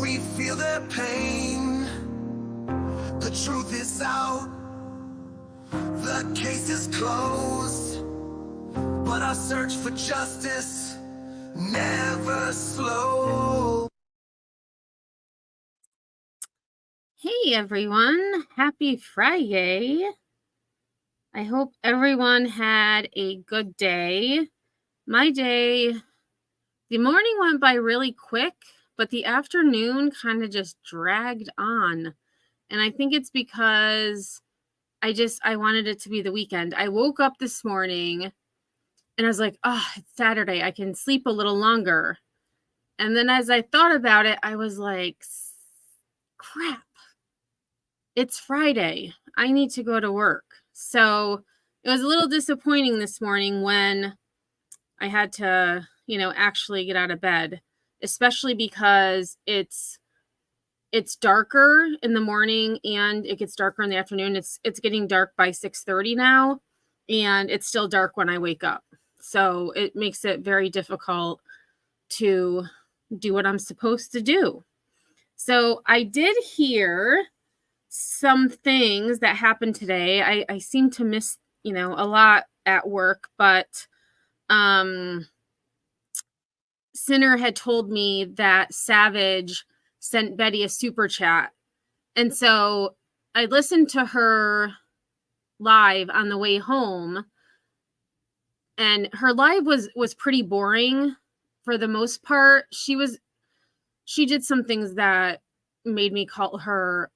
We feel their pain. The truth is out. The case is closed. But our search for justice never slows. Hey everyone, happy Friday. I hope everyone had a good day. My day, the morning went by really quick, but the afternoon kind of just dragged on. And I think it's because I wanted it to be the weekend. I woke up this morning and I was like, oh, it's Saturday. I can sleep a little longer. And then as I thought about it, I was like, crap. It's Friday. I need to go to work. So it was a little disappointing this morning when I had to, actually get out of bed, especially because it's darker in the morning and it gets darker in the afternoon. It's getting dark by 6:30 now, and it's still dark when I wake up. So it makes it very difficult to do what I'm supposed to do. So I did hear some things that happened today. I seem to miss, a lot at work, but Sinner had told me that Savage sent Betty a super chat. And so I listened to her live on the way home, and her live was pretty boring for the most part. She did some things that made me call her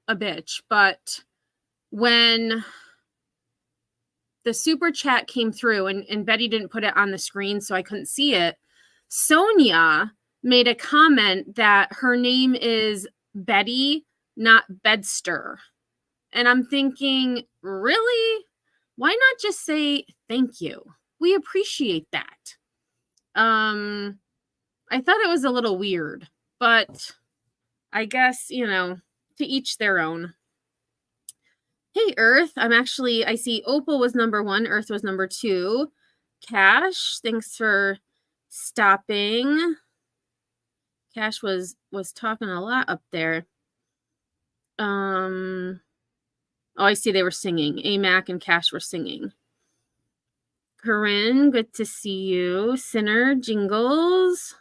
a bitch, but when the super chat came through and Betty didn't put it on the screen, so I couldn't see it, Sonia made a comment that her name is Betty, not Bedster. And I'm thinking, really? Why not just say thank you? We appreciate that. I thought it was a little weird, but I guess, to each their own. Hey, Earth. I see Opal was number 1. Earth was number 2. Cash, thanks for stopping. Cash was talking a lot up there. Oh, I see they were singing. AMAC and Cash were singing. Corinne, good to see you. Sinner, Jingles.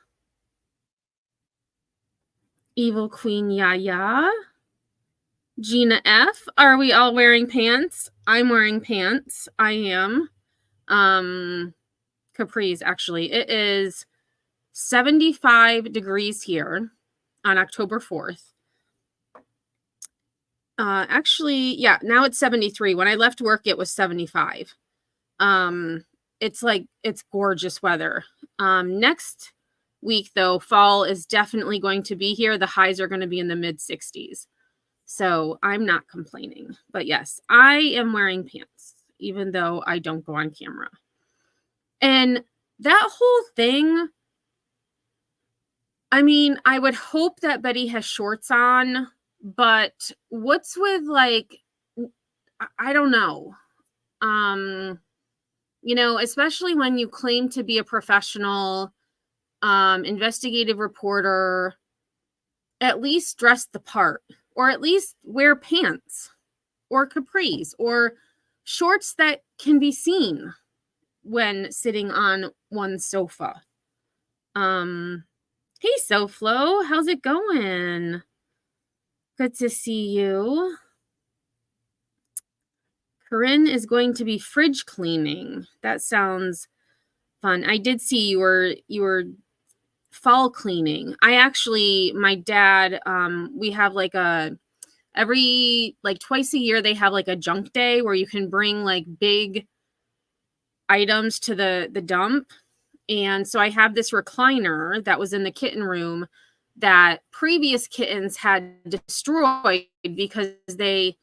Evil Queen Yaya. Gina F. Are we all wearing pants? I'm wearing pants. I am. Capris, actually. It is 75 degrees here on October 4th. Actually, yeah, now it's 73. When I left work, it was 75. It's gorgeous weather. Next week, though, fall is definitely going to be here. The highs are going to be in the mid 60s. So I'm not complaining. But yes, I am wearing pants, even though I don't go on camera. And that whole thing, I mean, I would hope that Betty has shorts on, but what's with, I don't know. Especially when you claim to be a professional investigative reporter, at least dress the part, or at least wear pants or capris or shorts that can be seen when sitting on one's sofa. Hey, SoFlo, how's it going? Good to see you. Corinne is going to be fridge cleaning. That sounds fun. I did see you were fall cleaning. My dad, we have twice a year they have a junk day where you can bring big items to the dump. And so I have this recliner that was in the kitten room that previous kittens had destroyed because they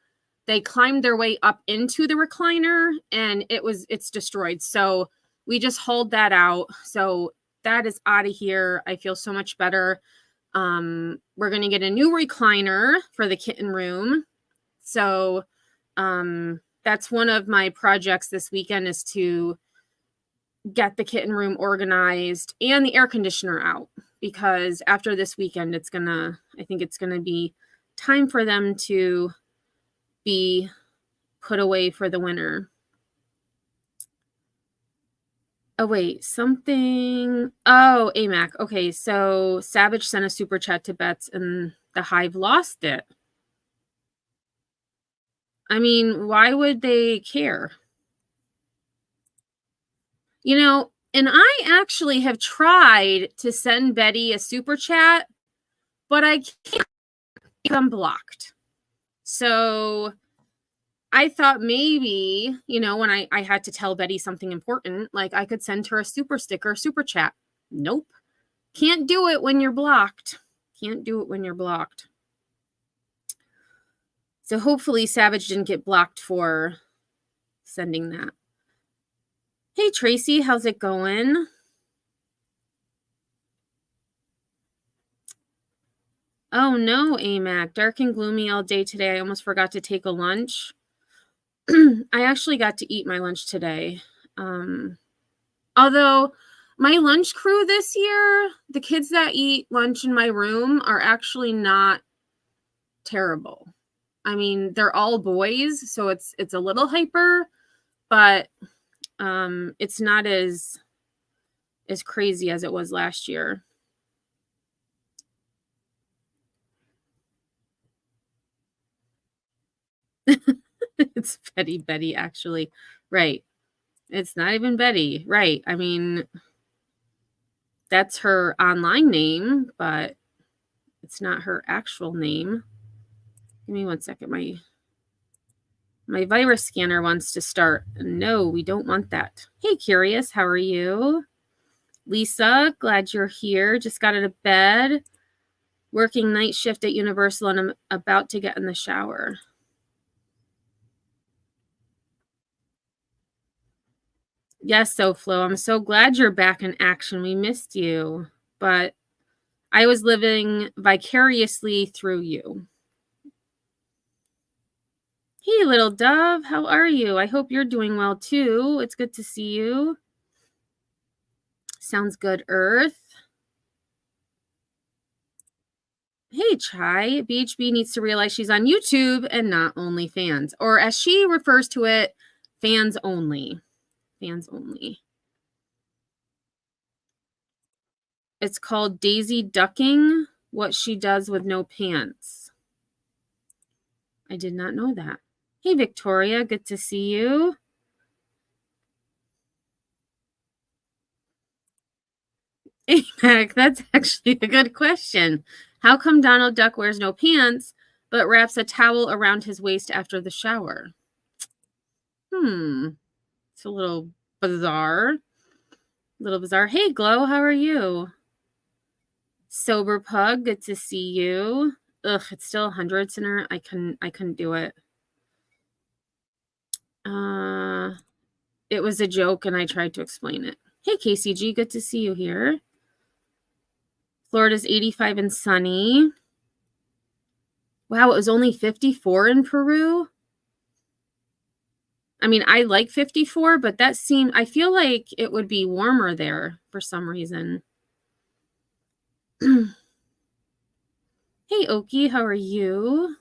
climbed their way up into the recliner and it's destroyed. So we just hauled that out. So that is out of here. I feel so much better. We're going to get a new recliner for the kitten room. So that's one of my projects this weekend, is to get the kitten room organized and the air conditioner out, because after this weekend, I think it's gonna be time for them to be put away for the winter. Oh, wait, something. Oh, AMAC. Okay, so Savage sent a super chat to Bets and the Hive lost it. I mean, why would they care? And I actually have tried to send Betty a super chat, but I can't become blocked. So I thought maybe, when I had to tell Betty something important, like I could send her a super sticker, super chat. Nope. Can't do it when you're blocked. Can't do it when you're blocked. So hopefully Savage didn't get blocked for sending that. Hey, Tracy, how's it going? Oh, no, AMAC. Dark and gloomy all day today. I almost forgot to take a lunch. I actually got to eat my lunch today. Although my lunch crew this year, the kids that eat lunch in my room are actually not terrible. I mean, they're all boys, so it's a little hyper, but it's not as crazy as it was last year. It's Betty, actually. Right. It's not even Betty. Right. I mean, that's her online name, but it's not her actual name. Give me 1 second. My virus scanner wants to start. No, we don't want that. Hey, Curious, how are you? Lisa, glad you're here. Just got out of bed. Working night shift at Universal, and I'm about to get in the shower. Yes, SoFlo, I'm so glad you're back in action. We missed you, but I was living vicariously through you. Hey, little dove, how are you? I hope you're doing well too. It's good to see you. Sounds good, Earth. Hey, Chai. BHB needs to realize she's on YouTube and not OnlyFans, or as she refers to it, fans only. Fans only. It's called Daisy Ducking, what she does with no pants. I did not know that. Hey, Victoria, good to see you. AMAC, that's actually a good question. How come Donald Duck wears no pants, but wraps a towel around his waist after the shower? It's a little bizarre. Hey, Glow, how are you? Sober Pug, good to see you. Ugh, it's still 100 center. I couldn't do it. It was a joke and I tried to explain it. Hey, KCG, good to see you here. Florida's 85 and sunny. Wow, it was only 54 in Peru. I mean, I like 54, but I feel like it would be warmer there for some reason. Hey, Oki, how are you?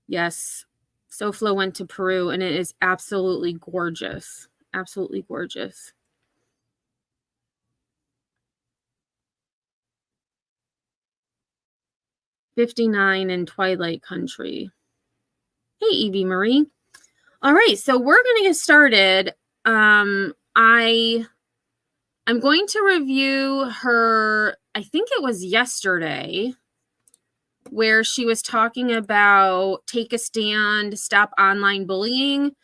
Yes, SoFlo went to Peru and it is absolutely gorgeous. Absolutely gorgeous. $59 in Twilight Country. Hey, Evie Marie. All right, so we're going to get started. I'm going to review her, I think it was yesterday, where she was talking about take a stand, stop online bullying.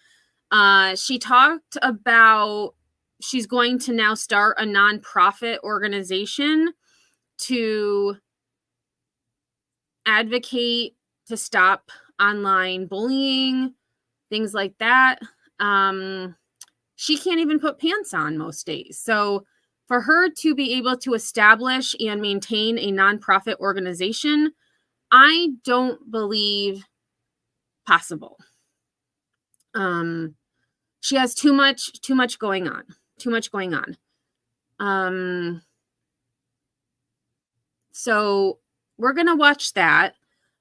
She talked about she's going to now start a nonprofit organization to advocate to stop online bullying, things like that. She can't even put pants on most days. So for her to be able to establish and maintain a nonprofit organization, I don't believe possible. She has too much going on. So we're going to watch that.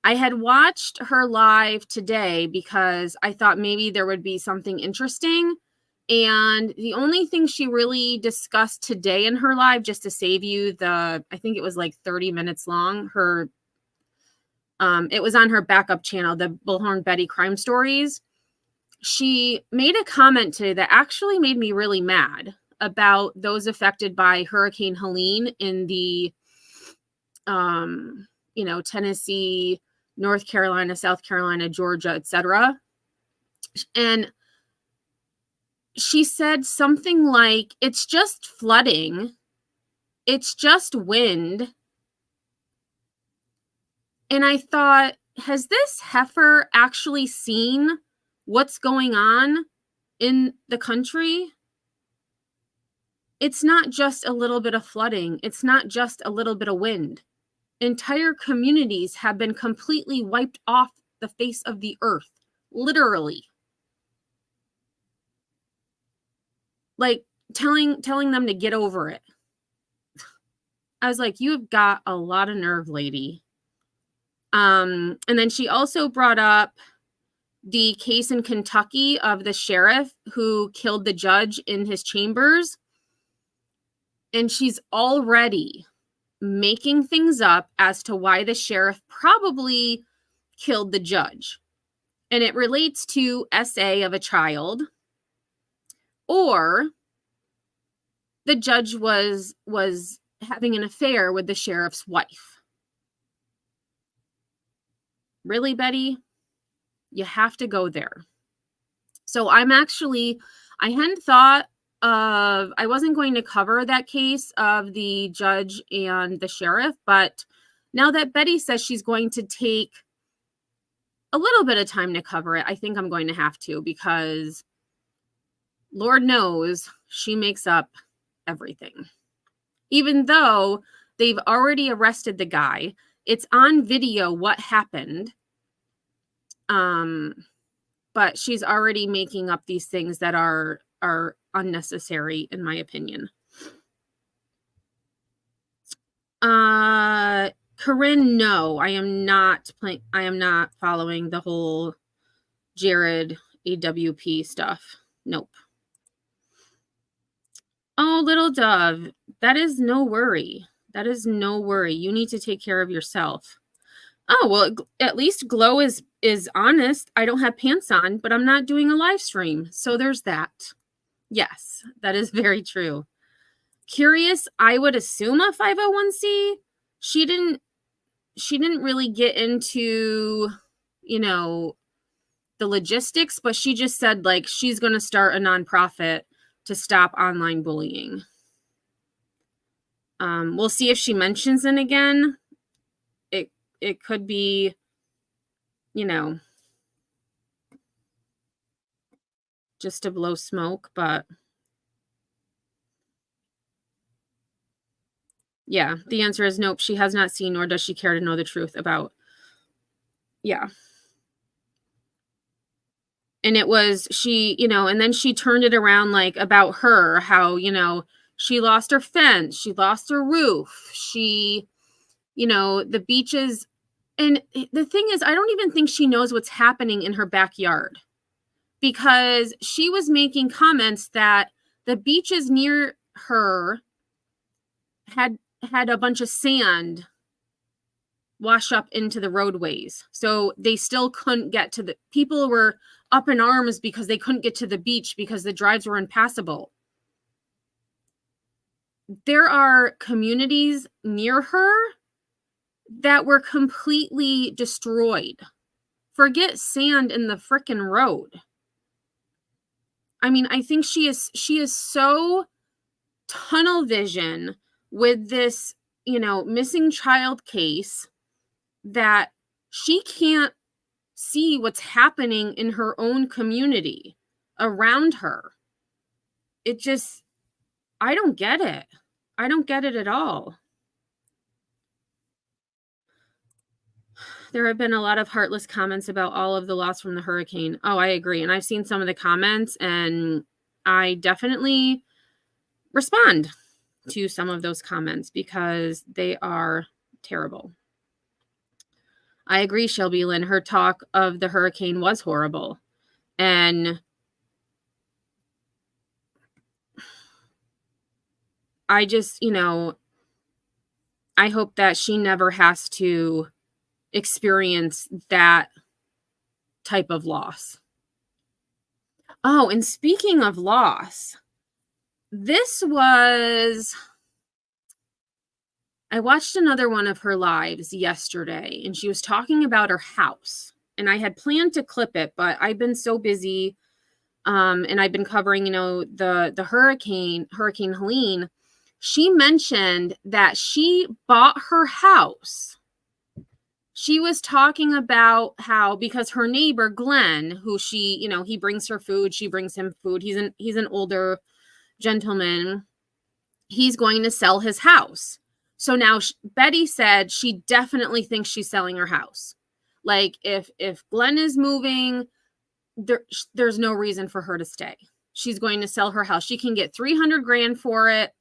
I had watched her live today because I thought maybe there would be something interesting. And the only thing she really discussed today in her live, just to save you I think it was like 30 minutes long, it was on her backup channel, the Bullhorn Betty Crime Stories. She made a comment today that actually made me really mad about those affected by Hurricane Helene in the, Tennessee, North Carolina, South Carolina, Georgia, etc. And she said something like, it's just flooding. It's just wind. And I thought, has this heifer actually seen what's going on in the country? It's not just a little bit of flooding. It's not just a little bit of wind. Entire communities have been completely wiped off the face of the earth, literally. Like telling them to get over it. I was like, you've got a lot of nerve, lady. And then she also brought up the case in Kentucky of the sheriff who killed the judge in his chambers. And she's already making things up as to why the sheriff probably killed the judge. And it relates to SA of a child, or the judge was having an affair with the sheriff's wife. Really, Betty? You have to go there. So I hadn't thought of, I wasn't going to cover that case of the judge and the sheriff, but now that Betty says she's going to take a little bit of time to cover it, I think I'm going to have to, because Lord knows she makes up everything. Even though they've already arrested the guy, it's on video what happened. But she's already making up these things that are unnecessary, in my opinion. Corinne, no, I am not following the whole Jared AWP stuff. Nope. Oh, little dove, that is no worry. That is no worry. You need to take care of yourself. Oh, well, at least Glow is honest. I don't have pants on, but I'm not doing a live stream. So there's that. Yes, that is very true. Curious, I would assume a 501c. She didn't really get into, the logistics, but she just said like she's going to start a nonprofit to stop online bullying. We'll see if she mentions it again. It could be, just to blow smoke, but yeah, the answer is nope. She has not seen, nor does she care to know the truth about. Yeah. And it was she, and then she turned it around like about her, how, she lost her fence, she lost her roof, she, the beaches. And the thing is, I don't even think she knows what's happening in her backyard, because she was making comments that the beaches near her had a bunch of sand wash up into the roadways. So they still couldn't get to the, people were up in arms because they couldn't get to the beach because the drives were impassable. There are communities near her that were completely destroyed. Forget sand in the frickin' road. I mean, I think she is so tunnel vision with this, missing child case that she can't see what's happening in her own community around her. It just, I don't get it. I don't get it at all. There have been a lot of heartless comments about all of the loss from the hurricane. Oh, I agree. And I've seen some of the comments, and I definitely respond to some of those comments because they are terrible. I agree, Shelby Lynn. Her talk of the hurricane was horrible. And I just, I hope that she never has to experience that type of loss. Oh, and speaking of loss, I watched another one of her lives yesterday, and she was talking about her house. And I had planned to clip it, but I've been so busy, and I've been covering, the Hurricane Helene. She mentioned that she bought her house. She was talking about how, because her neighbor Glenn, who she, he brings her food, she brings him food. He's an older gentleman. He's going to sell his house. So now Betty said she definitely thinks she's selling her house. Like if Glenn is moving, there's no reason for her to stay. She's going to sell her house. She can get $300,000 for it.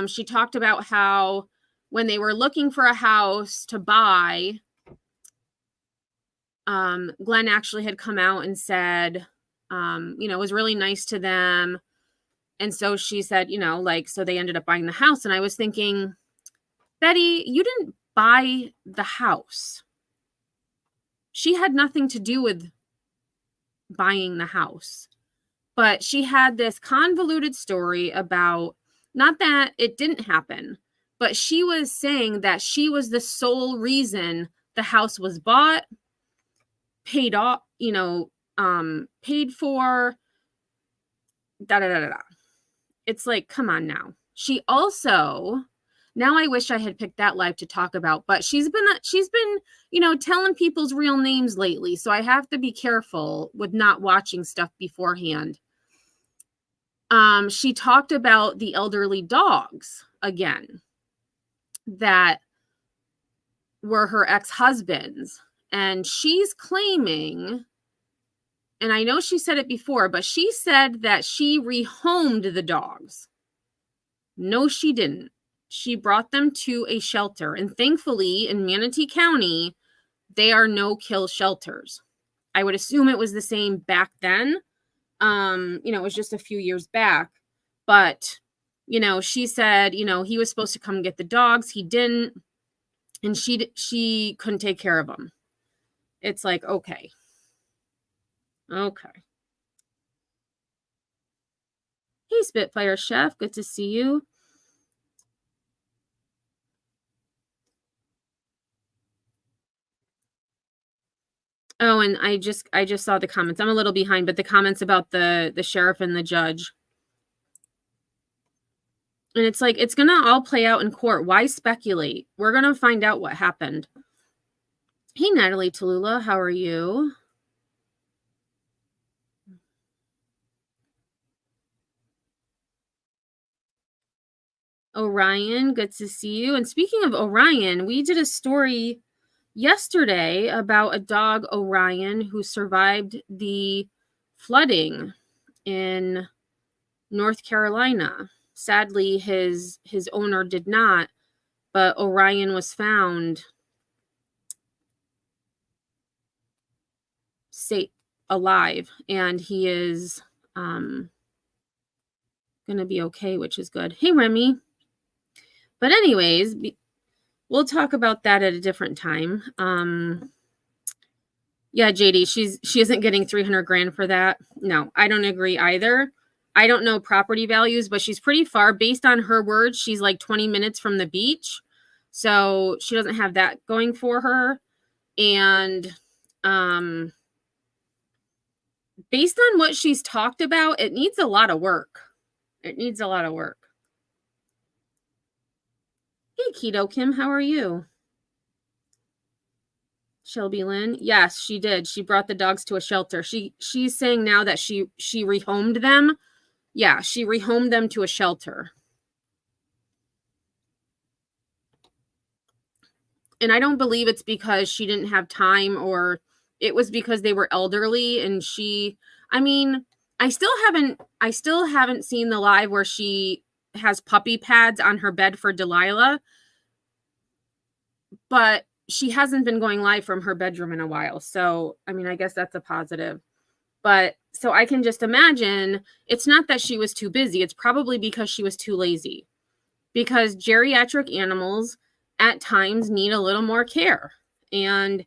She talked about how when they were looking for a house to buy, Glenn actually had come out and said, it was really nice to them. And so she said, so they ended up buying the house. And I was thinking, Betty, you didn't buy the house. She had nothing to do with buying the house. But she had this convoluted story about, not that it didn't happen, but she was saying that she was the sole reason the house was bought, paid off, paid for, It's like, come on now. She also, now I wish I had picked that live to talk about, but she's been, telling people's real names lately. So I have to be careful with not watching stuff beforehand. She talked about the elderly dogs again that were her ex-husband's. And she's claiming, and I know she said it before, but she said that she rehomed the dogs. No, she didn't. She brought them to a shelter. And thankfully, in Manatee County, they are no-kill shelters. I would assume it was the same back then. It was just a few years back. But, she said, he was supposed to come get the dogs. He didn't. And she couldn't take care of them. It's like, okay. Okay. Hey, Spitfire Chef. Good to see you. Oh, and I just saw the comments. I'm a little behind, but the comments about the sheriff and the judge. And it's like, it's going to all play out in court. Why speculate? We're going to find out what happened. Hey, Natalie Tallulah, how are you? Orion, good to see you. And speaking of Orion, we did a story yesterday about a dog, Orion, who survived the flooding in North Carolina. Sadly, his owner did not, but Orion was found safe, alive, and he is going to be okay, which is good. Hey, Remy. But anyways, we'll talk about that at a different time. Yeah, JD, she isn't getting $300,000 for that. No, I don't agree either. I don't know property values, but she's pretty far. Based on her words, she's like 20 minutes from the beach. So she doesn't have that going for her. And based on what she's talked about, it needs a lot of work. It needs a lot of work. Hey, Keto Kim, how are you? Shelby Lynn. Yes, she did. She brought the dogs to a shelter. She's saying now that she rehomed them. Yeah, she rehomed them to a shelter. And I don't believe it's because she didn't have time, or it was because they were elderly. And I still haven't seen the live where she has puppy pads on her bed for Delilah. but she hasn't been going live from her bedroom in a while. So, I mean, I guess that's a positive. But so I can just imagine it's not that she was too busy. It's probably because she was too lazy. Because geriatric animals at times need a little more care. And,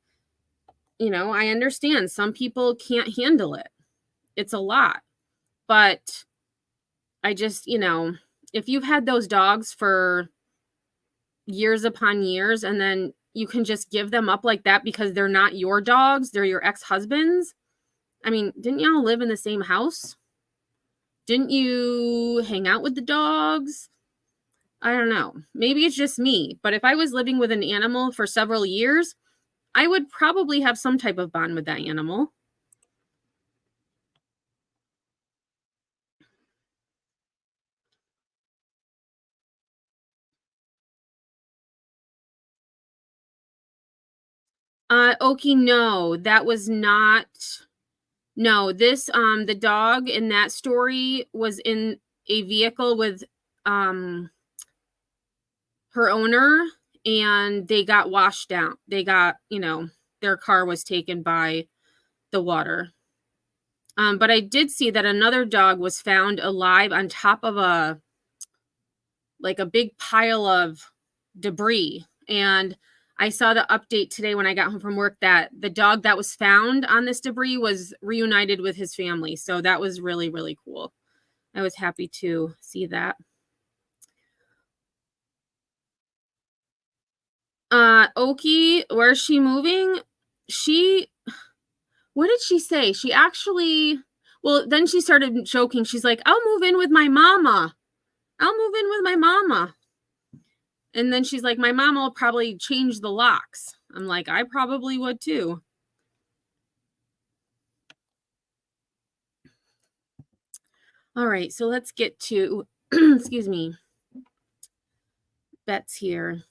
I understand some people can't handle it. It's a lot. But I just, if you've had those dogs for years upon years and then you can just give them up like that because they're not your dogs, they're your ex-husband's. I mean, didn't y'all live in the same house? Didn't you hang out with the dogs? I don't know. Maybe it's just me, but if I was living with an animal for several years, I would probably have some type of bond with that animal. Okie, no, that was not. No, this the dog in that story was in a vehicle with her owner, and they got washed out. They got, their car was taken by the water. But I did see that another dog was found alive on top of a big pile of debris. And I saw the update today when I got home from work that the dog that was found on this debris was reunited with his family. So that was really, really cool. I was happy to see that. Oki, where's she moving? What did she say? She actually, well, then she started joking. She's like, I'll move in with my mama. I'll move in with my mama. And then she's like, my mom will probably change the locks. I'm like, I probably would too. All right, so let's get to, excuse me, Bet's here.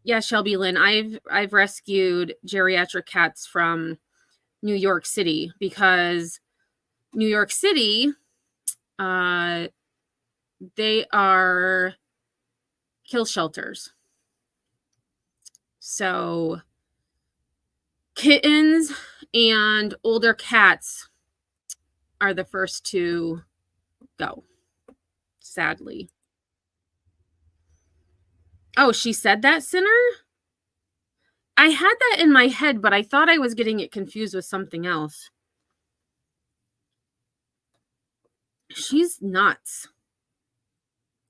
Yeah, Shelby Lynn, I've rescued geriatric cats from New York City because New York City, they are kill shelters. So kittens and older cats are the first to go, sadly. Oh, she said that, Sinner? I had that in my head, but I thought I was getting it confused with something else. She's nuts.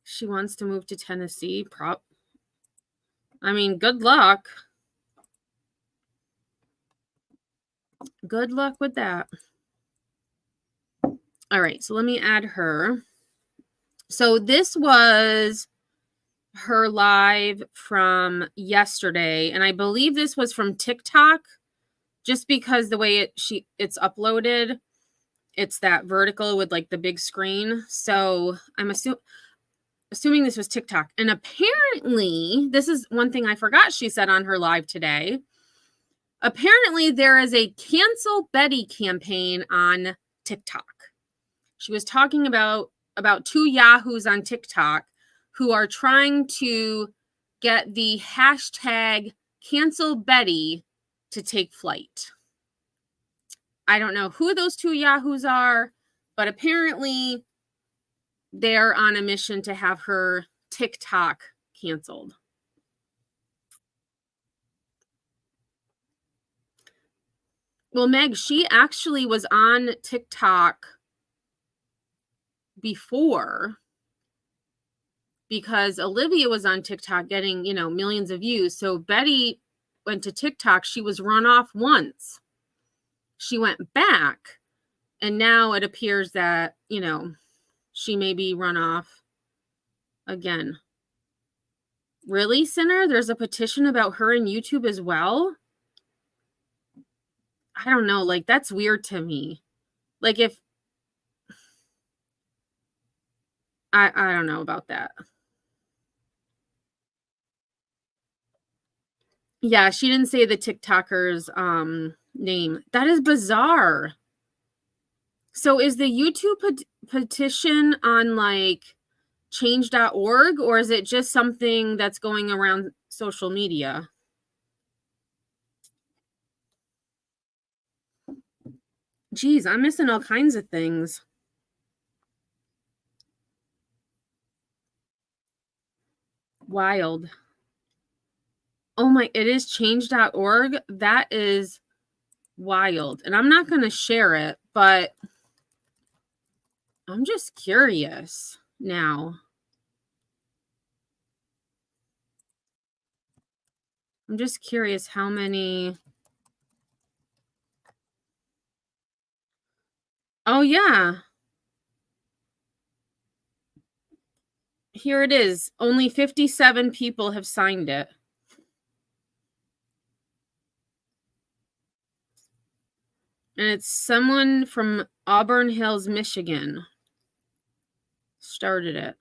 She wants to move to Tennessee. I mean, good luck. Good luck with that. All right, so let me add her. So this was her live from yesterday, and I believe this was from TikTok, just because the way it's uploaded, it's that vertical with like the big screen. So I'm assuming this was TikTok. And apparently, this is one thing I forgot she said on her live today. Apparently, there is a Cancel Betty campaign on TikTok. She was talking about two yahoos on TikTok who are trying to get the hashtag Cancel Betty to take flight. I don't know who those two yahoos are, but apparently they're on a mission to have her TikTok canceled. Well, Meg, she actually was on TikTok before because Olivia was on TikTok getting, millions of views. So Betty went to TikTok. She was run off once. She went back, and now it appears that, she may be run off again. Really, Sinner? There's a petition about her in YouTube as well? I don't know. Like, that's weird to me. Like, if I don't know about that. Yeah, she didn't say the TikToker's name. That is bizarre. So is the YouTube petition on like change.org, or is it just something that's going around social media? Geez, I'm missing all kinds of things. Wild. Oh my, it is change.org. That is wild. And I'm not going to share it, but I'm just curious now. I'm just curious how many. Oh, yeah. Here it is. Only 57 people have signed it. And it's someone from Auburn Hills, Michigan started it.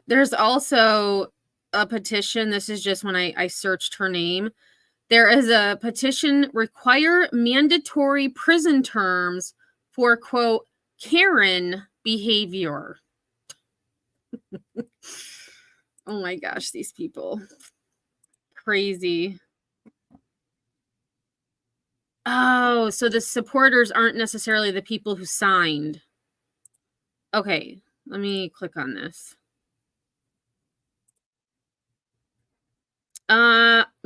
There's also a petition. This is just when I searched her name. There is a petition, require mandatory prison terms for, quote, Karen behavior. Oh my gosh, these people. Crazy. Oh, so the supporters aren't necessarily the people who signed. Okay, let me click on this.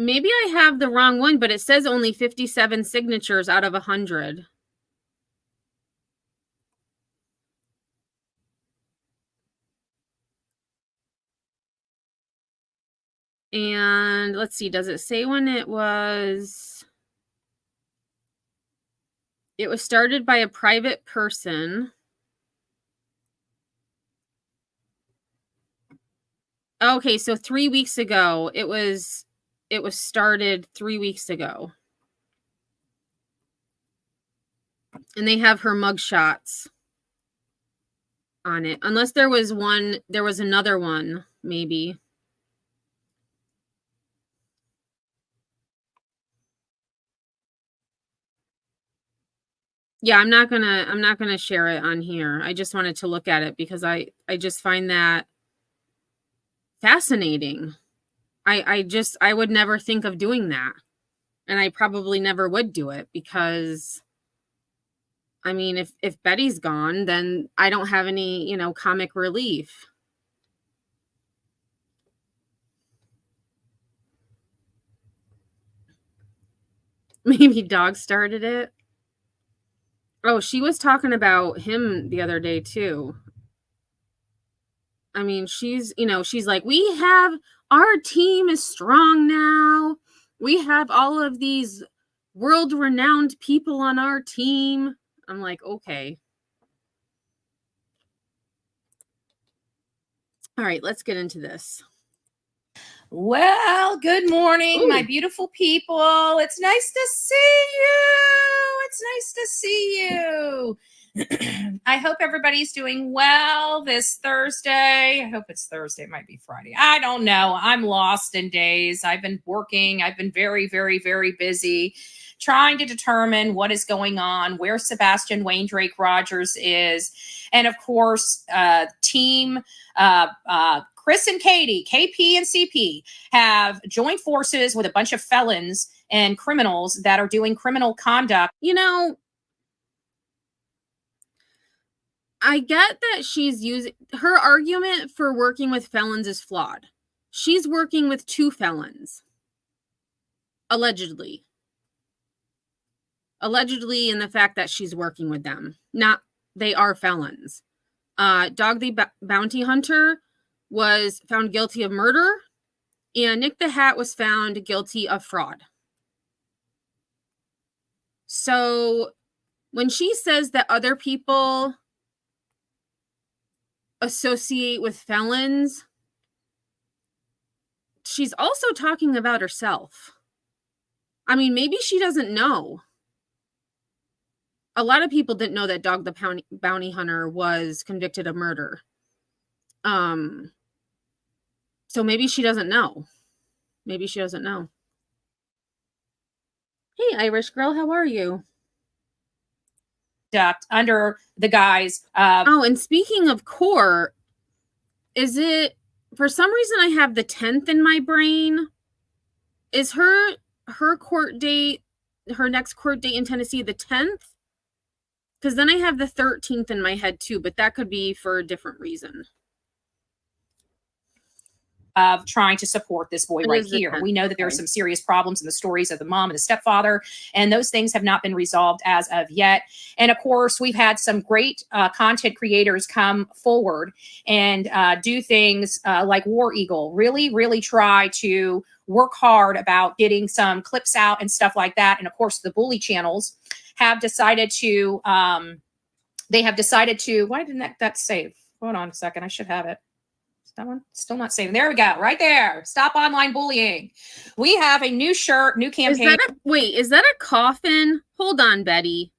Maybe I have the wrong one, but it says only 57 signatures out of 100. And let's see, does it say when it was? It was started by a private person. Okay, so 3 weeks ago. It was started 3 weeks ago. And they have her mugshots on it. Unless there was another one, maybe. Yeah, I'm not gonna share it on here. I just wanted to look at it because I just find that fascinating. I would never think of doing that. And I probably never would do it because, I mean, if Betty's gone, then I don't have any, comic relief. Maybe Dog started it. Oh, she was talking about him the other day too. I mean, she's like, our team is strong now. We have all of these world-renowned people on our team. I'm like, okay. All right, let's get into this. Well, good morning, Ooh. my beautiful people. It's nice to see you. It's nice to see you. I hope everybody's doing well this Thursday. I hope it's Thursday. It might be Friday. I don't know. I'm lost in days. I've been working. I've been very, very, very busy trying to determine what is going on, where Sebastian Wayne Drake Rogers is. And of course, team Chris and Katie, KP and CP, have joined forces with a bunch of felons and criminals that are doing criminal conduct. I get that she's using her argument for working with felons is flawed. She's working with 2 felons. Allegedly in the fact that she's working with them. Not they are felons. Dog the Bounty Hunter was found guilty of murder, and Nick the Hat was found guilty of fraud. So when she says that other people associate with felons, she's also talking about herself. I mean, maybe she doesn't know. A lot of people didn't know that Dog the Bounty Hunter was convicted of murder. So maybe she doesn't know. Maybe she doesn't know. Hey, Irish girl, how are you? Under the guise of... Oh, and speaking of court, is it, for some reason I have the 10th in my brain. Is her court date, her next court date in Tennessee, the 10th? Because then I have the 13th in my head too, but that could be for a different reason. Of trying to support this boy It right is the here. 10th. We know that there are Okay. some serious problems in the stories of the mom and the stepfather, and those things have not been resolved as of yet. And of course, we've had some great content creators come forward and do things like War Eagle, really try to work hard about getting some clips out and stuff like that. And of course, the bully channels have decided to, why didn't that save? Hold on a second, I should have it. That one still not saving. There we go. Right there. Stop online bullying. We have a new shirt, new campaign. Is that a coffin? Hold on, Betty.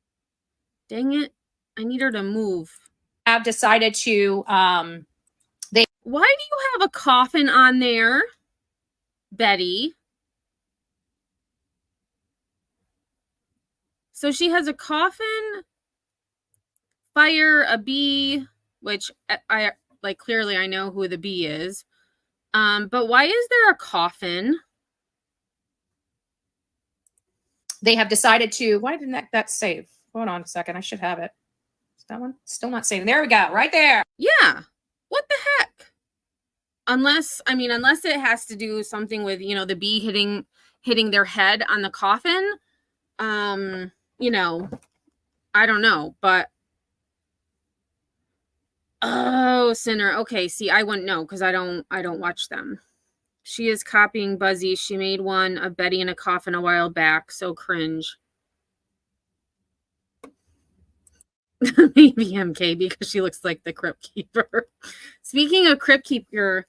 Dang it. I need her to move. Have decided to Why do you have a coffin on there, Betty? So she has a coffin, fire, a bee, which I like, clearly I know who the bee is. But why is there a coffin? They have decided to, why didn't that save? Hold on a second. I should have it. Is that one still not saving? There we go. Right there. Yeah. What the heck? Unless it has to do something with, the bee hitting their head on the coffin. I don't know, but oh, Sinner. Okay, see, I wouldn't know because I don't watch them. She is copying Buzzy. She made one of Betty in a coffin a while back. So cringe. Maybe MK because she looks like the Crypt Keeper. Speaking of Crypt Keeper,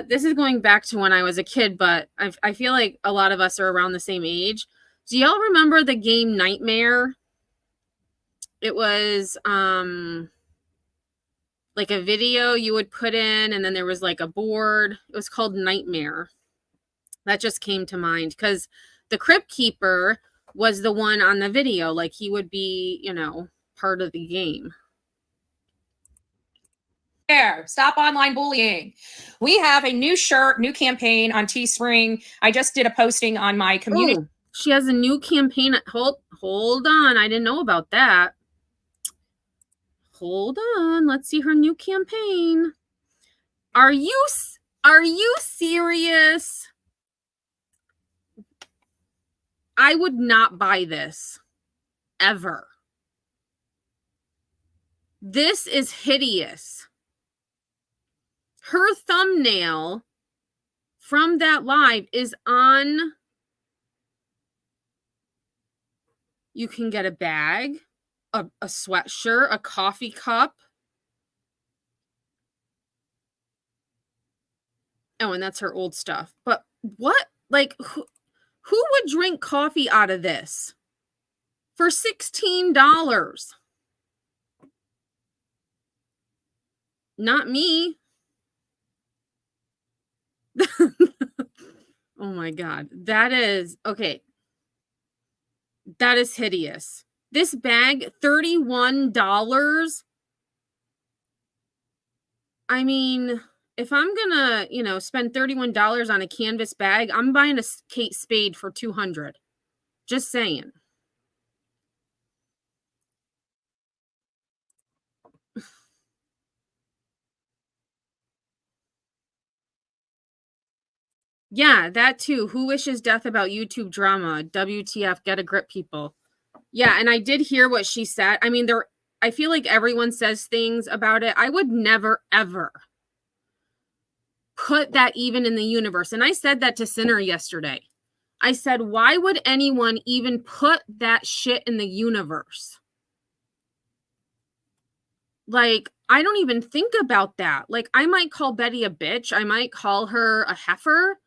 this is going back to when I was a kid, but I feel like a lot of us are around the same age. Do y'all remember the game Nightmare? It was like a video you would put in, and then there was like a board. It was called Nightmare. That just came to mind because the Crypt Keeper was the one on the video. Like he would be, part of the game. There. Stop online bullying. We have a new shirt, new campaign on Teespring. I just did a posting on my community. Oh, she has a new campaign. Hold on. I didn't know about that. Hold on. Let's see her new campaign. Are you serious? I would not buy this ever. This is hideous. Her thumbnail from that live is on. You can get a bag, a sweatshirt, a coffee cup. Oh, and that's her old stuff. But what? Like, who would drink coffee out of this for $16? Not me. Oh my God. That is, okay. That is hideous. This bag, $31. I mean, if I'm gonna, spend $31 on a canvas bag, I'm buying a Kate Spade for $200. Just saying. Yeah, that too. Who wishes death about YouTube drama? WTF, get a grip, people. Yeah, and I did hear what she said. I mean, I feel like everyone says things about it. I would never, ever put that even in the universe. And I said that to Sinner yesterday. I said, why would anyone even put that shit in the universe? Like, I don't even think about that. Like, I might call Betty a bitch. I might call her a heifer.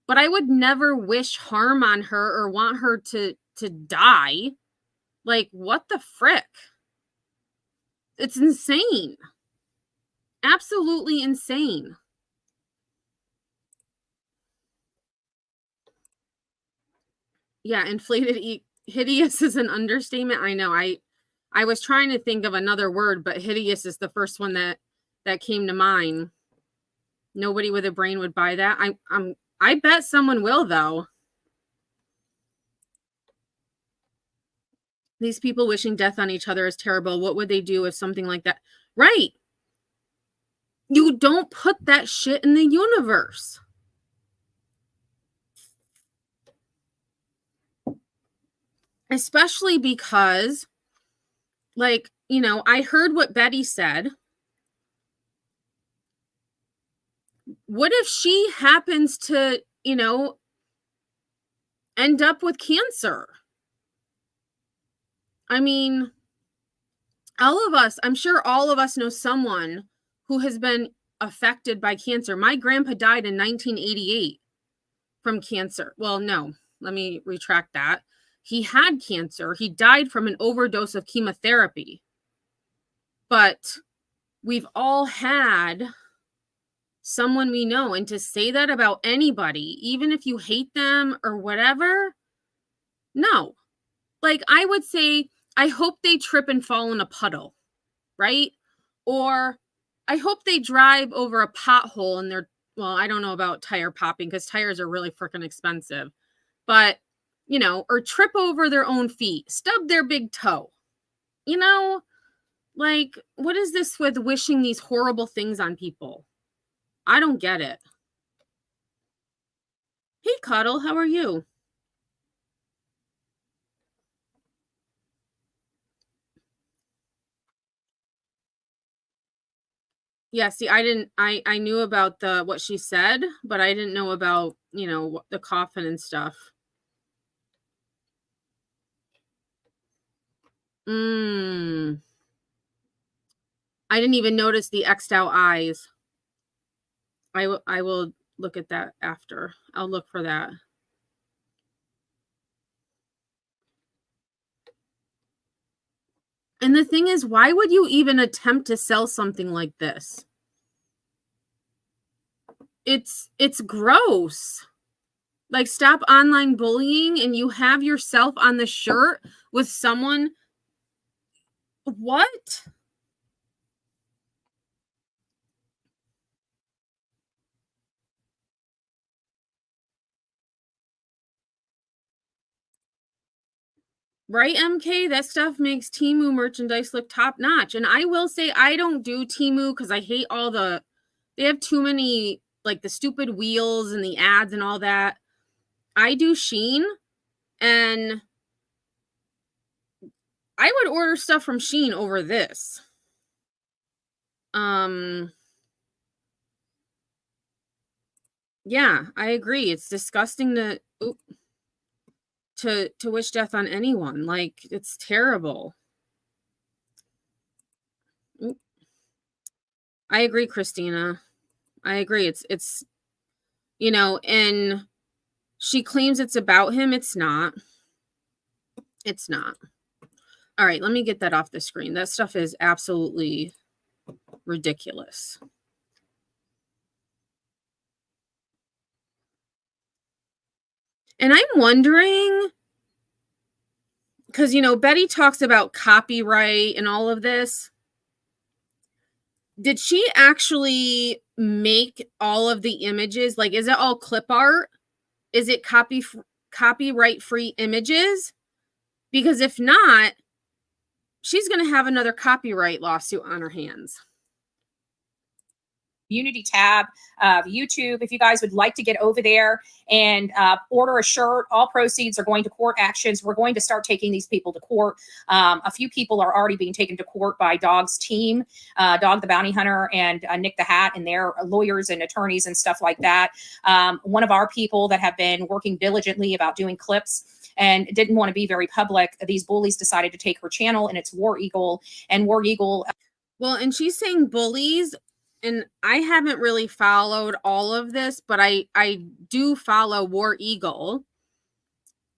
But I would never wish harm on her or want her to die. Like, what the frick? It's insane. Absolutely insane. Yeah, inflated hideous is an understatement. I know. I was trying to think of another word, but hideous is the first one that came to mind. Nobody with a brain would buy that. I bet someone will, though. These people wishing death on each other is terrible. What would they do if something like that? Right. You don't put that shit in the universe. Especially because, like, you know, I heard what Betty said. What if she happens to, you know, end up with cancer? I mean, all of us, I'm sure all of us know someone who has been affected by cancer. My grandpa died in 1988 from cancer. Well, no, let me retract that. He had cancer. He died from an overdose of chemotherapy. But we've all had someone we know. And to say that about anybody, even if you hate them or whatever, no. Like, I would say, I hope they trip and fall in a puddle, right? Or I hope they drive over a pothole and they're, well, I don't know about tire popping because tires are really freaking expensive. But, you know, or trip over their own feet, stub their big toe. You know, like, what is this with wishing these horrible things on people? I don't get it. Hey, Cuddle, how are you? Yeah, see, I knew about what she said, but I didn't know about, you know, the coffin and stuff. I didn't even notice the X'd out eyes. I will look at that after. I'll look for that. And the thing is, why would you even attempt to sell something like this? It's gross. Like, stop online bullying, and you have yourself on the shirt with someone. What? Right, MK? That stuff makes Temu merchandise look top notch. And I will say, I don't do Temu because I hate all they have too many, like, the stupid wheels and the ads and all that. I do Shein, and I would order stuff from Shein over this. Yeah, I agree. It's disgusting to wish death on anyone. Like, it's terrible. Oop. I agree, Christina. I agree. It's you know, and she claims it's about him. It's not. It's not. All right, let me get that off the screen. That stuff is absolutely ridiculous. And I'm wondering, because, you know, Betty talks about copyright and all of this. Did she actually make all of the images? Like, is it all clip art? Is it copyright free images? Because if not, she's going to have another copyright lawsuit on her hands. Community tab of YouTube. If you guys would like to get over there and order a shirt, all proceeds are going to court actions. We're going to start taking these people to court. A few people are already being taken to court by Dog's team, Dog the Bounty Hunter and Nick the Hat, and their lawyers and attorneys and stuff like that. One of our people that have been working diligently about doing clips and didn't want to be very public, these bullies decided to take her channel, and it's War Eagle. And War Eagle. Well, and she's saying bullies. And I haven't really followed all of this, but I do follow War Eagle.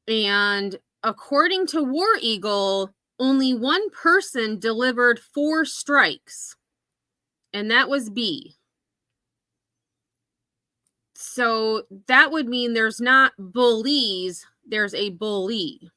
And according to War Eagle, only one person delivered 4 strikes, and that was B. So that would mean there's not bullies, there's a bully.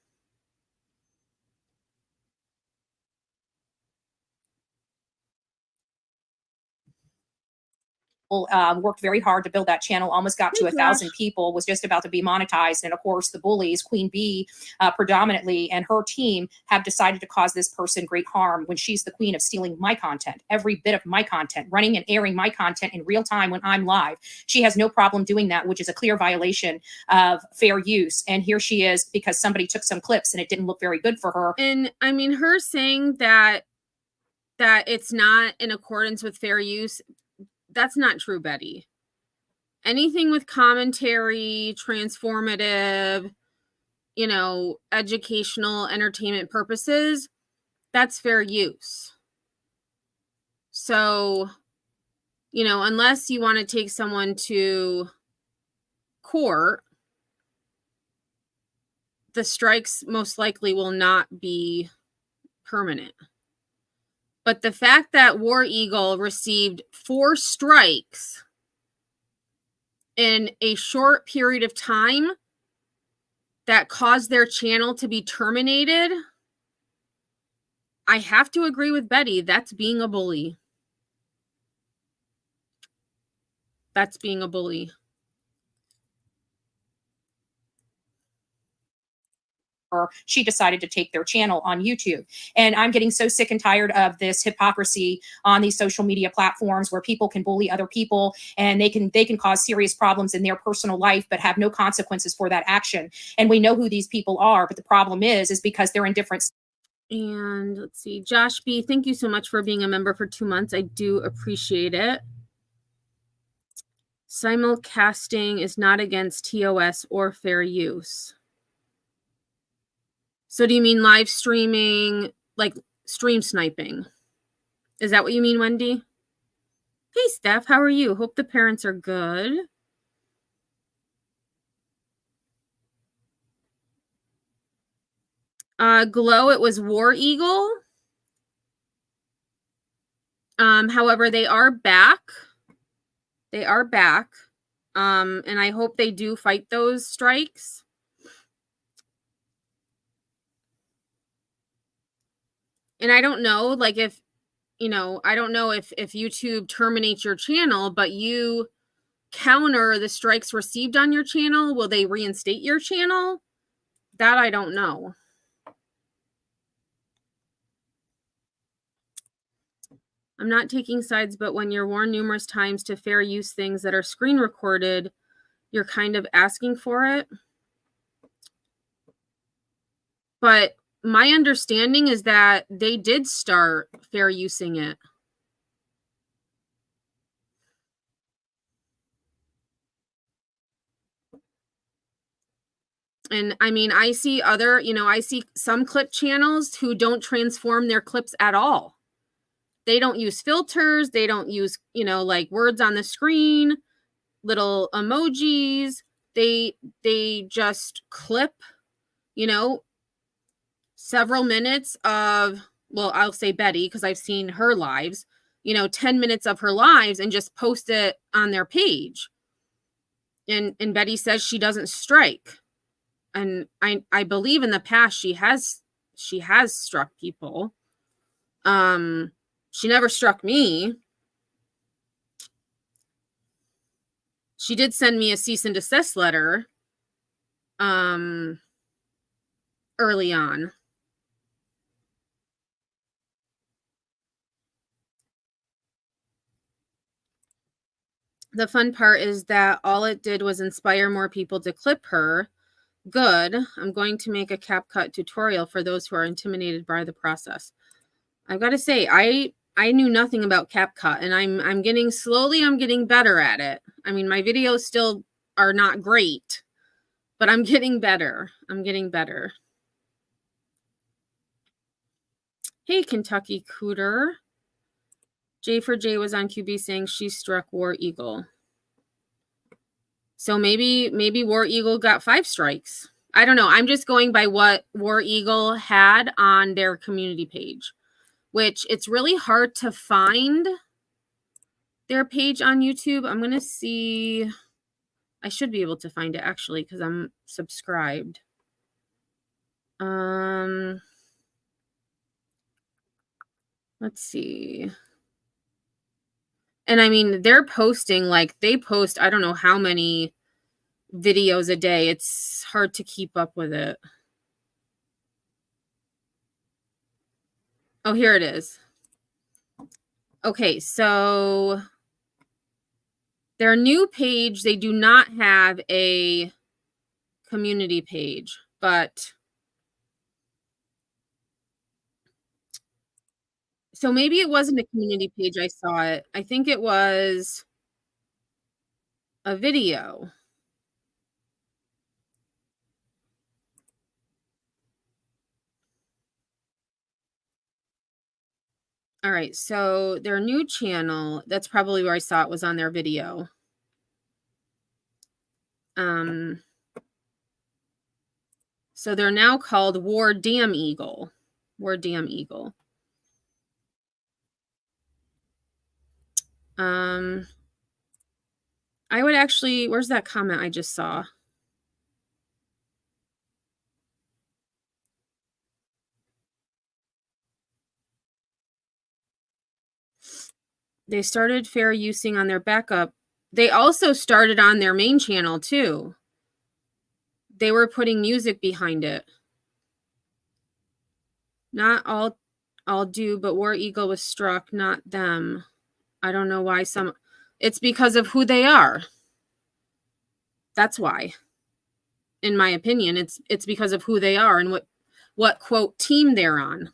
worked very hard to build that channel, almost got to 1,000 people, was just about to be monetized. And of course, the bullies, Queen Bee predominantly, and her team have decided to cause this person great harm when she's the queen of stealing my content, every bit of my content, running and airing my content in real time when I'm live. She has no problem doing that, which is a clear violation of fair use. And here she is because somebody took some clips and it didn't look very good for her. And I mean, her saying that it's not in accordance with fair use, that's not true, Betty. Anything with commentary, transformative, you know, educational, entertainment purposes, that's fair use. So, you know, unless you want to take someone to court, the strikes most likely will not be permanent. But the fact that War Eagle received 4 strikes in a short period of time that caused their channel to be terminated, I have to agree with Betty. That's being a bully. That's being a bully. She decided to take their channel on YouTube. And I'm getting so sick and tired of this hypocrisy on these social media platforms where people can bully other people and they can cause serious problems in their personal life, but have no consequences for that action. And we know who these people are, but the problem is because they're in different. And let's see, Josh B, thank you so much for being a member for 2 months. I do appreciate it. Simulcasting is not against TOS or fair use. So do you mean live streaming, like stream sniping? Is that what you mean, Wendy? Hey, Steph, how are you? Hope the parents are good. Glow, it was War Eagle. However, they are back. They are back. And I hope they do fight those strikes. And I don't know, like if, you know, I don't know if YouTube terminates your channel, but you counter the strikes received on your channel, will they reinstate your channel? That I don't know. I'm not taking sides, but when you're warned numerous times to fair use things that are screen recorded, you're kind of asking for it. But my understanding is that they did start fair using it. And I mean, I see other, you know, I see some clip channels who don't transform their clips at all. They don't use filters. They don't use, you know, like words on the screen, little emojis. They just clip, you know, several minutes of, well, I'll say Betty, because I've seen her lives, you know, 10 minutes of her lives and just post it on their page. And Betty says she doesn't strike. And I believe in the past she has struck people. She never struck me. She did send me a cease and desist letter early on. The fun part is that all it did was inspire more people to clip her. Good. I'm going to make a CapCut tutorial for those who are intimidated by the process. I've got to say, I knew nothing about CapCut, and I'm getting better at it. I mean, my videos still are not great, but I'm getting better. I'm getting better. Hey, Kentucky Cooter. J for J was on QB saying she struck War Eagle. So maybe War Eagle got 5 strikes. I don't know. I'm just going by what War Eagle had on their community page, which it's really hard to find their page on YouTube. I'm going to see. I should be able to find it actually because I'm subscribed. Let's see. And I mean, they're posting, like, they post, I don't know how many videos a day. It's hard to keep up with it. Oh, here it is. Okay, so their new page, they do not have a community page, but so maybe it wasn't a community page I saw it. I think it was a video. All right, so their new channel, that's probably where I saw it, was on their video. So they're now called War Damn Eagle. War Damn Eagle. I would actually, where's that comment I just saw? They started fair using on their backup. They also started on their main channel too. They were putting music behind it. Not all do, but War Eagle was struck, not them. I don't know why some. It's because of who they are. That's why. In my opinion, it's because of who they are and what quote team they're on.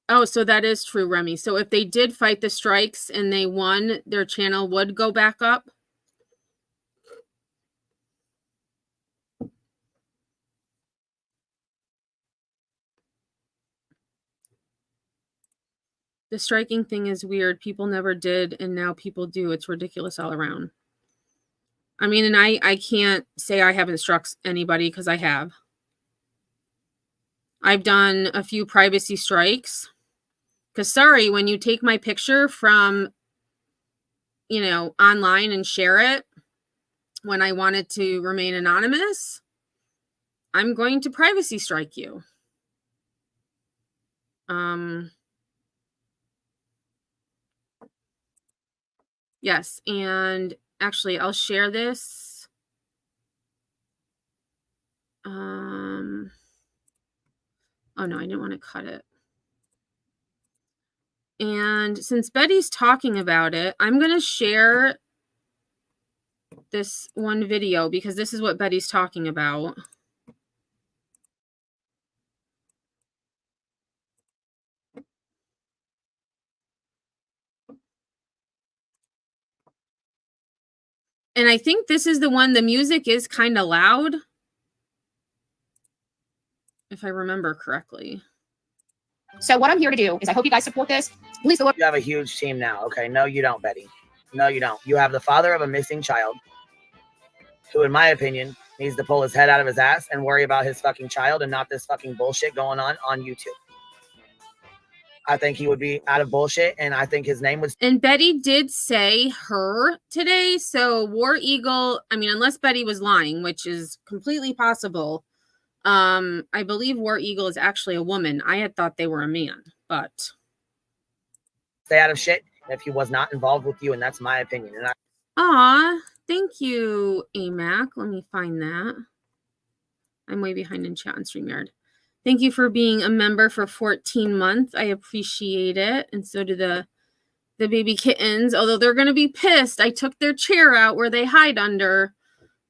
Oh, so that is true, Remy. So if they did fight the strikes and they won, their channel would go back up? The striking thing is weird. People never did, and now people do. It's ridiculous all around. I mean, and I can't say I haven't struck anybody because I have. I've done a few privacy strikes. Because, sorry, when you take my picture from, online and share it, when I wanted to remain anonymous, I'm going to privacy strike you. Yes, and actually, I'll share this. Oh no, I didn't want to cut it. And since Betty's talking about it, I'm going to share this one video because this is what Betty's talking about. And I think this is the one, the music is kind of loud, if I remember correctly. So what I'm here to do is I hope you guys support this. Please go. You have a huge team now. Okay. No, you don't, Betty. No, you don't. You have the father of a missing child who, in my opinion, needs to pull his head out of his ass and worry about his fucking child and not this fucking bullshit going on YouTube. I think he would be out of bullshit, and I think his name was. And Betty did say her today. So War Eagle, I mean, unless Betty was lying, which is completely possible. I believe War Eagle is actually a woman. I had thought they were a man, but Stay out of shit if he was not involved with you, and that's my opinion. And thank you, AMAC. Let me find that. I'm way behind in chat on StreamYard. Thank you for being a member for 14 months. I appreciate it. And so do the baby kittens, although they're going to be pissed. I took their chair out where they hide under.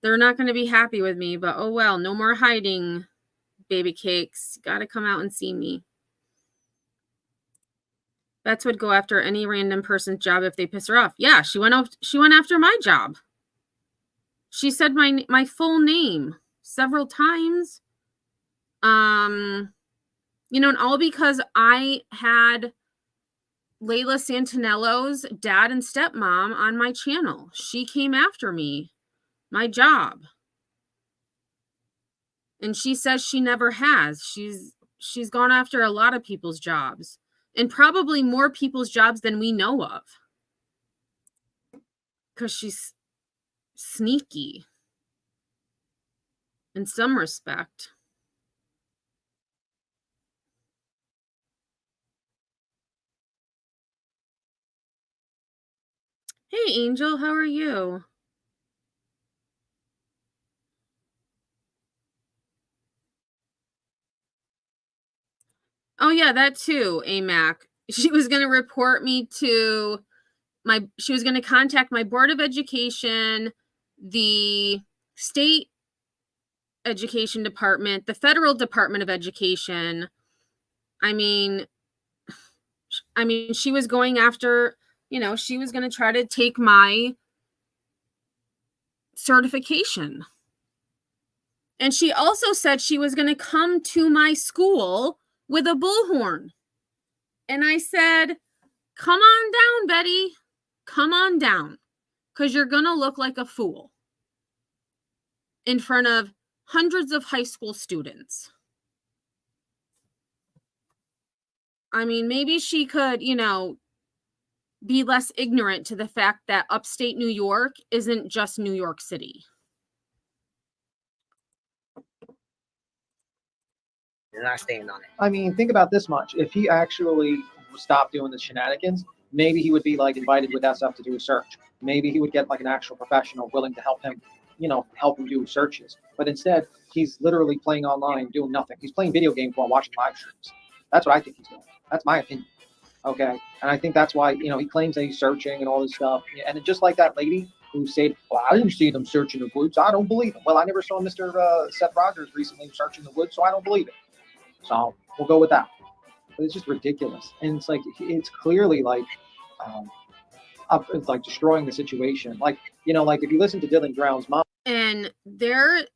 They're not going to be happy with me, but oh well, no more hiding, baby cakes. Got to come out and see me. Bets would go after any random person's job if they piss her off. Yeah, she went after my job. She said my full name several times. And all because I had Layla Santinello's dad and stepmom on my channel. She came after me, my job. And she says she never has. She's gone after a lot of people's jobs, and probably more people's jobs than we know of. Because she's sneaky in some respect. Hey, Angel, how are you? Oh, yeah, that too, AMAC. She was going to report me to she was going to contact my Board of Education, the state education department, the federal Department of Education. I mean, she was going after, she was going to try to take my certification. And she also said she was going to come to my school with a bullhorn. And I said, come on down, Betty. Come on down. Because you're going to look like a fool in front of hundreds of high school students. I mean, maybe she could, be less ignorant to the fact that upstate New York isn't just New York City. You're not staying on it. I mean, think about this much. If he actually stopped doing the shenanigans, maybe he would be like invited with SF to do a search. Maybe he would get like an actual professional willing to help him, help him do searches. But instead, he's literally playing online, doing nothing. He's playing video games while watching live streams. That's what I think he's doing. That's my opinion. Okay. And I think that's why, he claims that he's searching and all this stuff. And just like that lady who said, well, I didn't see them searching the woods. I don't believe him. Well, I never saw Mr. Seth Rogers recently searching the woods, so I don't believe it. So we'll go with that. But it's just ridiculous. And it's like, it's clearly like, it's like destroying the situation. Like, like if you listen to Dylan Brown's mom. And their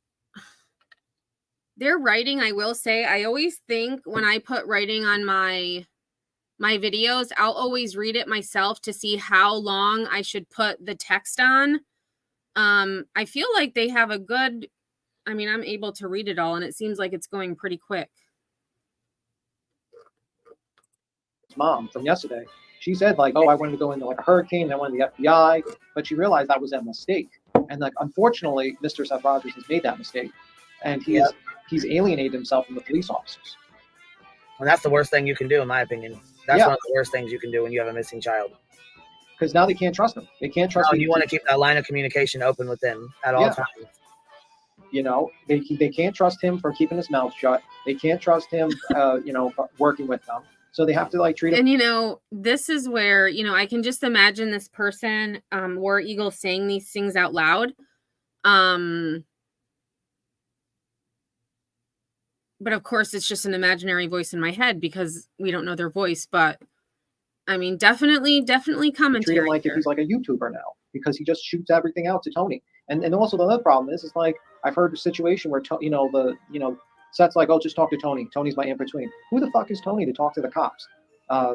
writing, I will say, I always think when I put writing on my videos, I'll always read it myself to see how long I should put the text on. I feel like they have a good, I'm able to read it all and it seems like it's going pretty quick. Mom from yesterday, she said like, oh, I wanted to go into like a hurricane, I wanted the FBI, but she realized that was a mistake. And like, unfortunately, Mr. Seth Rogers has made that mistake, and he's alienated himself from the police officers. And that's the worst thing you can do, in my opinion. That's one of the worst things you can do when you have a missing child. Because now they can't trust him. They can't trust him. You want to keep that line of communication open with them at all times. They can't trust him for keeping his mouth shut. They can't trust him, working with them. So they have to like treat him. And, this is where, I can just imagine this person, War Eagle, saying these things out loud. But of course, it's just an imaginary voice in my head because we don't know their voice. But definitely commentary. Treat him like if he's like a YouTuber now, because he just shoots everything out to Tony. And also the other problem is like, I've heard a situation where, Seth's like, oh, just talk to Tony. Tony's my in-between. Who the fuck is Tony to talk to the cops?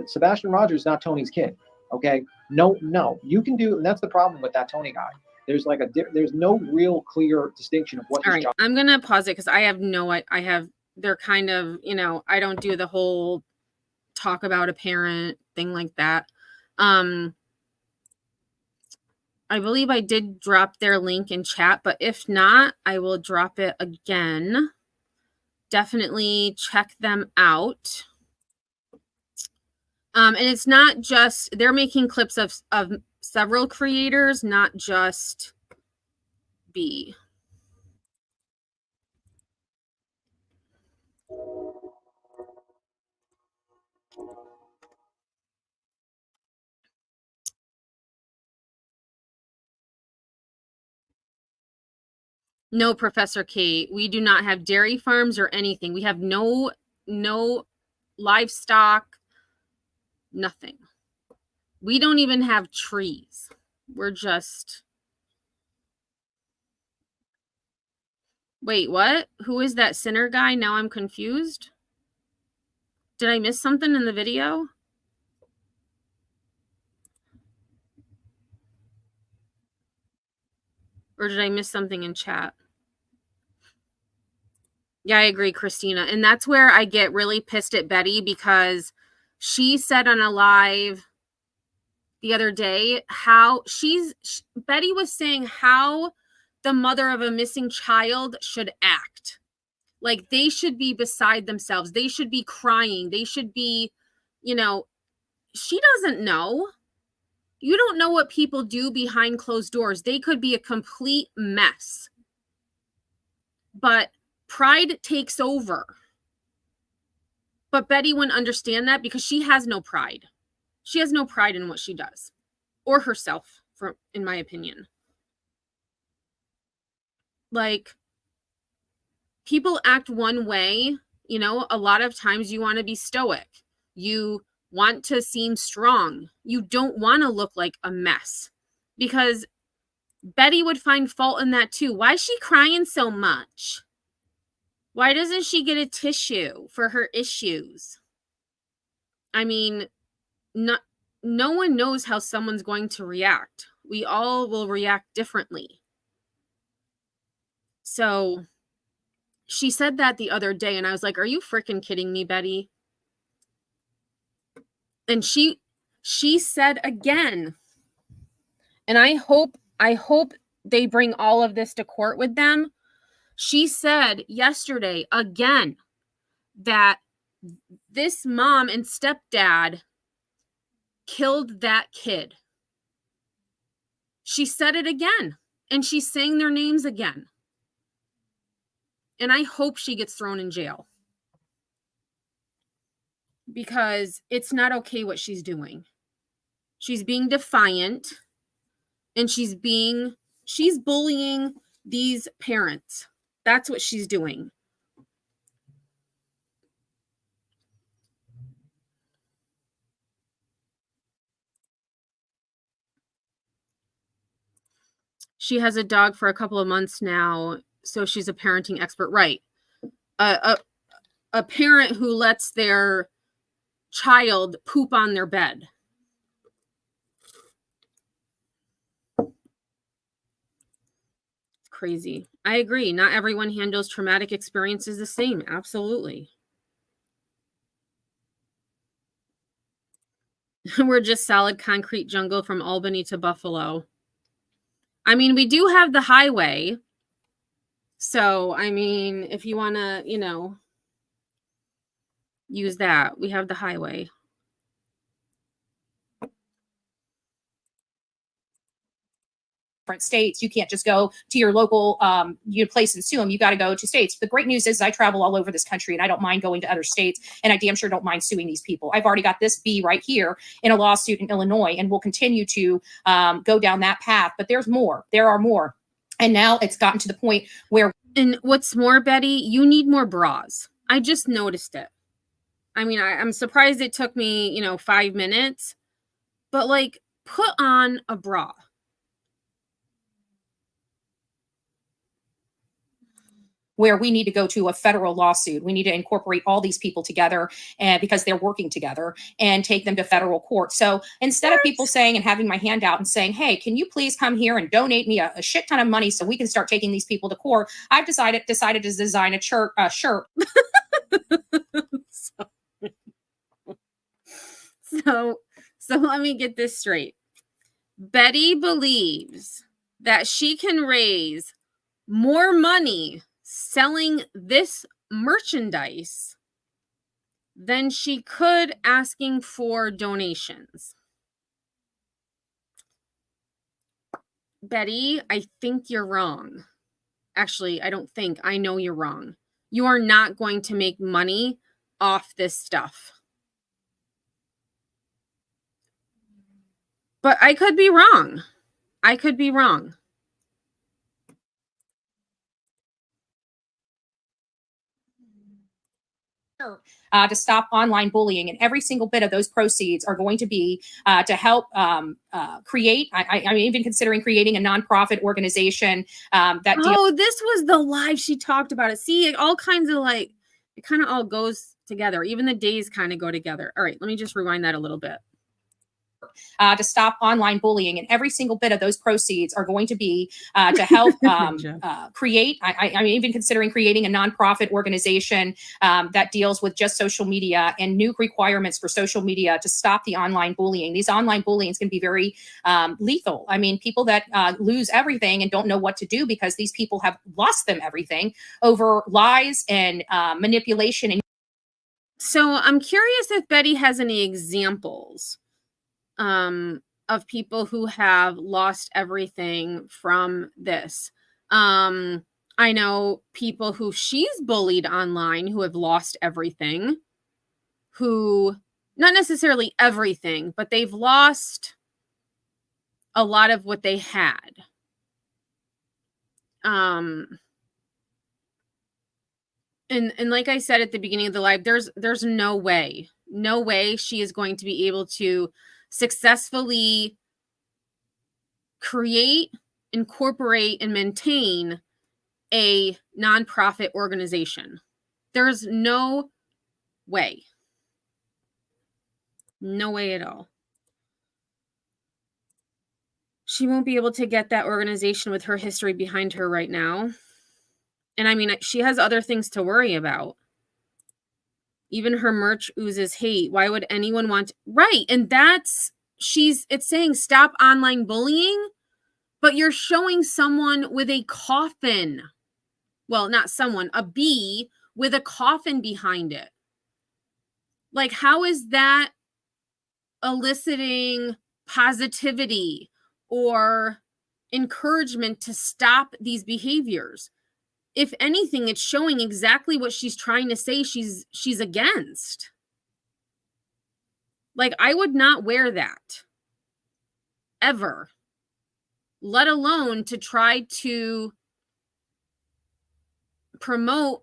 Sebastian Rogers is not Tony's kid. Okay? No, you can do, and that's the problem with that Tony guy. There's like there's no real clear distinction of what. All right, I'm gonna pause it because I have they're kind of, I don't do the whole talk about a parent thing like that. I believe I did drop their link in chat, but if not, I will drop it again. Definitely check them out. And it's not just, they're making clips of several creators, not just B. No, Professor Kate, we do not have dairy farms or anything. We have no livestock, nothing. We don't even have trees. We're just... Wait, what? Who is that sinner guy? Now I'm confused. Did I miss something in the video? Or did I miss something in chat? Yeah, I agree, Christina. And that's where I get really pissed at Betty, because she said on a live the other day how Betty was saying how the mother of a missing child should act. Like, they should be beside themselves. They should be crying. They should be, she doesn't know. You don't know what people do behind closed doors. They could be a complete mess. But pride takes over. But Betty wouldn't understand that because she has no pride. She has no pride in what she does or herself, in my opinion. Like, people act one way, you know, a lot of times you want to be stoic. You want to seem strong. You don't want to look like a mess, because Betty would find fault in that too. Why is she crying so much? Why doesn't she get a tissue for her issues? I mean, no one knows how someone's going to react. We all will react differently. So she said that the other day, and I was like, are you freaking kidding me, Betty? And she said again, and I hope they bring all of this to court with them. She said yesterday again that this mom and stepdad killed that kid. She said it again, and she's saying their names again. And I hope she gets thrown in jail, because it's not okay what she's doing. She's being defiant, and she's bullying these parents. That's what she's doing. She has a dog for a couple of months now, so she's a parenting expert, right? A parent who lets their child poop on their bed. It's crazy. I agree. Not everyone handles traumatic experiences the same. Absolutely. We're just solid concrete jungle from Albany to Buffalo. I mean, we do have the highway. So, I mean, if you want to, you know, use that, we have the highway. Different states. You can't just go to your local place and sue them. You got to go to states. The great news is I travel all over this country, and I don't mind going to other states, and I damn sure don't mind suing these people. I've already got this B right here in a lawsuit in Illinois, and we'll continue to go down that path. But there's more. There are more. And now it's gotten to the point where... And what's more, Betty, you need more bras. I just noticed it. I mean, I'm surprised it took me, 5 minutes, but like, put on a bra. Where we need to go to a federal lawsuit. We need to incorporate all these people together, and because they're working together, and take them to federal court. So instead of people saying and having my hand out and saying, hey, can you please come here and donate me a shit ton of money so we can start taking these people to court, I've decided to design a shirt. So let me get this straight. Betty believes that she can raise more money selling this merchandise than she could asking for donations. Betty, I think you're wrong. Actually, I don't think. I know you're wrong. You are not going to make money off this stuff. But I could be wrong. I could be wrong. To stop online bullying, and every single bit of those proceeds are going to be to help create. I'm even considering creating a nonprofit organization that. This was the live she talked about it. See, it all kinds of it kind of all goes together. Even the days kind of go together. All right, let me just rewind that a little bit. To stop online bullying, and every single bit of those proceeds are going to be to help create. I'm even considering creating a nonprofit organization that deals with just social media and new requirements for social media to stop the online bullying. These online bullying is going to be very lethal. I mean, people that lose everything and don't know what to do because these people have lost them everything over lies and manipulation. And so I'm curious if Betty has any examples. of people who have lost everything from this. I know people who she's bullied online who have lost everything, who, not necessarily everything, but they've lost a lot of what they had. And like I said at the beginning of the live, there's no way she is going to be able to successfully create, incorporate, and maintain a nonprofit organization. There's no way. No way at all. She won't be able to get that organization with her history behind her right now. And I mean, she has other things to worry about. Even her merch oozes hate. Why would anyone want... Right. And it's saying stop online bullying, but you're showing someone with a coffin. Well, not someone, a bee with a coffin behind it. Like, how is that eliciting positivity or encouragement to stop these behaviors? If anything, it's showing exactly what she's trying to say she's against. Like, I would not wear that ever, let alone to try to promote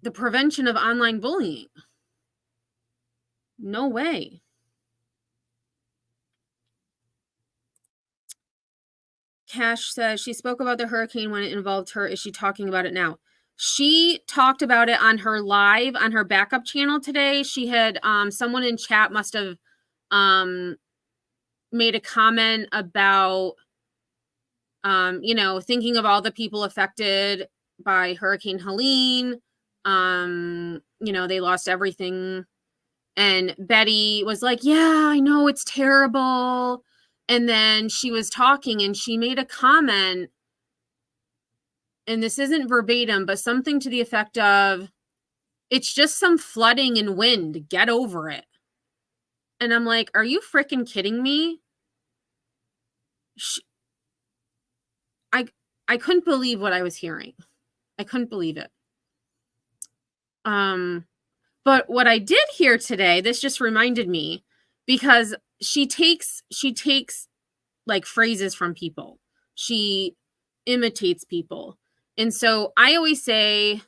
the prevention of online bullying. No way. Cash says she spoke about the hurricane when it involved her. Is she talking about it now? She talked about it on her live, on her backup channel today. She had someone in chat must have made a comment about thinking of all the people affected by Hurricane Helene. They lost everything. And Betty was like, yeah, I know, it's terrible. And then she was talking and she made a comment, and this isn't verbatim, but something to the effect of, it's just some flooding and wind. Get over it. And I'm like, are you freaking kidding me? I couldn't believe what I was hearing. I couldn't believe it. But what I did hear today, this just reminded me, because she takes like phrases from people. She imitates people. And so I always say,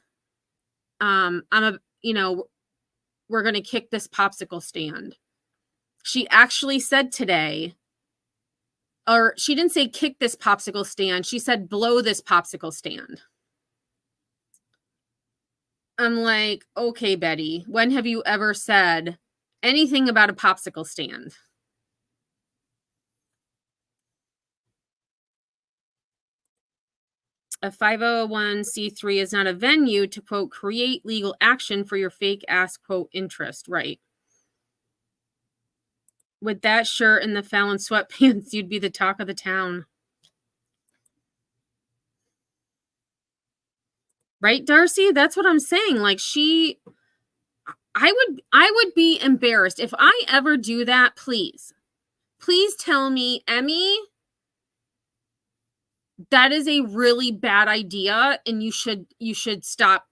we're going to kick this popsicle stand. She actually said today, or she didn't say kick this popsicle stand. She said blow this popsicle stand. I'm like, okay, Betty, when have you ever said anything about a popsicle stand? A 501c3 is not a venue to, quote, create legal action for your fake ass, quote, interest. Right. With that shirt and the Fallon sweatpants, you'd be the talk of the town. Right, Darcy? That's what I'm saying. Like, I would be embarrassed if I ever do that. Please tell me, Emmy, that is a really bad idea, and you should stop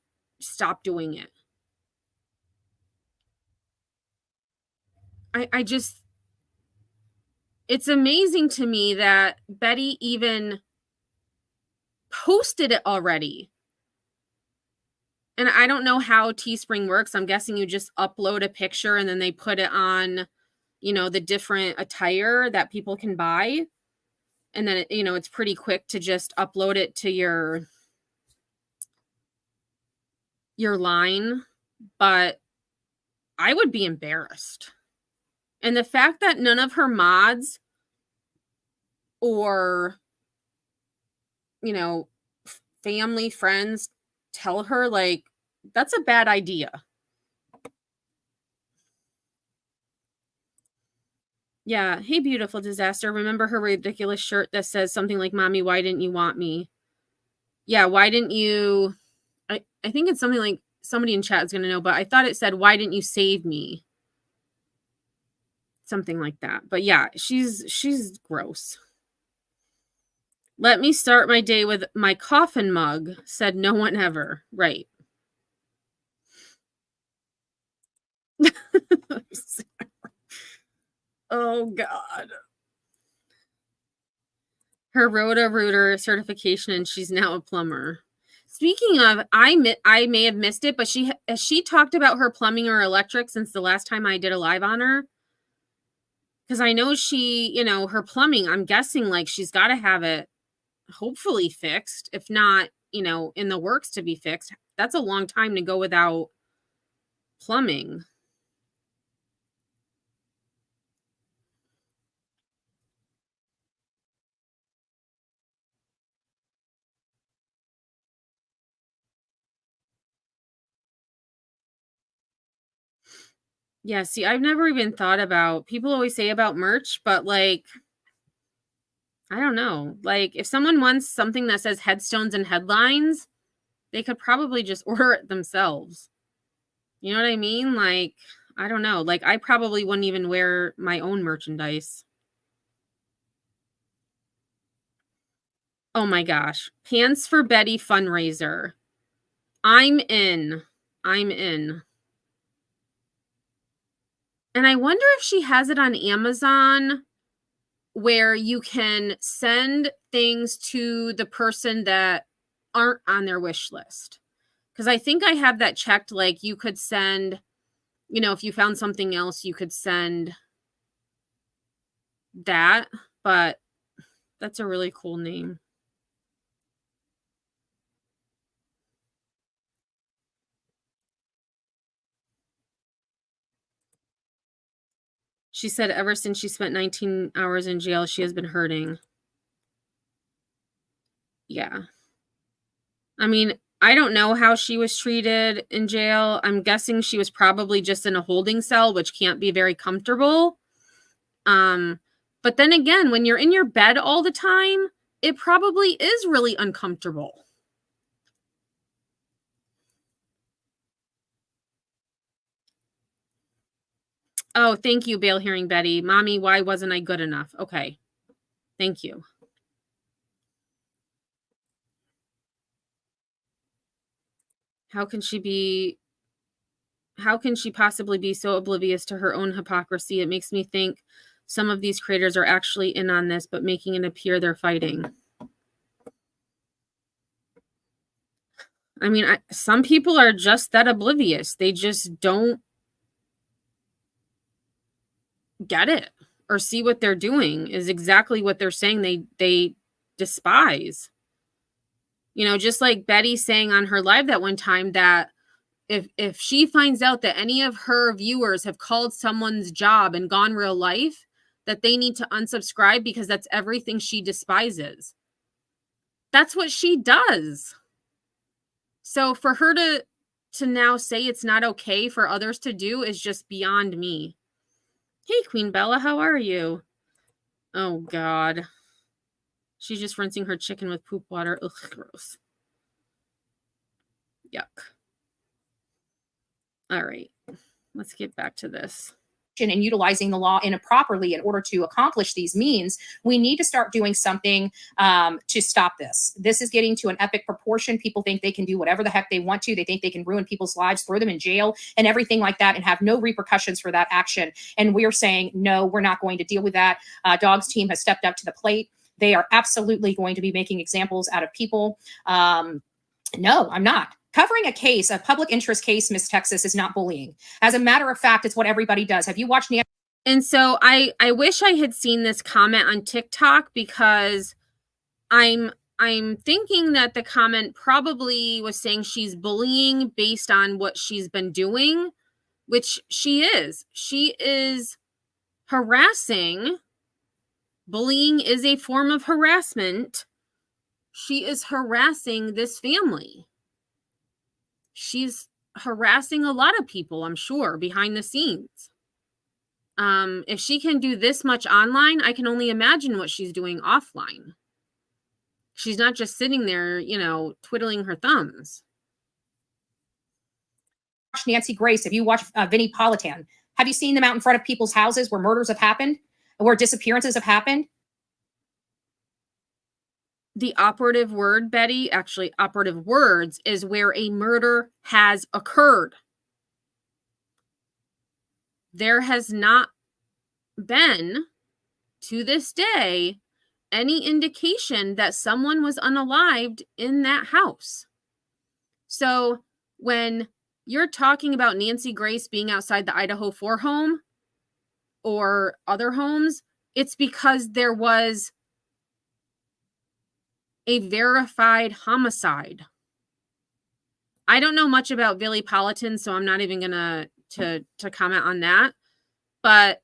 doing it. I just, it's amazing to me that Betty even posted it already. And I don't know how Teespring works. I'm guessing you just upload a picture and then they put it on, the different attire that people can buy. And then, it's pretty quick to just upload it to your line. But I would be embarrassed. And the fact that none of her mods or, family, friends tell her, like, that's a bad idea. Yeah. Hey, beautiful disaster. Remember her ridiculous shirt that says something like, Mommy, why didn't you want me? Yeah. Why didn't you? I think it's something like, somebody in chat is going to know, but I thought it said, why didn't you save me? something like that. But yeah, she's gross. Let me start my day with my coffin mug, said no one ever. Right. Oh, God. Her Roto-Rooter certification, and she's now a plumber. Speaking of, I may have missed it, but she talked about her plumbing or electric since the last time I did a live on her. Because I know she, her plumbing, I'm guessing like she's got to have it hopefully fixed, if not, in the works to be fixed. That's a long time to go without plumbing. Yeah, see, I've never even thought about, people always say about merch, but like, I don't know. Like, if someone wants something that says headstones and headlines, they could probably just order it themselves. You know what I mean? Like, I don't know. Like, I probably wouldn't even wear my own merchandise. Oh my gosh. Pants for Betty fundraiser. I'm in. And I wonder if she has it on Amazon where you can send things to the person that aren't on their wish list. Because I think I have that checked. Like, you could send, if you found something else, you could send that. But that's a really cool name. She said ever since she spent 19 hours in jail, she has been hurting. Yeah. I mean, I don't know how she was treated in jail. I'm guessing she was probably just in a holding cell, which can't be very comfortable. But then again, when you're in your bed all the time, it probably is really uncomfortable. Oh, thank you, bail hearing Betty. Mommy, why wasn't I good enough? Okay. Thank you. How can she possibly be so oblivious to her own hypocrisy? It makes me think some of these creators are actually in on this, but making it appear they're fighting. I mean, some people are just that oblivious. They just don't get it or see what they're doing is exactly what they're saying they despise. Just like Betty saying on her live that one time that if she finds out that any of her viewers have called someone's job and gone real life, that they need to unsubscribe because that's everything she despises. That's what she does. So for her to now say it's not okay for others to do is just beyond me. Hey, Queen Bella, how are you? Oh, God. She's just rinsing her chicken with poop water. Ugh, gross. Yuck. All right. Let's get back to this. And utilizing the law improperly in order to accomplish these means, we need to start doing something to stop this. This is getting to an epic proportion. People think they can do whatever the heck they want to. They think they can ruin people's lives, throw them in jail and everything like that and have no repercussions for that action. And we're saying, no, we're not going to deal with that. Dog's team has stepped up to the plate. They are absolutely going to be making examples out of people. No, I'm not. Covering a public interest case, Miss Texas, is not bullying. As a matter of fact, it's what everybody does. Have you watched Nancy? And so I wish I had seen this comment on TikTok because I'm thinking that the comment probably was saying she's bullying based on what she's been doing, which she is. She is harassing. Bullying is a form of harassment. She is harassing this family. She's harassing a lot of people, I'm sure, behind the scenes. If she can do this much online, I can only imagine what she's doing offline. She's not just sitting there, twiddling her thumbs. Nancy Grace, if you watch Vinnie Politan, Have you seen them out in front of people's houses where murders have happened, where disappearances have happened? The operative word, Betty, actually operative words, is where a murder has occurred. There has not been, to this day, any indication that someone was unalived in that house. So when you're talking about Nancy Grace being outside the Idaho 4 home or other homes, it's because there was a verified homicide. I don't know much about Billy Politan, so I'm not even gonna to comment on that. But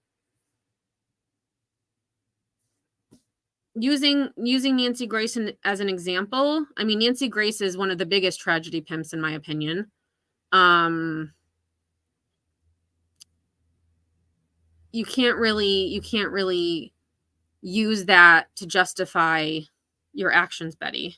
using Nancy Grace as an example, I mean, Nancy Grace is one of the biggest tragedy pimps in my opinion. You can't really use that to justify your actions, Betty.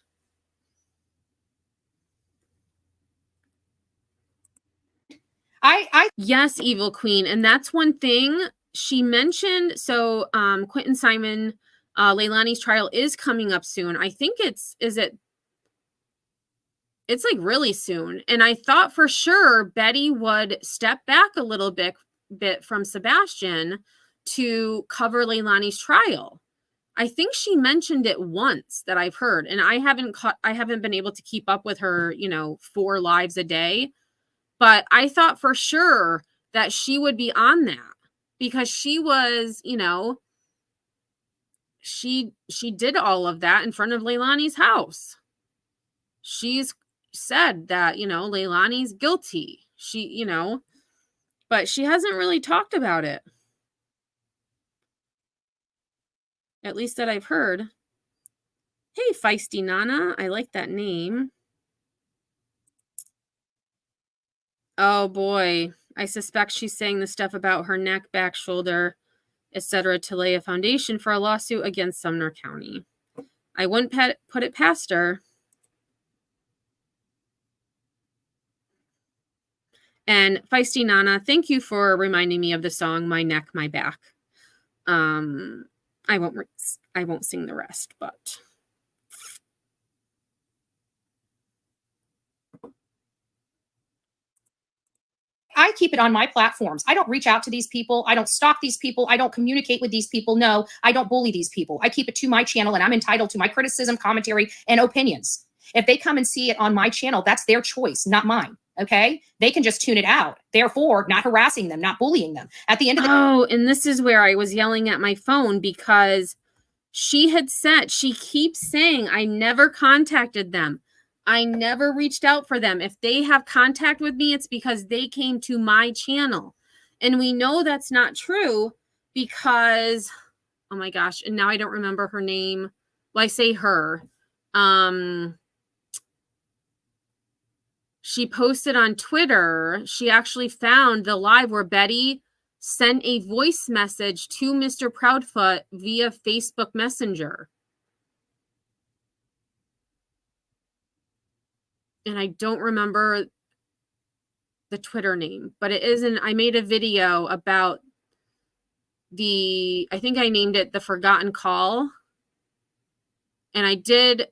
Yes, Evil Queen. And that's one thing she mentioned. So Quentin Simon, Leilani's trial is coming up soon. I think it's like really soon. And I thought for sure Betty would step back a little bit from Sebastian to cover Leilani's trial. I think she mentioned it once that I've heard, and I haven't been able to keep up with her, 4 lives a day. But I thought for sure that she would be on that because she was, she did all of that in front of Leilani's house. She's said that, Leilani's guilty. But she hasn't really talked about it. At least that I've heard. Hey, Feisty Nana. I like that name. Oh boy, I suspect she's saying the stuff about her neck, back, shoulder, etc. to lay a foundation for a lawsuit against Sumner County. I wouldn't put it past her. And Feisty Nana, thank you for reminding me of the song "My Neck, My Back." I won't sing the rest, but. I keep it on my platforms. I don't reach out to these people. I don't stalk these people. I don't communicate with these people. No, I don't bully these people. I keep it to my channel and I'm entitled to my criticism, commentary, and opinions. If they come and see it on my channel, that's their choice, not mine. Okay? They can just tune it out. Therefore, not harassing them, not bullying them. At the end of the Oh, and this is where I was yelling at my phone because she keeps saying, I never contacted them. I never reached out for them. If they have contact with me, it's because they came to my channel. And we know that's not true because, oh my gosh, and now I don't remember her name. Well, I say her. She posted on Twitter, she actually found the live where Betty sent a voice message to Mr. Proudfoot via Facebook Messenger. And I don't remember the Twitter name, but it isn't. I made a video about I think I named it The Forgotten Call. And I did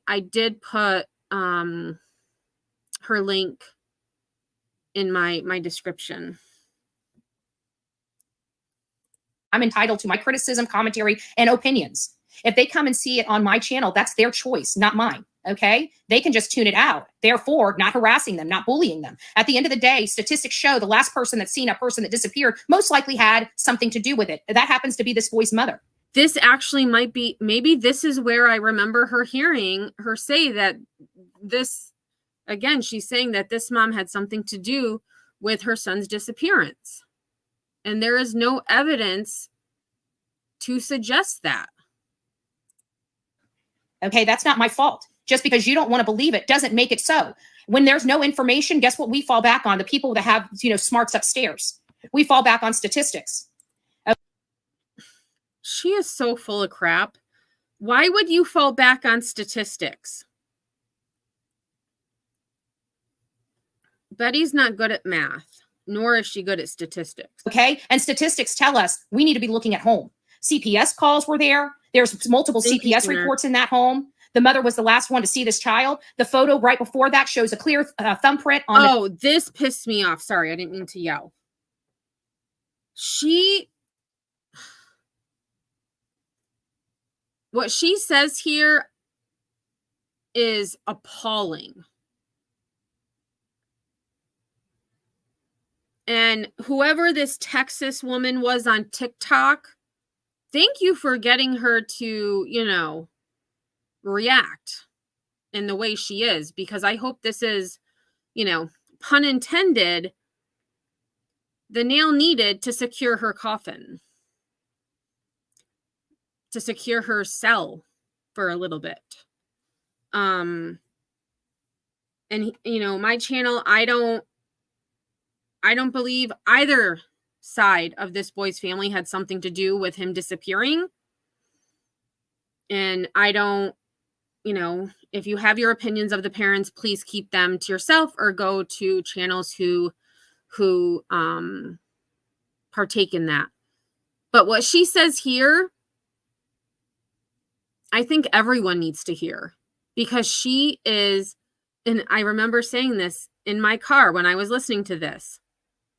put her link in my description. I'm entitled to my criticism, commentary, and opinions. If they come and see it on my channel, that's their choice, not mine. Okay? They can just tune it out. Therefore, not harassing them, not bullying them. At the end of the day, statistics show the last person that's seen a person that disappeared most likely had something to do with it. That happens to be this boy's mother. This actually might be, maybe this is where I remember her hearing her say that this, again, she's saying that this mom had something to do with her son's disappearance. And there is no evidence to suggest that. Okay, that's not my fault. Just because you don't want to believe it doesn't make it so. When there's no information, guess what we fall back on? The people that have, smarts upstairs. We fall back on statistics. She is so full of crap. Why would you fall back on statistics? Betty's not good at math. nor is she good at statistics. Okay. And statistics tell us we need to be looking at home. CPS calls were there. There's multiple Thank you, CPS Sooner. reports in that home. The mother was the last one to see this child. The photo right before that shows a clear thumbprint on Oh, this pissed me off. Sorry, I didn't mean to yell. What she says here is appalling. And whoever this Texas woman was on TikTok, thank you for getting her to, you know, react in the way she is, because I hope this is, you know, pun intended, the nail needed to secure her coffin, to secure her cell for a little bit. And you know, my channel, I don't believe either side of this boy's family had something to do with him disappearing. And I don't, you know, if you have your opinions of the parents, please keep them to yourself or go to channels who partake in that. But what she says here, I think everyone needs to hear, because she is, and I remember saying this in my car when I was listening to this,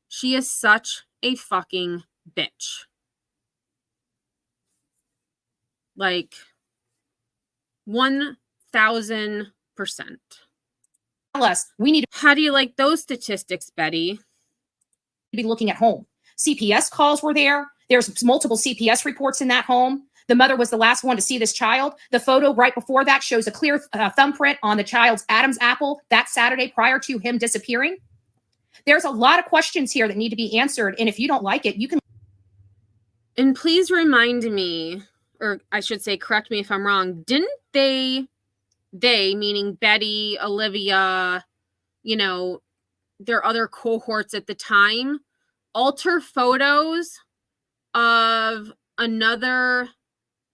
she is such a fucking bitch. Like 1,000%. tell us we need How do you like those statistics, Betty? to be looking at home. CPS calls were there. There's multiple CPS reports in that home. The mother was the last one to see this child. The photo right before that shows a clear thumbprint on the child's Adam's apple that Saturday prior to him disappearing. There's a lot of questions here that need to be answered. And if you don't like it, you can. And please remind me, or I should say, correct me if I'm wrong, didn't they meaning Betty, Olivia, you know, their other cohorts at the time, alter photos of another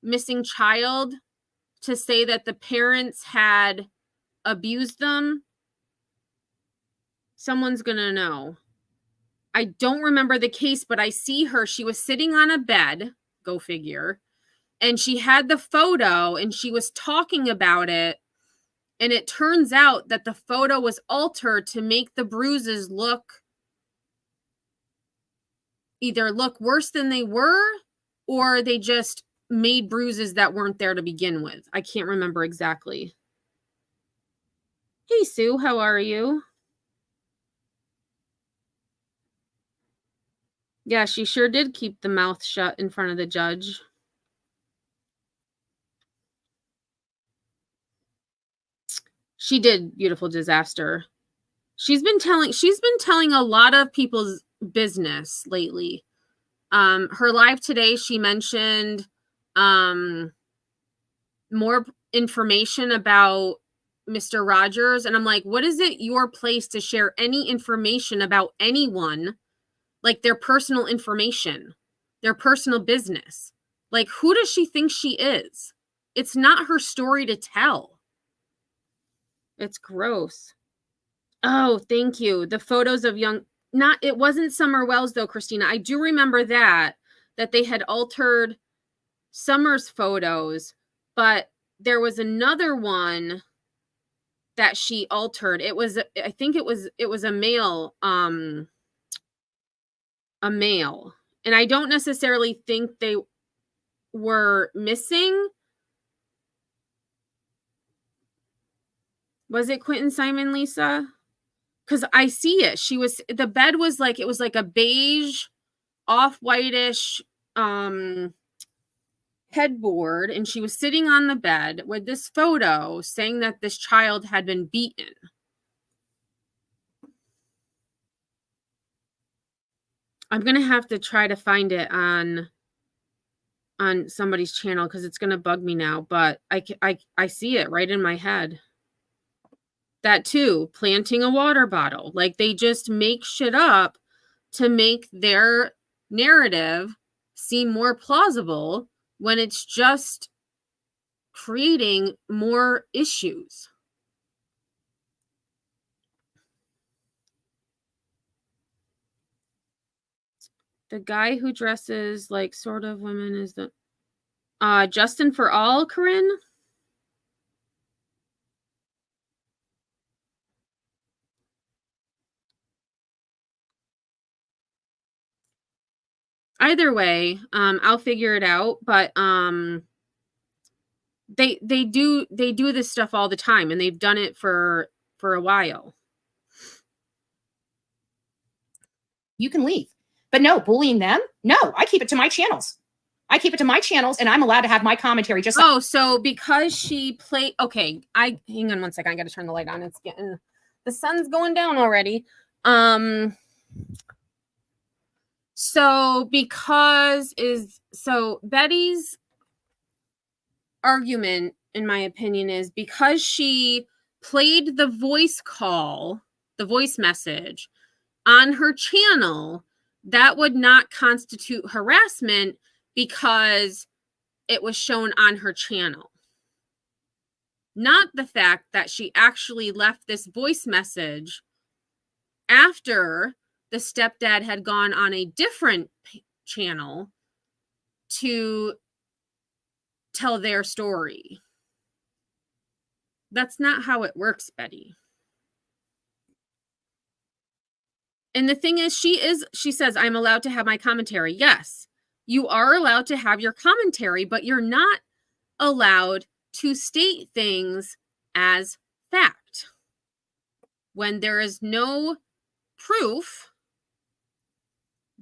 missing child to say that the parents had abused them? Someone's gonna know. I don't remember the case, but I see her. She was sitting on a bed, go figure, and she had the photo and she was talking about it. And it turns out that the photo was altered to make the bruises either look worse than they were, or they just made bruises that weren't there to begin with. I can't remember exactly. Hey, Sue, how are you? Yeah, she sure did keep the mouth shut in front of the judge. She did, beautiful disaster. She's been telling a lot of people's business lately. Her live today, she mentioned more information about Mr. Rogers. And I'm like, what is it your place to share any information about anyone, like their personal information, their personal business? Like, who does she think she is? It's not her story to tell. It's gross. Oh, thank you. The photos of it wasn't Summer Wells though, Christina. I do remember that they had altered Summer's photos, but there was another one that she altered. I think it was a male, And I don't necessarily think they were missing. Was it Quentin Simon, Lisa? Because I see it. The bed was like, it was like a beige, off-whitish headboard, and she was sitting on the bed with this photo saying that this child had been beaten. I'm going to have to try to find it on somebody's channel because it's going to bug me now, but I see it right in my head. That too, planting a water bottle. Like, they just make shit up to make their narrative seem more plausible when it's just creating more issues. The guy who dresses like sort of women is the Justin for All, Corinne? Either way, I'll figure it out, but they do this stuff all the time, and they've done it for a while. You can leave. But no, bullying them? No, I keep it to my channels. I keep it to my channels, and I'm allowed to have my commentary. Just oh, so because she played. Okay, hang on one second. I got to turn the light on. It's getting, the sun's going down already. So Betty's argument, in my opinion, is because she played the voice call, the voice message on her channel, that would not constitute harassment because it was shown on her channel. Not the fact that she actually left this voice message after the stepdad had gone on a different channel to tell their story. That's not how it works, Betty. And the thing is, she says, I'm allowed to have my commentary. Yes, you are allowed to have your commentary, but you're not allowed to state things as fact when there is no proof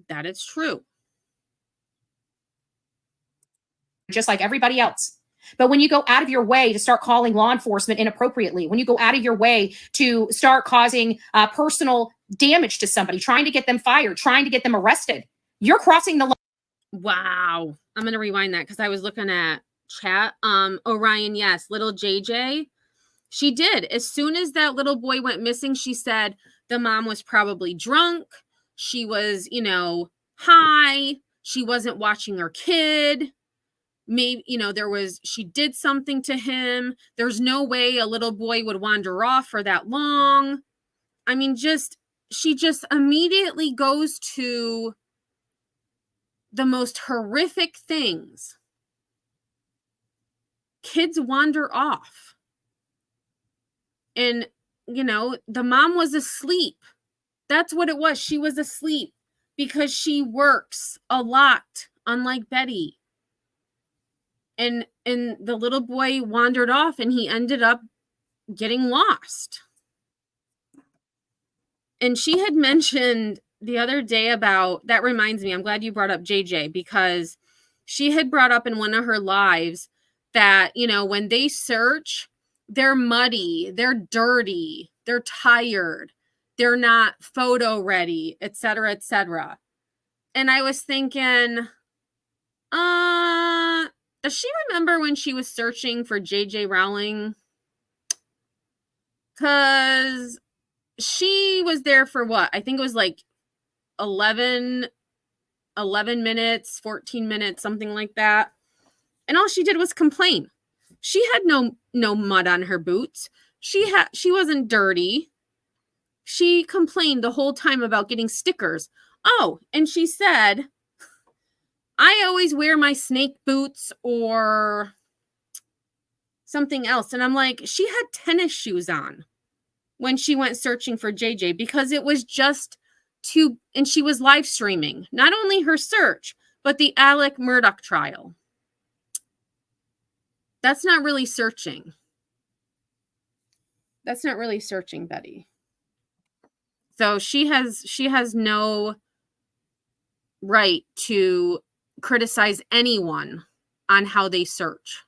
that it's true. Just like everybody else. But when you go out of your way to start calling law enforcement inappropriately, when you go out of your way to start causing personal damage to somebody, trying to get them fired, trying to get them arrested, you're crossing the line. Wow. I'm going to rewind that because I was looking at chat. Orion, yes, little JJ. She did. As soon as that little boy went missing, she said the mom was probably drunk. She was, high. She wasn't watching her kid. Maybe, she did something to him. There's no way a little boy would wander off for that long. I mean, she just immediately goes to the most horrific things. Kids wander off. And, the mom was asleep. That's what it was. She was asleep because she works a lot, unlike Betty. And the little boy wandered off and he ended up getting lost. And she had mentioned the other day about, that reminds me, I'm glad you brought up JJ, because she had brought up in one of her lives that, when they search, they're muddy, they're dirty, they're tired, they're not photo ready, etc., etc. And I was thinking, does she remember when she was searching for JJ Rowling? Because she was there for what? I think it was like 11 minutes, 14 minutes, something like that. And all she did was complain. She had no mud on her boots. She wasn't dirty. She complained the whole time about getting stickers. Oh, and she said, I always wear my snake boots or something else. And I'm like, she had tennis shoes on when she went searching for JJ because it was just and she was live streaming not only her search, but the Alec Murdaugh trial. That's not really searching. That's not really searching, Betty. So she has no right to criticize anyone on how they search.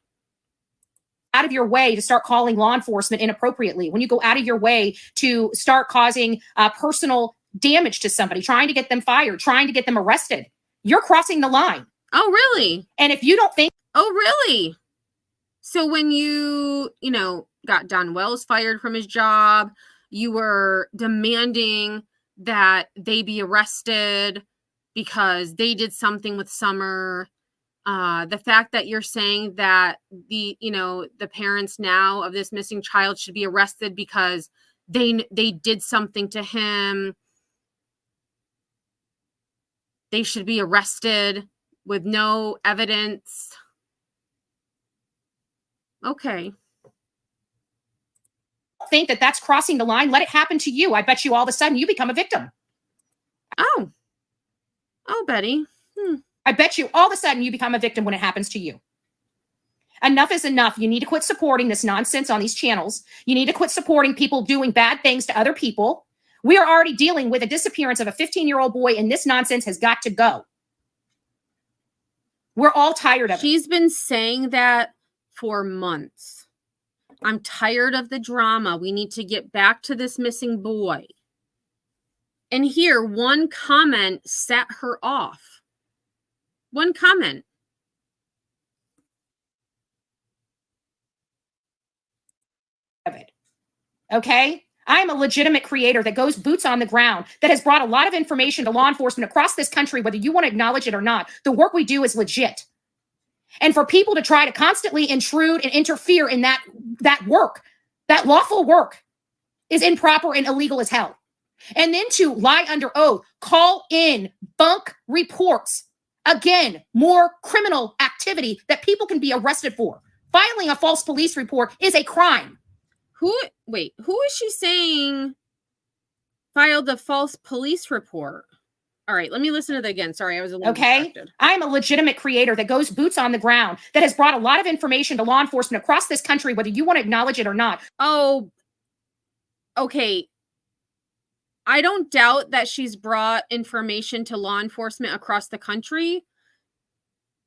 Out of your way to start calling law enforcement inappropriately, when you go out of your way to start causing personal damage to somebody, trying to get them fired, trying to get them arrested, you're crossing the line. Oh, really? And if you don't think... Oh, really? So when you got Don Wells fired from his job, you were demanding that they be arrested because they did something with Summer. The fact that you're saying that the parents now of this missing child should be arrested because they did something to him. they should be arrested with no evidence. Okay. Think that that's crossing the line. Let it happen to you. I bet you all of a sudden you become a victim. Oh, Betty. I bet you all of a sudden you become a victim when it happens to you. Enough is enough. You need to quit supporting this nonsense on these channels. You need to quit supporting people doing bad things to other people. We are already dealing with a disappearance of a 15-year-old boy, and this nonsense has got to go. We're all tired of it. She's been saying that for months. I'm tired of the drama. We need to get back to this missing boy. And here, one comment set her off. One comment. Okay? I am a legitimate creator that goes boots on the ground, that has brought a lot of information to law enforcement across this country, whether you want to acknowledge it or not. The work we do is legit. And for people to try to constantly intrude and interfere in that work, that lawful work, is improper and illegal as hell. And then to lie under oath, call in bunk reports. Again, more criminal activity that people can be arrested for. Filing a false police report is a crime. Who is she saying filed the false police report? All right, let me listen to that again. Sorry, I was a little distracted. I'm a legitimate creator that goes boots on the ground, that has brought a lot of information to law enforcement across this country, whether you want to acknowledge it or not. Oh, okay. I don't doubt that she's brought information to law enforcement across the country,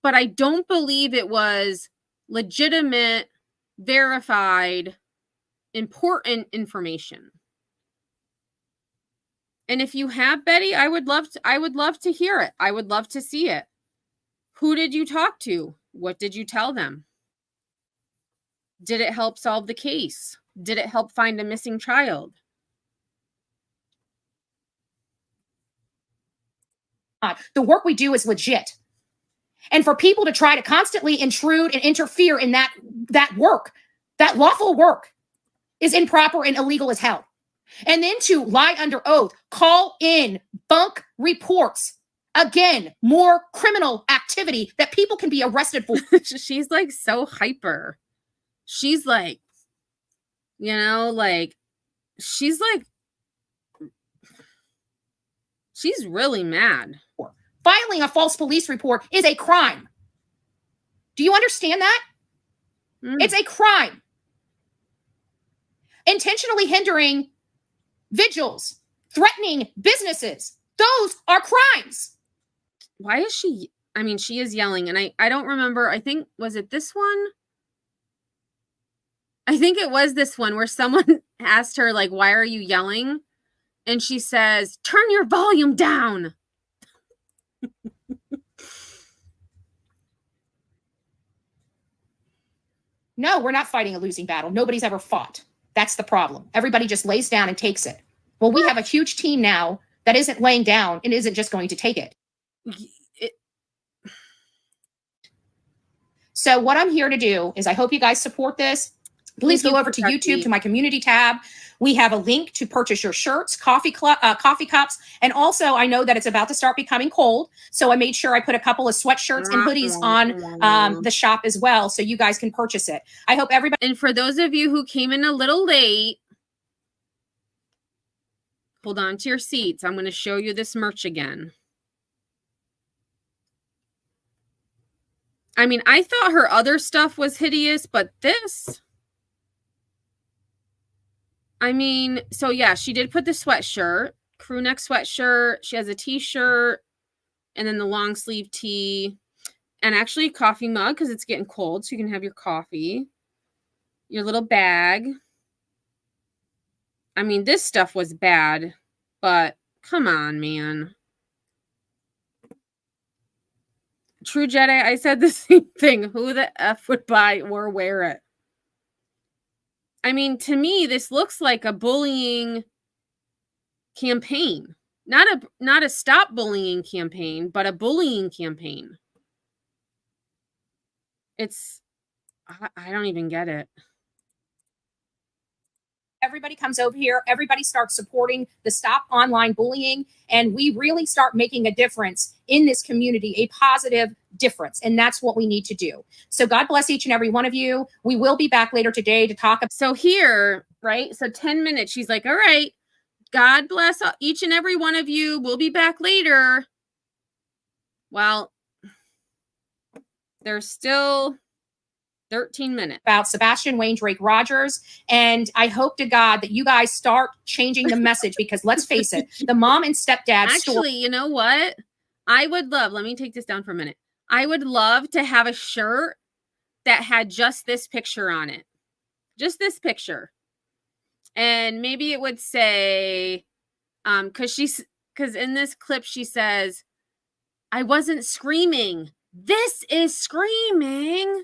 but I don't believe it was legitimate, verified, important information. And if you have, Betty, I would love to hear it. I would love to see it. Who did you talk to? What did you tell them? Did it help solve the case? Did it help find a missing child? The work we do is legit. And for people to try to constantly intrude and interfere in that work, that lawful work, is improper and illegal as hell. And then to lie under oath, call in bunk reports. Again, more criminal activity that people can be arrested for. She's like so hyper. She's like, she's really mad. Filing a false police report is a crime. Do you understand that? It's a crime. Intentionally hindering vigils, threatening businesses, those are crimes. Why is she? I mean, she is yelling, and I don't remember. I think, was it this one? I think it was this one where someone asked her, like, why are you yelling? And she says, turn your volume down. No, we're not fighting a losing battle. Nobody's ever fought. That's the problem. Everybody just lays down and takes it. Well, we have a huge team now that isn't laying down and isn't just going to take it. So what I'm here to do is I hope you guys support this. Please go over to YouTube, to my community tab. We have a link to purchase your shirts, coffee cups. And also, I know that it's about to start becoming cold. So I made sure I put a couple of sweatshirts and hoodies on the shop as well, so you guys can purchase it. I hope everybody... And for those of you who came in a little late, hold on to your seats. I'm going to show you this merch again. I mean, I thought her other stuff was hideous, but this... I mean, so yeah, she did put the sweatshirt, crew neck sweatshirt. She has a t-shirt and then the long sleeve tee and actually a coffee mug because it's getting cold. So you can have your coffee, your little bag. I mean, this stuff was bad, but come on, man. True Jedi, I said the same thing. Who the F would buy or wear it? I mean, to me, this looks like a bullying campaign. Not a stop bullying campaign, but a bullying campaign. I don't even get it. Everybody comes over here. Everybody starts supporting the Stop Online Bullying. And we really start making a difference in this community, a positive difference. And that's what we need to do. So God bless each and every one of you. We will be back later today to talk about. So here, right? So 10 minutes, she's like, all right, God bless each and every one of you. We'll be back later. Well, there's still 13 minutes. About Sebastian Wayne Drake Rogers. And I hope to God that you guys start changing the message, because let's face it, the mom and stepdad Actually, you know what? I would love, let me take this down for a minute. I would love to have a shirt that had just this picture on it. Just this picture. And maybe it would say, because in this clip she says, I wasn't screaming. This is screaming.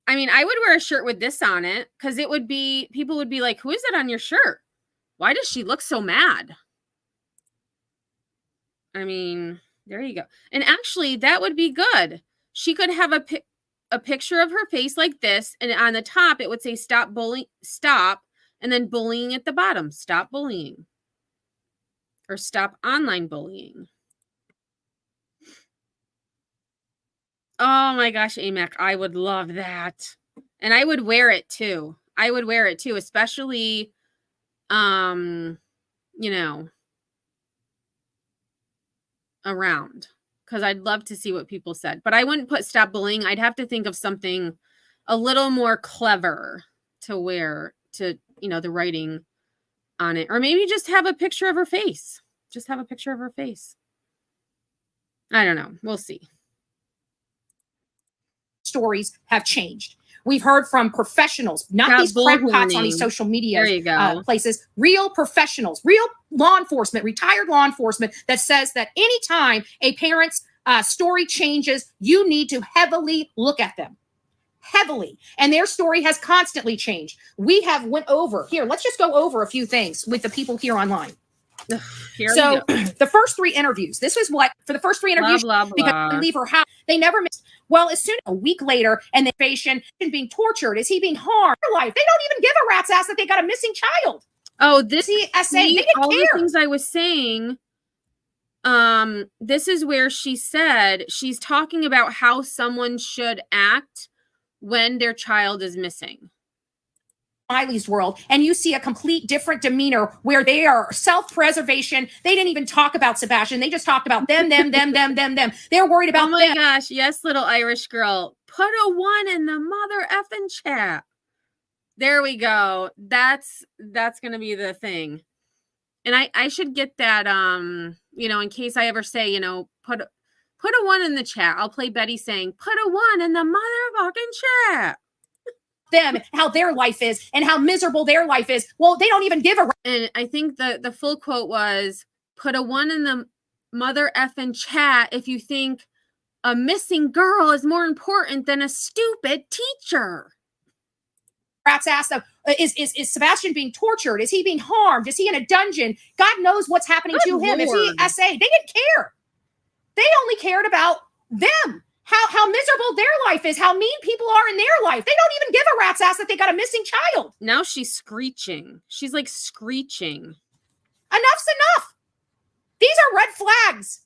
I mean, I would wear a shirt with this on it, because it would be, people would be like, who is it on your shirt? Why does she look so mad? I mean, there you go. And actually, that would be good. She could have a picture of her face like this, and on the top, it would say stop bullying, stop, and then bullying at the bottom, stop bullying. Or stop online bullying. Oh my gosh, Amac, I would love that. And I would wear it too. I would wear it too, especially, you know, around. Because I'd love to see what people said. But I wouldn't put stop bullying. I'd have to think of something a little more clever to wear, to, you know, the writing on it. Or maybe just have a picture of her face. Just have a picture of her face. I don't know. We'll see. Stories have changed. We've heard from professionals, not these crackpots on these social media places, real professionals, real law enforcement, retired law enforcement, that says that anytime a parent's story changes, you need to heavily look at them. Heavily. And their story has constantly changed. We have went over here. Let's just go over a few things with the people here online. So the first 3 interviews, this is what, for the first 3 interviews, because leave her house, they never missed. Well, as soon as a week later, and the patient being tortured, is he being harmed? Life, they don't even give a rat's ass that they got a missing child. Oh, this CSA, they didn't all care. The things I was saying. This is where she said she's talking about how someone should act when their child is missing. Miley's world, and you see a complete different demeanor where they are self-preservation. They didn't even talk about Sebastian. They just talked about them. They're worried about them. Oh my them. gosh. Yes, little Irish girl. Put a 1 in the mother effing chat. There we go. That's going to be the thing. And I should get that, you know, in case I ever say, you know, put a 1 in the chat. I'll play Betty saying, put a 1 in the motherfucking chat. Them, how their life is, and how miserable their life is. Well, they don't even give a. And I think the full quote was, put a 1 in the mother effing chat if you think a missing girl is more important than a stupid teacher. Rat's ass. Is Sebastian being tortured? Is he being harmed? Is he in a dungeon? God knows what's happening to him. Is he SA? They didn't care. They only cared about them. How miserable their life is, how mean people are in their life. They don't even give a rat's ass that they got a missing child. Now she's screeching. She's like screeching. Enough's enough. These are red flags.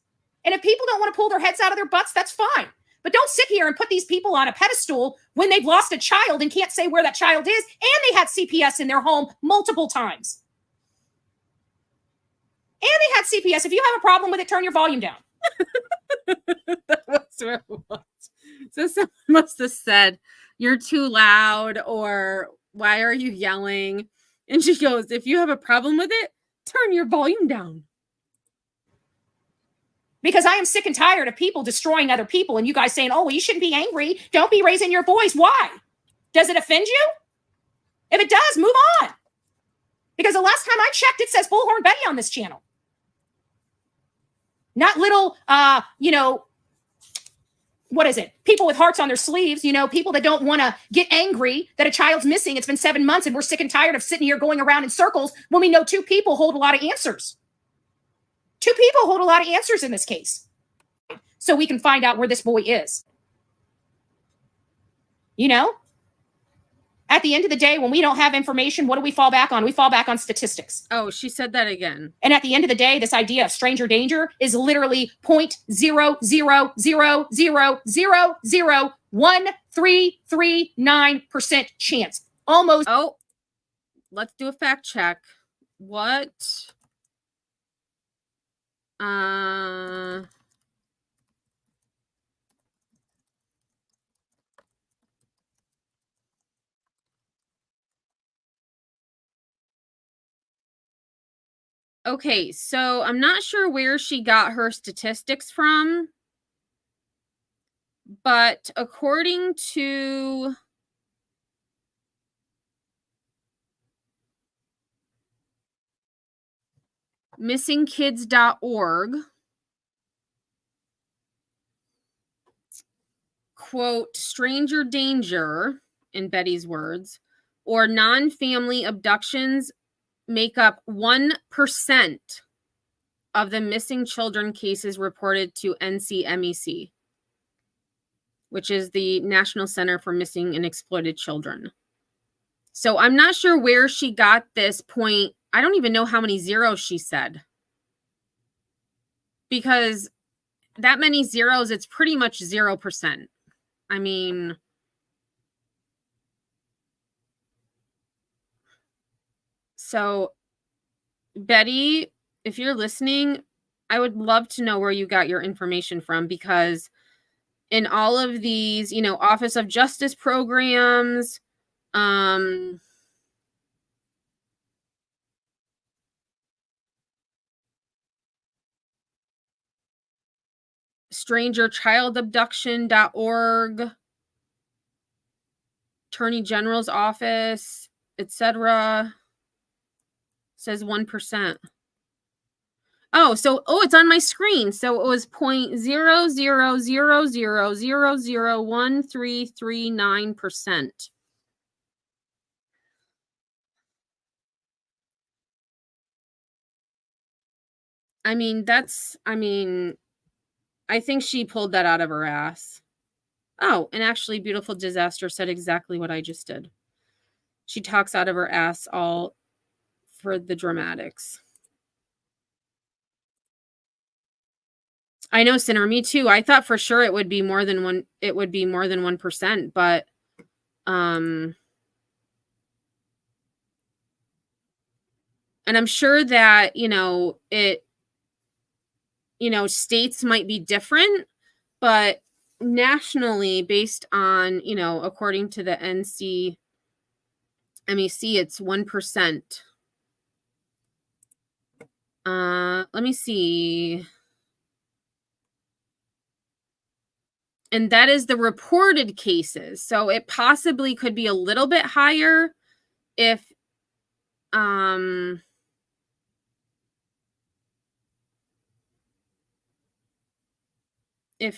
And if people don't want to pull their heads out of their butts, that's fine. But don't sit here and put these people on a pedestal when they've lost a child and can't say where that child is, and they had CPS in their home multiple times. And they had CPS. If you have a problem with it, turn your volume down. That's where it was. So someone must have said, you're too loud, or why are you yelling? And she goes, if you have a problem with it, turn your volume down. Because I am sick and tired of people destroying other people, and you guys saying, oh, well, you shouldn't be angry. Don't be raising your voice. Why? Does it offend you? If it does, move on. Because the last time I checked, it says Bullhorn Betty on this channel. Not little, you know, what is it? People with hearts on their sleeves, you know, people that don't want to get angry that a child's missing. It's been 7 months and we're sick and tired of sitting here going around in circles when we know 2 people hold a lot of answers. 2 people hold a lot of answers in this case. So we can find out where this boy is. You know? At the end of the day, when we don't have information, what do we fall back on? We fall back on statistics. Oh, she said that again. And at the end of the day, this idea of stranger danger is literally 0.000001339% chance. Almost. Oh, let's do a fact check. What? Okay, so I'm not sure where she got her statistics from, but according to missingkids.org, quote, stranger danger, in Betty's words, or non-family abductions make up 1% of the missing children cases reported to NCMEC, which is the National Center for Missing and Exploited Children. So I'm not sure where she got this point. I don't even know how many zeros she said. Because that many zeros, it's pretty much 0%. I mean, so Betty, if you're listening, I would love to know where you got your information from, because in all of these, you know, Office of Justice programs, strangerchildabduction.org, Attorney General's office, etc., says 1%. Oh, so it's on my screen. So it was 0.000001339%. I mean, I think she pulled that out of her ass. Oh, and actually, Beautiful Disaster said exactly what I just did. She talks out of her ass all for the dramatics. I know, Sinner, me too. I thought for sure it would be more than 1%, but and I'm sure that, states might be different, but nationally, based on, according to the NCMEC, it's 1%. Let me see. And that is the reported cases. So it possibly could be a little bit higher if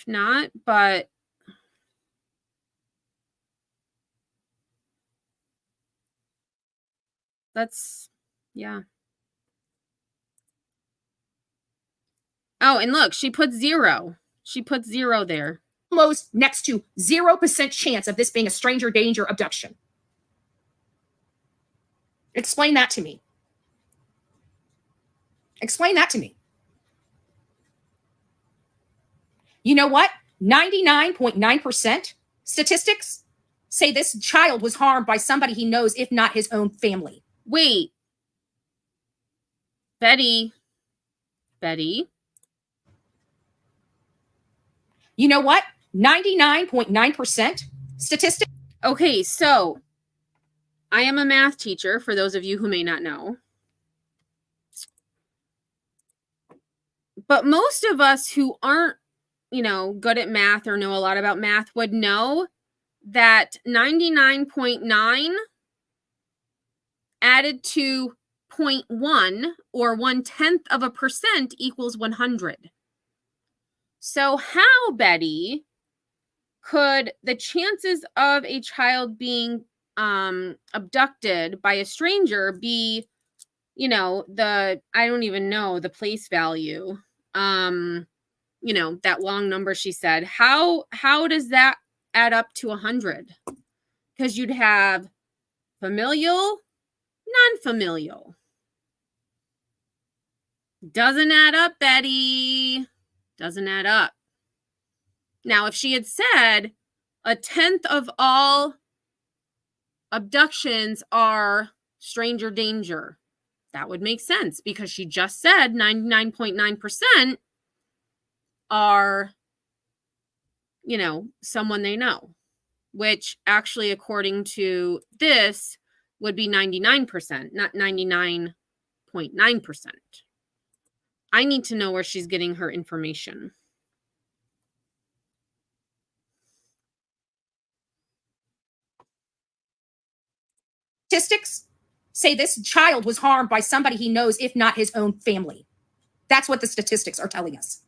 not, but that's, yeah. Oh, and look, she put 0. She put 0 there. Almost next to 0% chance of this being a stranger danger abduction. Explain that to me. Explain that to me. You know what? 99.9% statistics say this child was harmed by somebody he knows, if not his own family. Wait. Betty. You know what? 99.9% statistics. Okay, so I am a math teacher, for those of you who may not know. But most of us who aren't, good at math or know a lot about math would know that 99.9 added to 0.1 or 0.1% equals 100. So how, Betty, could the chances of a child being abducted by a stranger be, I don't even know the place value, that long number she said. How does that add up to 100? Because you'd have familial, non-familial. Doesn't add up, Betty. Doesn't add up. Now, if she had said 1/10 of all abductions are stranger danger, that would make sense because she just said 99.9% are, you know, someone they know, which actually, according to this, would be 99%, not 99.9%. I need to know where she's getting her information. Statistics say this child was harmed by somebody he knows, if not his own family. That's what the statistics are telling us.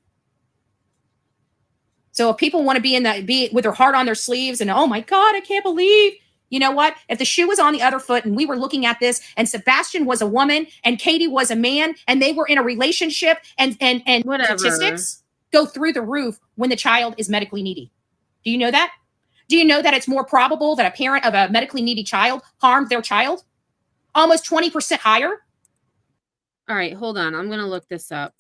So if people want to be with their heart on their sleeves and, oh my God, I can't believe, you know what? If the shoe was on the other foot and we were looking at this and Sebastian was a woman and Katie was a man and they were in a relationship and Whatever. Statistics go through the roof when the child is medically needy. Do you know that? Do you know that it's more probable that a parent of a medically needy child harmed their child? Almost 20% higher. All right, hold on. I'm going to look this up.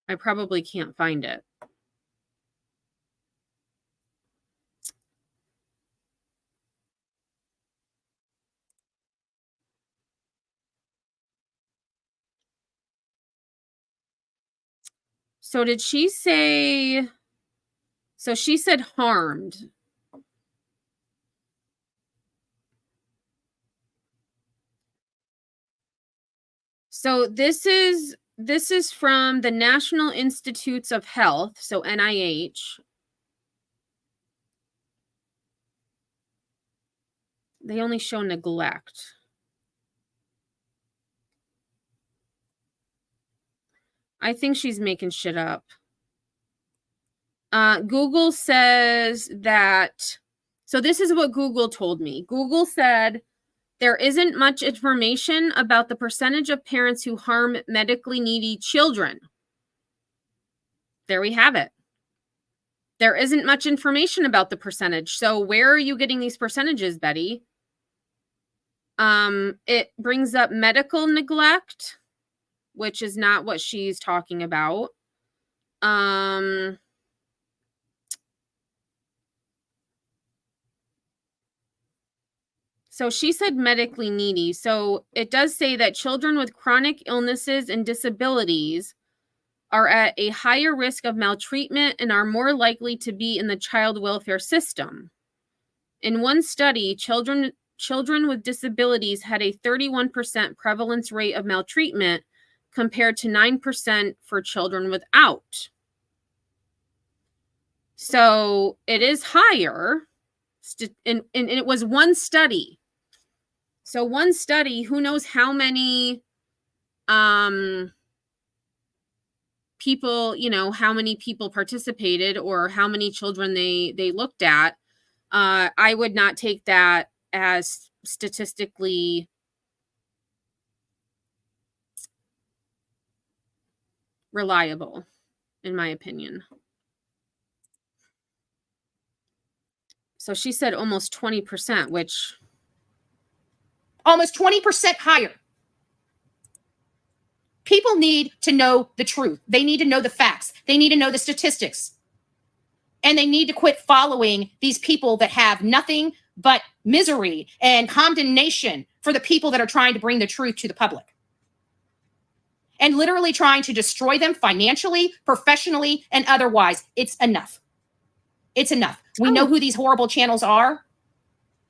I probably can't find it. So did she say, so she said harmed. So this is from the National Institutes of Health, so NIH. They only show neglect. I think she's making shit up. Google says that, so this is what Google told me. Google said there isn't much information about the percentage of parents who harm medically needy children. There we have it. There isn't much information about the percentage. So where are you getting these percentages, Betty? It brings up medical neglect, which is not what she's talking about. So she said medically needy. So it does say that children with chronic illnesses and disabilities are at a higher risk of maltreatment and are more likely to be in the child welfare system. In one study, children with disabilities had a 31% prevalence rate of maltreatment compared to 9% for children without. So it is higher, and it was one study. So one study, who knows how many people, you know, how many people participated or how many children they looked at. I would not take that as statistically reliable, in my opinion. So she said almost 20%, which... Almost 20% higher. People need to know the truth. They need to know the facts. They need to know the statistics. And they need to quit following these people that have nothing but misery and condemnation for the people that are trying to bring the truth to the public. And literally trying to destroy them financially, professionally, and otherwise. It's enough. It's enough. We know who these horrible channels are.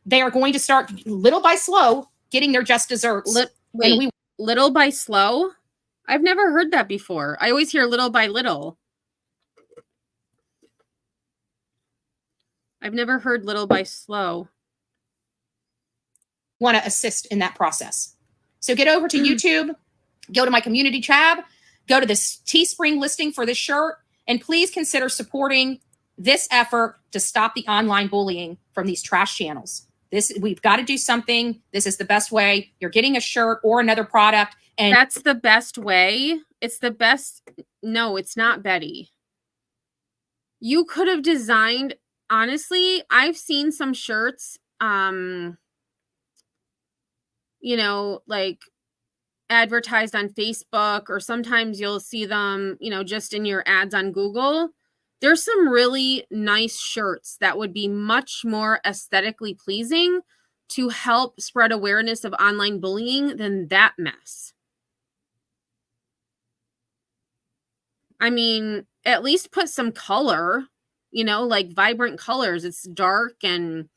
They are going to start little by slow getting their just desserts. Little by slow? I've never heard that before. I always hear little by little. I've never heard little by slow. Want to assist in that process. So get over to YouTube, go to my community tab, go to this Teespring listing for this shirt, and please consider supporting this effort to stop the online bullying from these trash channels. We've got to do something. This is the best way. You're getting a shirt or another product. And that's the best way. It's the best. No, it's not, Betty. You could have designed, honestly, I've seen some shirts, you know, like advertised on Facebook, or sometimes you'll see them, you know, just in your ads on Google. There's some really nice shirts that would be much more aesthetically pleasing to help spread awareness of online bullying than that mess. I mean, at least put some color, you know, like vibrant colors. It's dark and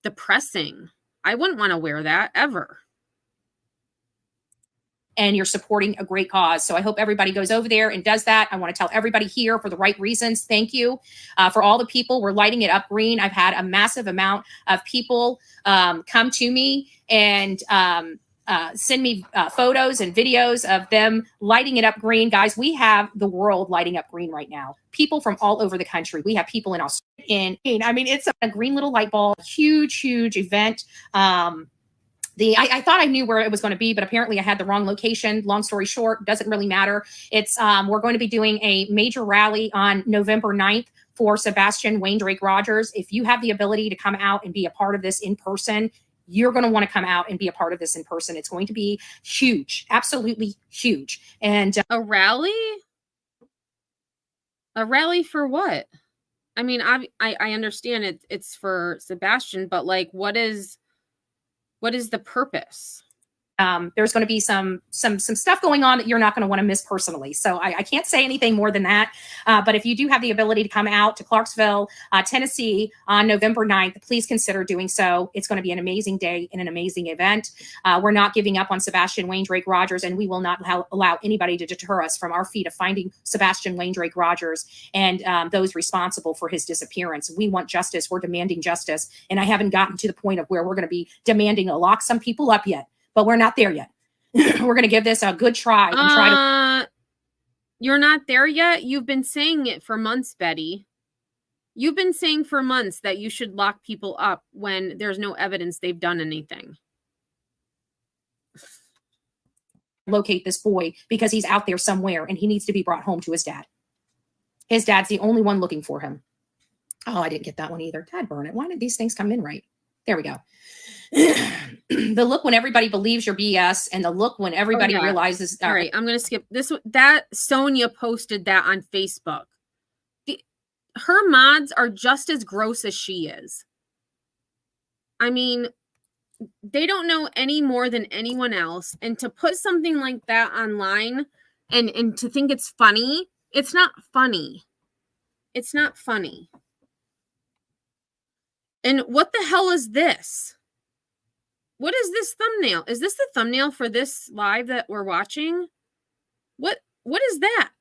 depressing. I wouldn't want to wear that ever. And you're supporting a great cause. So I hope everybody goes over there and does that. I want to tell everybody here for the right reasons. Thank you for all the people. We're lighting it up green. I've had a massive amount of people come to me and send me photos and videos of them lighting it up green. Guys, we have the world lighting up green right now. People from all over the country. We have people in Australia. I mean, it's a green little light bulb, huge, huge event. I thought I knew where it was going to be, but apparently I had the wrong location. Long story short, doesn't really matter. It's we're going to be doing a major rally on November 9th for Sebastian Wayne Drake Rogers. If you have the ability to come out and be a part of this in person, you're going to want to come out and be a part of this in person. It's going to be huge, absolutely huge. And a rally? A rally for what? I mean, I understand it's for Sebastian, but like, what is the purpose? There's going to be some stuff going on that you're not going to want to miss personally. So I can't say anything more than that. But if you do have the ability to come out to Clarksville, Tennessee on November 9th, please consider doing so. It's going to be an amazing day and an amazing event. We're not giving up on Sebastian Wayne Drake Rogers, and we will not allow anybody to deter us from our feat of finding Sebastian Wayne Drake Rogers and those responsible for his disappearance. We want justice. We're demanding justice. And I haven't gotten to the point of where we're going to be demanding to lock some people up yet. But we're not there yet. We're going to give this a good try and try to. You're not there yet? You've been saying it for months, Betty. You've been saying for months that you should lock people up when there's no evidence they've done anything. Locate this boy because he's out there somewhere and he needs to be brought home to his dad. His dad's the only one looking for him. Oh, I didn't get that one either. Dad, burn it. Why did these things come in right? There we go. The look when everybody believes your BS and the look when everybody realizes. All right, I'm going to skip this. That Sonia posted that on Facebook. Her mods are just as gross as she is. I mean, they don't know any more than anyone else. And to put something like that online and to think it's funny, it's not funny. It's not funny. And what the hell is this? What is this thumbnail? Is this the thumbnail for this live that we're watching? What is that?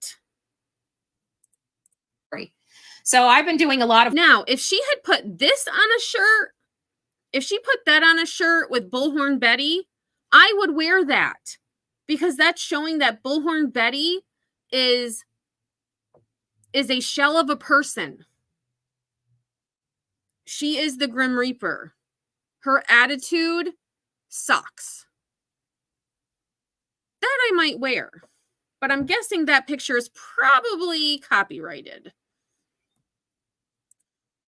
So I've been doing a lot of. Now, if she had put this on a shirt, if she put that on a shirt with Bullhorn Betty, I would wear that because that's showing that Bullhorn Betty is a shell of a person. She is the Grim Reaper. Her attitude sucks. That I might wear, but I'm guessing that picture is probably copyrighted.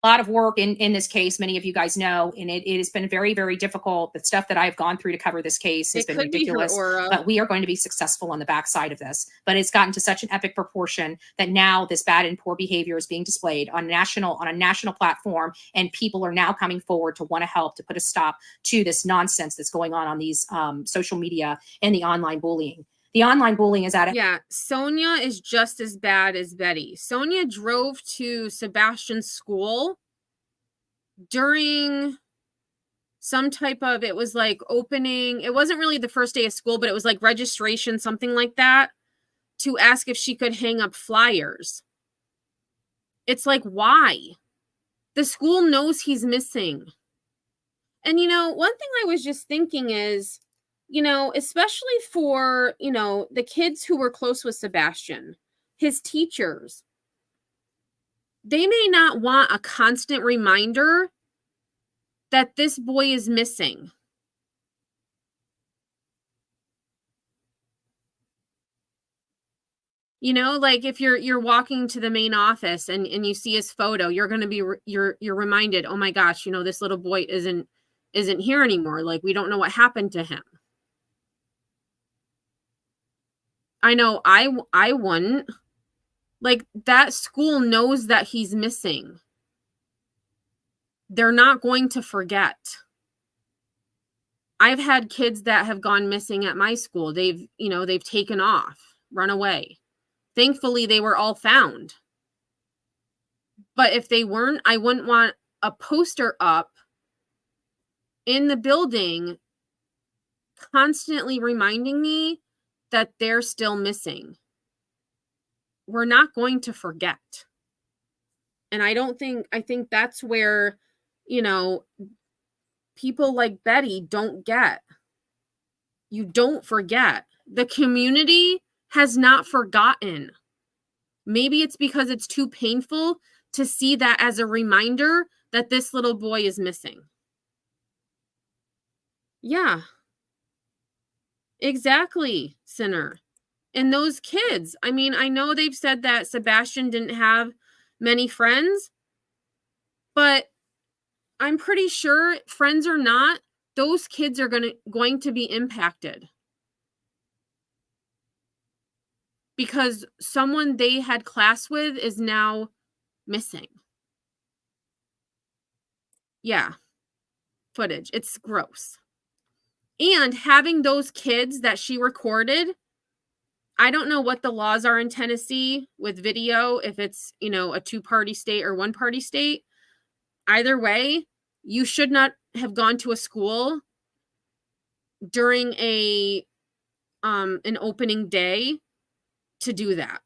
A lot of work in this case, many of you guys know, and it has been very, very difficult. The stuff that I've gone through to cover this case has been ridiculous, but we are going to be successful on the backside of this. But it's gotten to such an epic proportion that now this bad and poor behavior is being displayed on a national platform, and people are now coming forward to want to help to put a stop to this nonsense that's going on these social media and the online bullying. The online bullying is at Yeah, Sonia is just as bad as Betty. Sonia drove to Sebastian's school during some type of, it was like opening, it wasn't really the first day of school, but it was like registration, something like that, to ask if she could hang up flyers. It's like, why? The school knows he's missing. And, you know, one thing I was just thinking is, you know, especially for, you know, the kids who were close with Sebastian, his teachers, they may not want a constant reminder that this boy is missing. You know, like if you're walking to the main office and you see his photo, you're going to be you're reminded, oh my gosh, you know, this little boy isn't here anymore. Like we don't know what happened to him. I know I wouldn't. Like that school knows that he's missing. They're not going to forget. I've had kids that have gone missing at my school. They've taken off, run away. Thankfully, they were all found. But if they weren't, I wouldn't want a poster up in the building constantly reminding me that they're still missing. We're not going to forget. And I think that's where, you know, people like Betty don't get. You don't forget. The community has not forgotten. Maybe it's because it's too painful to see that as a reminder that this little boy is missing. Yeah. Exactly, Sinner. And those kids, I mean, I know they've said that Sebastian didn't have many friends, but I'm pretty sure, friends or not, those kids are going to be impacted. Because someone they had class with is now missing. Yeah. Footage. It's gross. And having those kids that she recorded, I don't know what the laws are in Tennessee with video, if it's, you know, a 2-party state or 1-party state. Either way, you should not have gone to a school during an opening day to do that.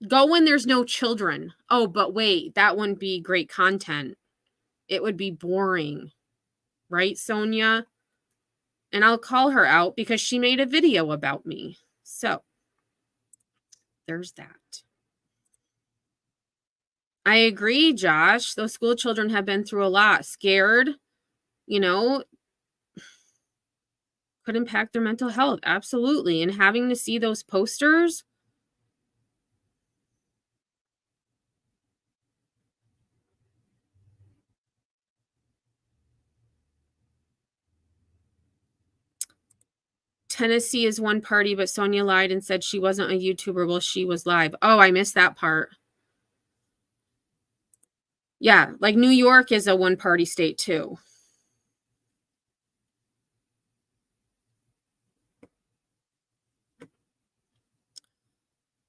Go when there's no children. Oh, but wait, that wouldn't be great content. It would be boring. Right, Sonia? And I'll call her out because she made a video about me. So, there's that. I agree, Josh. Those school children have been through a lot. Scared, you know, could impact their mental health. Absolutely. And having to see those posters. Tennessee is 1 party, but Sonia lied and said she wasn't a YouTuber while she was live. Oh, I missed that part. Yeah, like New York is a 1-party state too.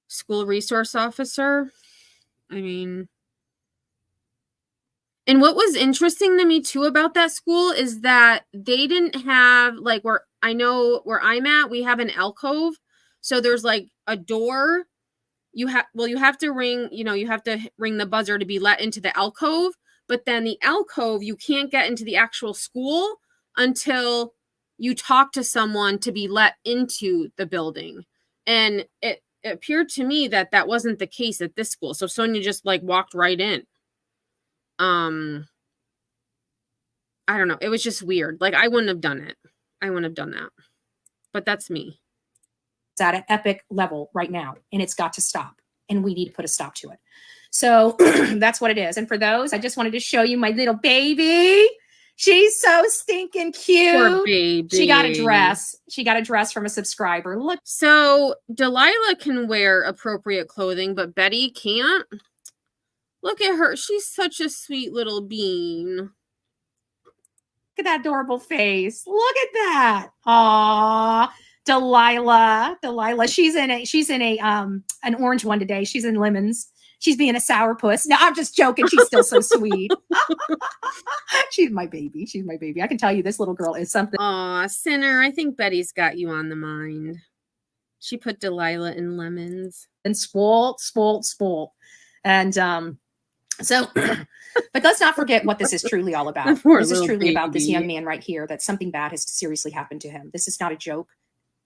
School resource officer. I mean, and what was interesting to me too about that school is that they didn't have, like, where I know where I'm at, we have an alcove. So there's like a door. You have to ring, you have to ring the buzzer to be let into the alcove. But then the alcove, you can't get into the actual school until you talk to someone to be let into the building. And it appeared to me that that wasn't the case at this school. So Sonia just like walked right in. I don't know. It was just weird. Like, I wouldn't have done it. I wouldn't have done that. But that's me. It's at an epic level right now, and it's got to stop. And we need to put a stop to it. So that's what it is. And for those, I just wanted to show you my little baby. She's so stinking cute. Poor baby. She got a dress. She got a dress from a subscriber. Look. So Delilah can wear appropriate clothing, but Betty can't. Look at her. She's such a sweet little bean. Look at that adorable face. Look at that. Aww. Delilah. She's in an orange one today. She's in lemons. She's being a sourpuss. No, I'm just joking. She's still so sweet. She's my baby. She's my baby. I can tell you this little girl is something. Aw, Sinner. I think Betty's got you on the mind. She put Delilah in lemons. And spoiled. And so, but let's not forget what this is truly all about. This is truly about this young man right here, that something bad has seriously happened to him. This is not a joke.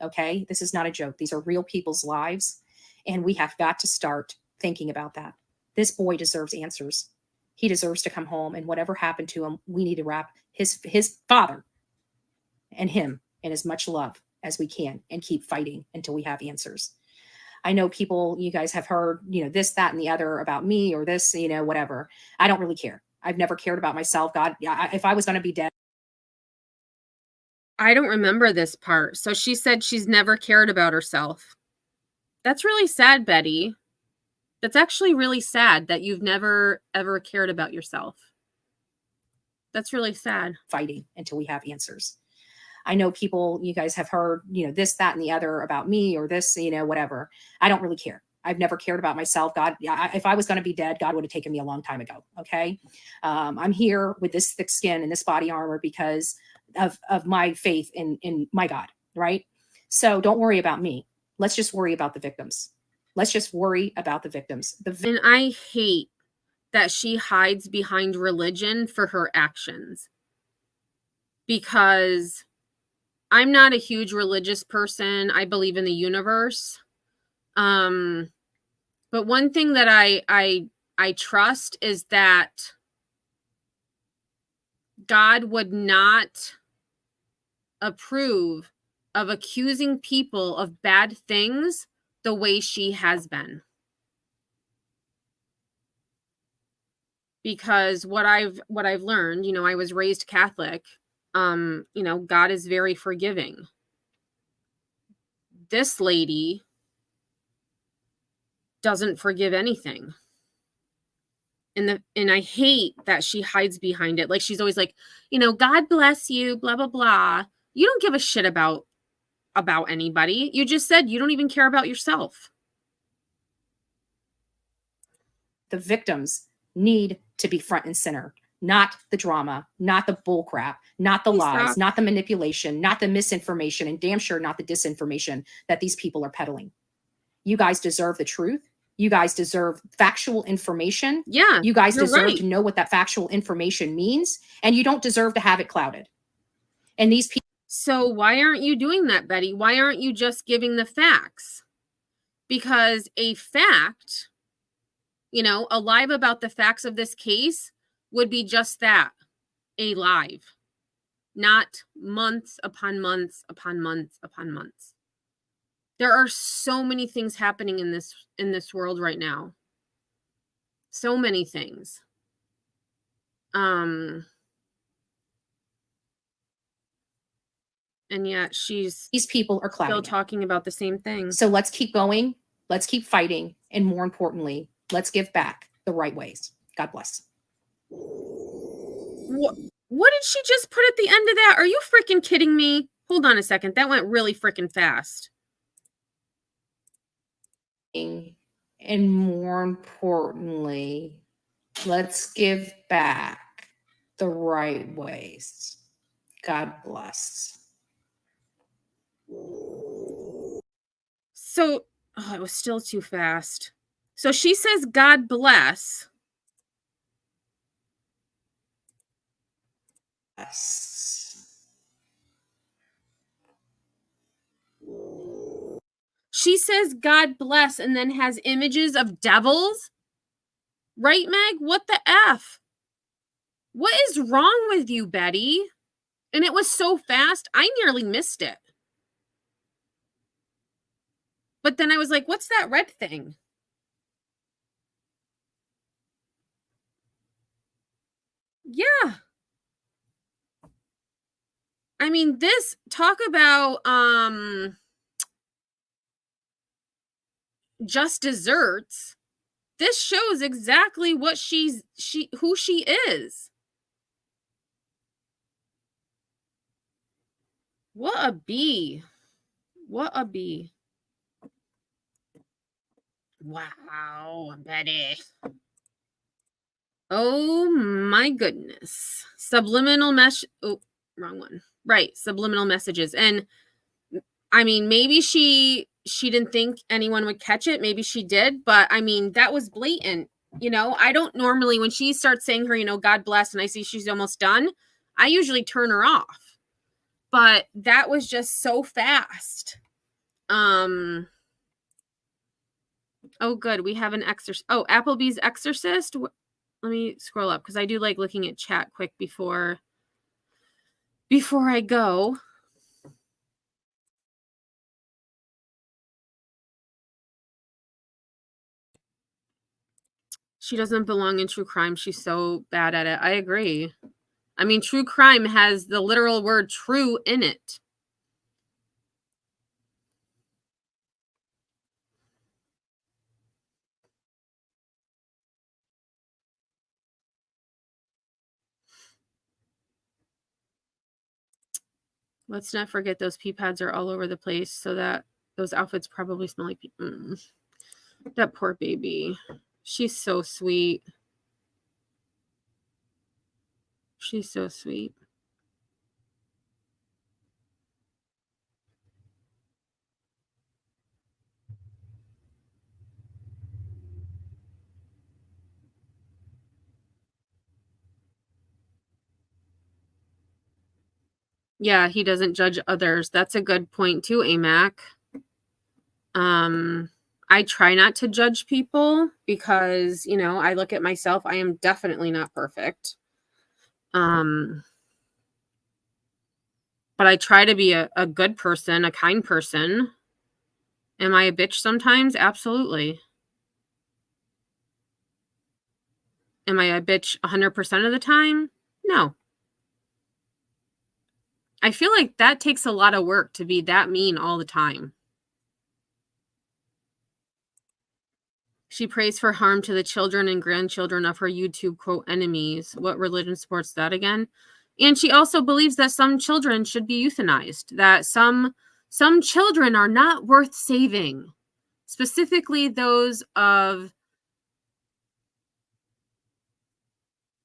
Okay. This is not a joke. These are real people's lives. And we have got to start thinking about that. This boy deserves answers. He deserves to come home, and whatever happened to him, we need to wrap his father and him in as much love as we can and keep fighting until we have answers. I know people, you guys have heard, this, that, and the other about me or this, whatever. I don't really care. I've never cared about myself. God, if I was going to be dead. I don't remember this part. So she said she's never cared about herself. That's really sad, Betty. That's actually really sad that you've never, ever cared about yourself. That's really sad. Fighting until we have answers. I know people, you guys have heard, this, that, and the other about me or this, whatever. I don't really care. I've never cared about myself. God, if I was going to be dead, God would have taken me a long time ago. Okay. I'm here with this thick skin and this body armor because of my faith in my God. Right. So don't worry about me. Let's just worry about the victims. Let's just worry about the victims. And I hate that she hides behind religion for her actions, because I'm not a huge religious person. I believe in the universe. But one thing that I trust is that God would not approve of accusing people of bad things the way she has been. Because what I've learned, I was raised Catholic. God is very forgiving. This lady doesn't forgive anything. And I hate that she hides behind it. Like, she's always like, God bless you, blah, blah, blah. You don't give a shit about anybody. You just said you don't even care about yourself. The victims need to be front and center, not the drama, not the bullcrap, not the lies, not the manipulation, not the misinformation, and damn sure not the disinformation that these people are peddling. You guys deserve the truth. You guys deserve factual information. Yeah. You guys deserve to know what that factual information means, and you don't deserve to have it clouded. And these people. So why aren't you doing that, Betty? Why aren't you just giving the facts? Because a fact, alive about the facts of this case would be just that, a live, not months upon months upon months upon months. There are so many things happening in this world right now. So many things. And yet these people are still talking about the same thing. So let's keep going. Let's keep fighting. And more importantly, let's give back the right ways. God bless. What did she just put at the end of that? Are you freaking kidding me? Hold on a second. That went really freaking fast. And more importantly, let's give back the right ways. God bless. So, it was still too fast. So she says, God bless. Yes. She says, God bless, and then has images of devils. Right, Meg? What the F? What is wrong with you, Betty? And it was so fast, I nearly missed it. But then I was like, what's that red thing? Yeah. I mean, talk about just desserts. This shows exactly what who she is. What a bee. What a bee. Wow, Betty. Oh my goodness. Subliminal oh, wrong one. Right, subliminal messages. And I mean, maybe she didn't think anyone would catch it. Maybe she did, but I mean, that was blatant. I don't normally, when she starts saying her, God bless, and I see she's almost done, I usually turn her off. But that was just so fast. Oh, good. We have an exorcist. Oh, Applebee's Exorcist. Let me scroll up because I do like looking at chat quick before I go. She doesn't belong in true crime. She's so bad at it. I agree. I mean, true crime has the literal word true in it. Let's not forget those pee pads are all over the place, so that those outfits probably smell like pee. That poor baby. She's so sweet. She's so sweet. Yeah, he doesn't judge others. That's a good point too, AMAC. I try not to judge people because, you know, I look at myself. I am definitely not perfect. But I try to be a good person, a kind person. Am I a bitch sometimes? Absolutely. Am I a bitch 100% of the time? No. I feel like that takes a lot of work to be that mean all the time. She prays for harm to the children and grandchildren of her YouTube quote enemies. What religion supports that again? And she also believes that some children should be euthanized, that some children are not worth saving, specifically those of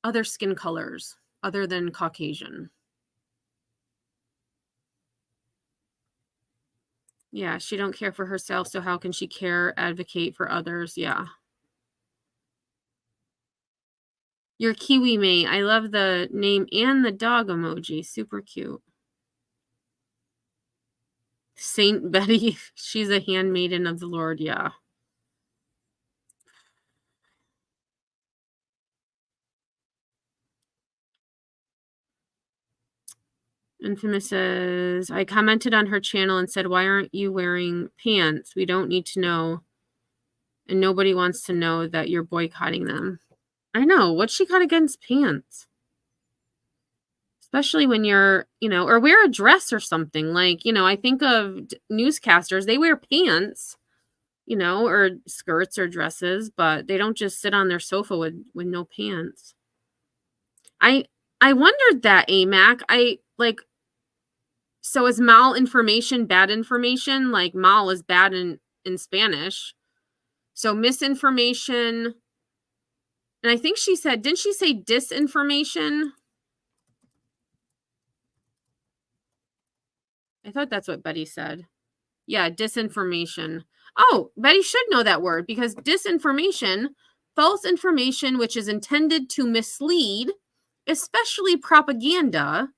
other skin colors other than Caucasian. Yeah, she don't care for herself, so how can she advocate for others? Yeah. Your Kiwi mate. I love the name and the dog emoji. Super cute. Saint Betty. She's a handmaiden of the Lord. Yeah. Infamous says, I commented on her channel and said, why aren't you wearing pants? We don't need to know. And nobody wants to know that you're boycotting them. I know. What's she got against pants? Especially when you're, you know, or wear a dress or something. Like, you know, I think of newscasters, they wear pants, you know, or skirts or dresses, but they don't just sit on their sofa with no pants. I wondered that, AMAC. So is malinformation bad information? Like mal is bad in Spanish. So misinformation. And I think she said, didn't she say disinformation? I thought that's what Betty said. Yeah, disinformation. Oh, Betty should know that word because disinformation, false information which is intended to mislead, especially propaganda,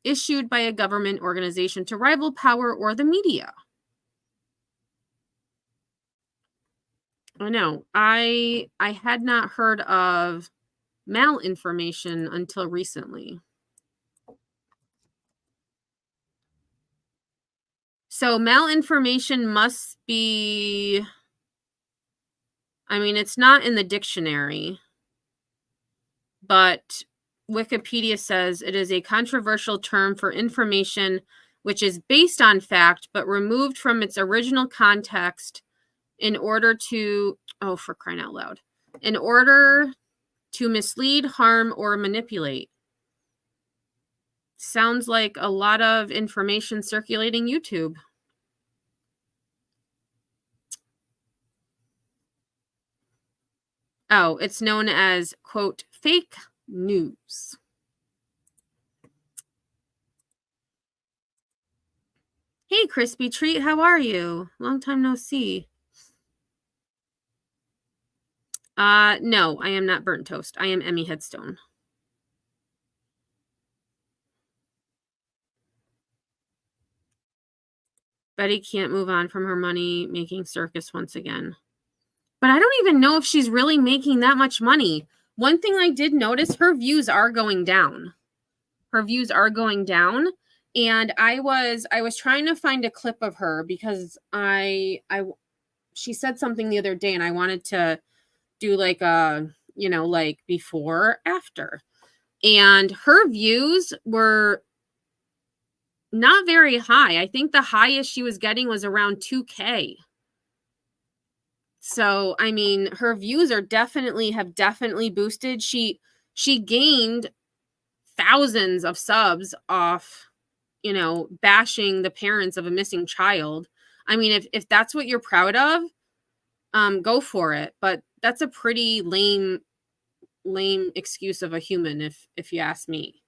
issued by a government organization to rival power or the media. I know. I had not heard of malinformation until recently. So malinformation must be, I mean, it's not in the dictionary, but Wikipedia says it is a controversial term for information which is based on fact but removed from its original context in order to, oh, for crying out loud, in order to mislead, harm, or manipulate. Sounds like a lot of information circulating YouTube. Oh, it's known as, quote, fake news. Hey, Crispy Treat, how are you? Long time no see. No, I am not Burnt Toast. I am Emmy Headstone. Betty can't move on from her money making circus once again. But I don't even know if she's really making that much money. One thing I did notice, her views are going down. Her views are going down. And I was trying to find a clip of her because she said something the other day and I wanted to do like a, you know, like before, after. And her views were not very high. I think the highest she was getting was around 2K. So, I mean, her views have definitely boosted. She gained thousands of subs off, you know, bashing the parents of a missing child. I mean, if that's what you're proud of, go for it. But that's a pretty lame excuse of a human, if you ask me.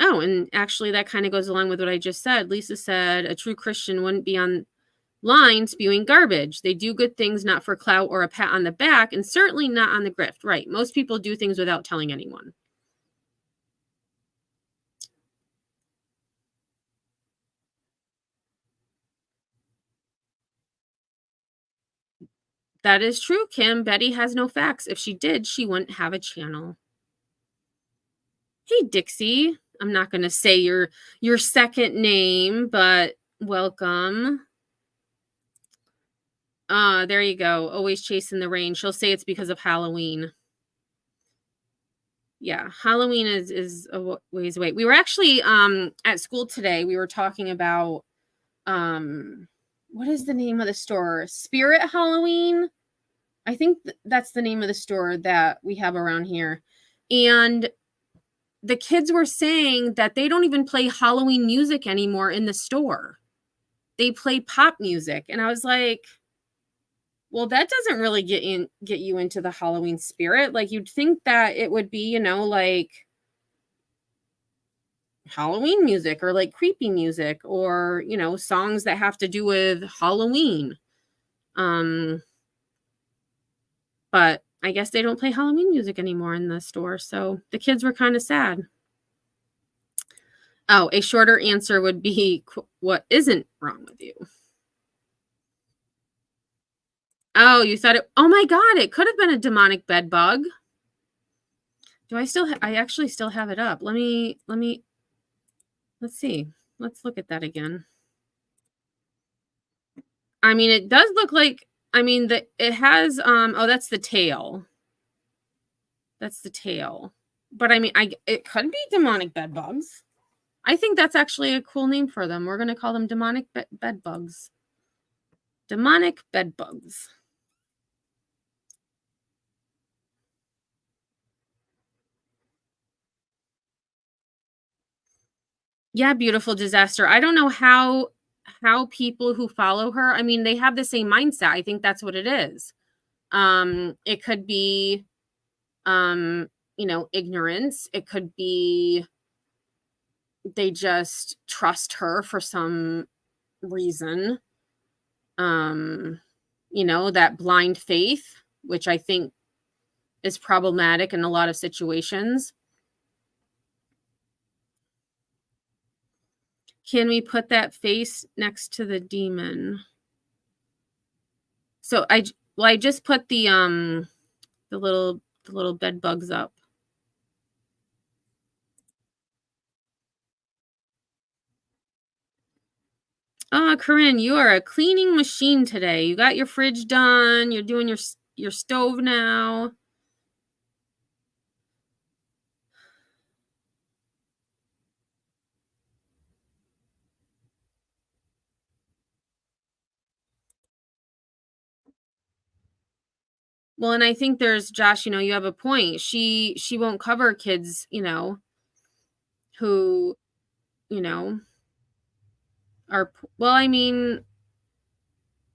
Oh, and actually that kind of goes along with what I just said. Lisa said a true Christian wouldn't be online spewing garbage. They do good things not for clout or a pat on the back, and certainly not on the grift. Right. Most people do things without telling anyone. That is true, Kim. Betty has no facts. If she did, she wouldn't have a channel. Hey, Dixie. I'm not going to say your second name, but welcome. There you go. Always chasing the rain. She'll say it's because of Halloween. Yeah, Halloween is a ways away. We were actually at school today. We were talking about what is the name of the store? Spirit Halloween. I think that's the name of the store that we have around here. And the kids were saying that they don't even play Halloween music anymore in the store. They play pop music. And I was like, well, that doesn't really get you into the Halloween spirit. Like, you'd think that it would be, you know, like Halloween music or like creepy music or, you know, songs that have to do with Halloween. But I guess they don't play Halloween music anymore in the store. So the kids were kind of sad. Oh, a shorter answer would be, what isn't wrong with you? Oh, you thought it, oh my God, it could have been a demonic bed bug. Do I still, I actually still have it up. Let's see. Let's look at that again. I mean, it does look like, I mean, it has, oh, that's the tail. That's the tail. But I mean, it could be demonic bed bugs. I think that's actually a cool name for them. We're going to call them demonic bed bugs. Demonic bed bugs. Yeah, beautiful disaster. I don't know how people who follow her, I mean, they have the same mindset. I think that's what it is. It could be, you know, ignorance. It could be they just trust her for some reason. You know, that blind faith, which I think is problematic in a lot of situations. Can we put that face next to the demon? So I just put the little bed bugs up. Oh, Corinne, you are a cleaning machine today. You got your fridge done. You're doing your stove now. Well, and I think there's, Josh, you know, you have a point. She won't cover kids, you know, who, you know, are, well, I mean,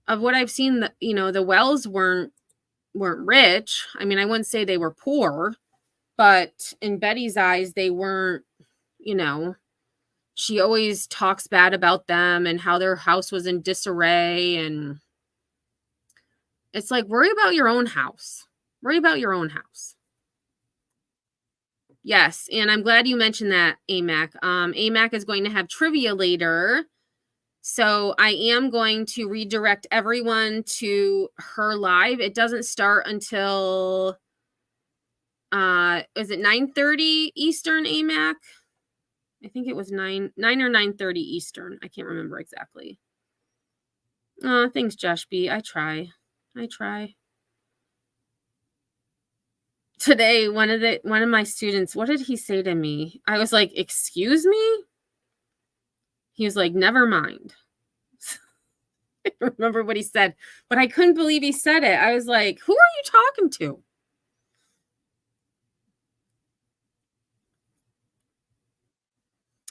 of what I've seen, you know, the Wells weren't rich. I mean, I wouldn't say they were poor, but in Betty's eyes, they weren't, you know, she always talks bad about them and how their house was in disarray. And it's like, worry about your own house. Worry about your own house. Yes. And I'm glad you mentioned that, AMAC. AMAC is going to have trivia later. So I am going to redirect everyone to her live. It doesn't start until, is it 9:30 Eastern, AMAC? I think it was 9 or 9:30 Eastern. I can't remember exactly. Oh, thanks, Josh B. I try. Today, one of my students, what did he say to me? I was like, "Excuse me?" He was like, "Never mind." I don't remember what he said, but I couldn't believe he said it. I was like, "Who are you talking to?"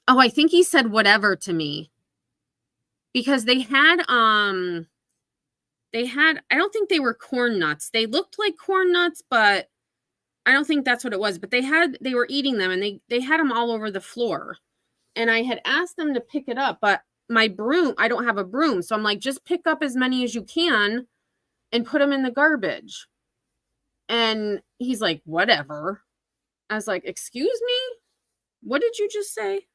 Oh, I think he said whatever to me. Because they had I don't think they were corn nuts. They looked like corn nuts, but I don't think that's what it was. But they were eating them, and they had them all over the floor. And I had asked them to pick it up, but my broom, I don't have a broom. So I'm like, just pick up as many as you can and put them in the garbage. And he's like, whatever. I was like, excuse me? What did you just say?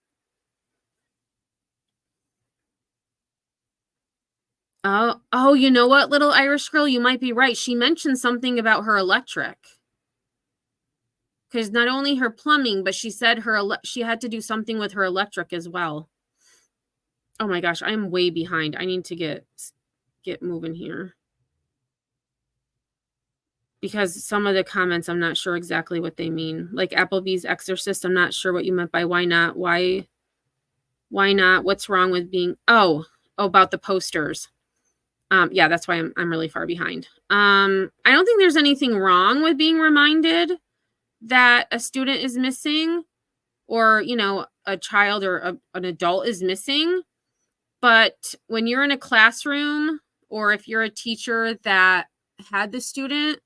Oh, you know what, little Irish girl? You might be right. She mentioned something about her electric. Because not only her plumbing, but she said she had to do something with her electric as well. Oh my gosh, I'm way behind. I need to get moving here. Because some of the comments, I'm not sure exactly what they mean. Like Applebee's Exorcist, I'm not sure what you meant by why not. Why not? What's wrong with being... Oh, about the posters. Yeah, that's why I'm really far behind. I don't think there's anything wrong with being reminded that a student is missing, or, a child or an adult is missing. But when you're in a classroom, or if you're a teacher that had the student,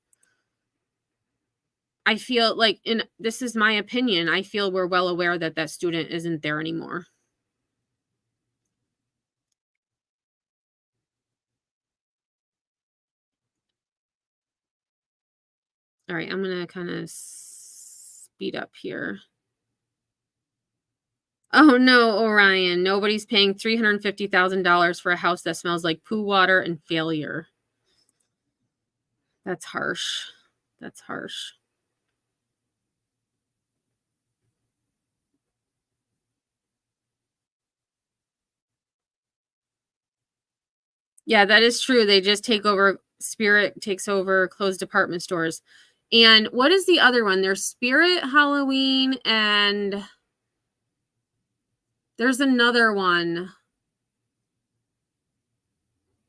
I feel like, this is my opinion, I feel we're well aware that that student isn't there anymore. All right, I'm going to kind of speed up here. Oh no, Orion, nobody's paying $350,000 for a house that smells like poo, water, and failure. That's harsh. That's harsh. Yeah, that is true. They just take over. Spirit takes over closed department stores. And what is the other one? There's Spirit, Halloween, and there's another one,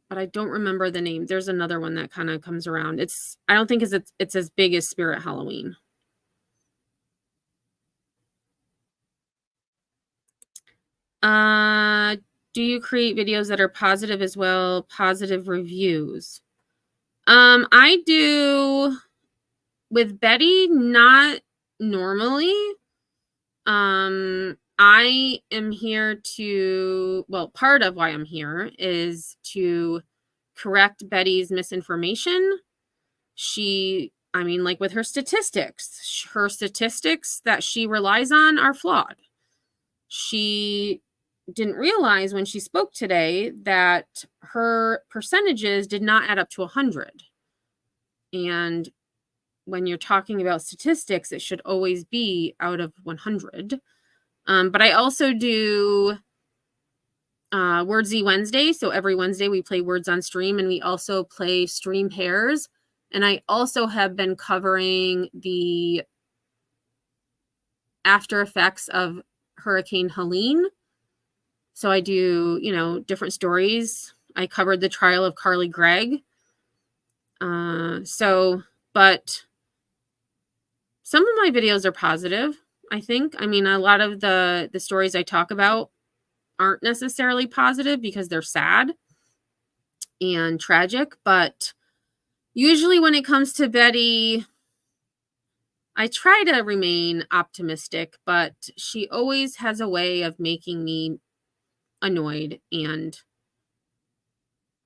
but I don't remember the name. There's another one that kind of comes around. I don't think it's as big as Spirit Halloween. Do you create videos that are positive as well? Positive reviews? I do with Betty, not normally. I am here part of why I'm here is to correct Betty's misinformation. Like with her statistics that she relies on are flawed. She didn't realize when she spoke today that her percentages did not add up to 100. And when you're talking about statistics, it should always be out of 100. But I also do Wordsy Wednesday. So every Wednesday we play words on stream, and we also play stream pairs. And I also have been covering the after effects of Hurricane Helene. So I do, different stories. I covered the trial of Carly Gregg. But some of my videos are positive, I think. I mean, a lot of the stories I talk about aren't necessarily positive because they're sad and tragic. But usually when it comes to Betty, I try to remain optimistic, but she always has a way of making me annoyed and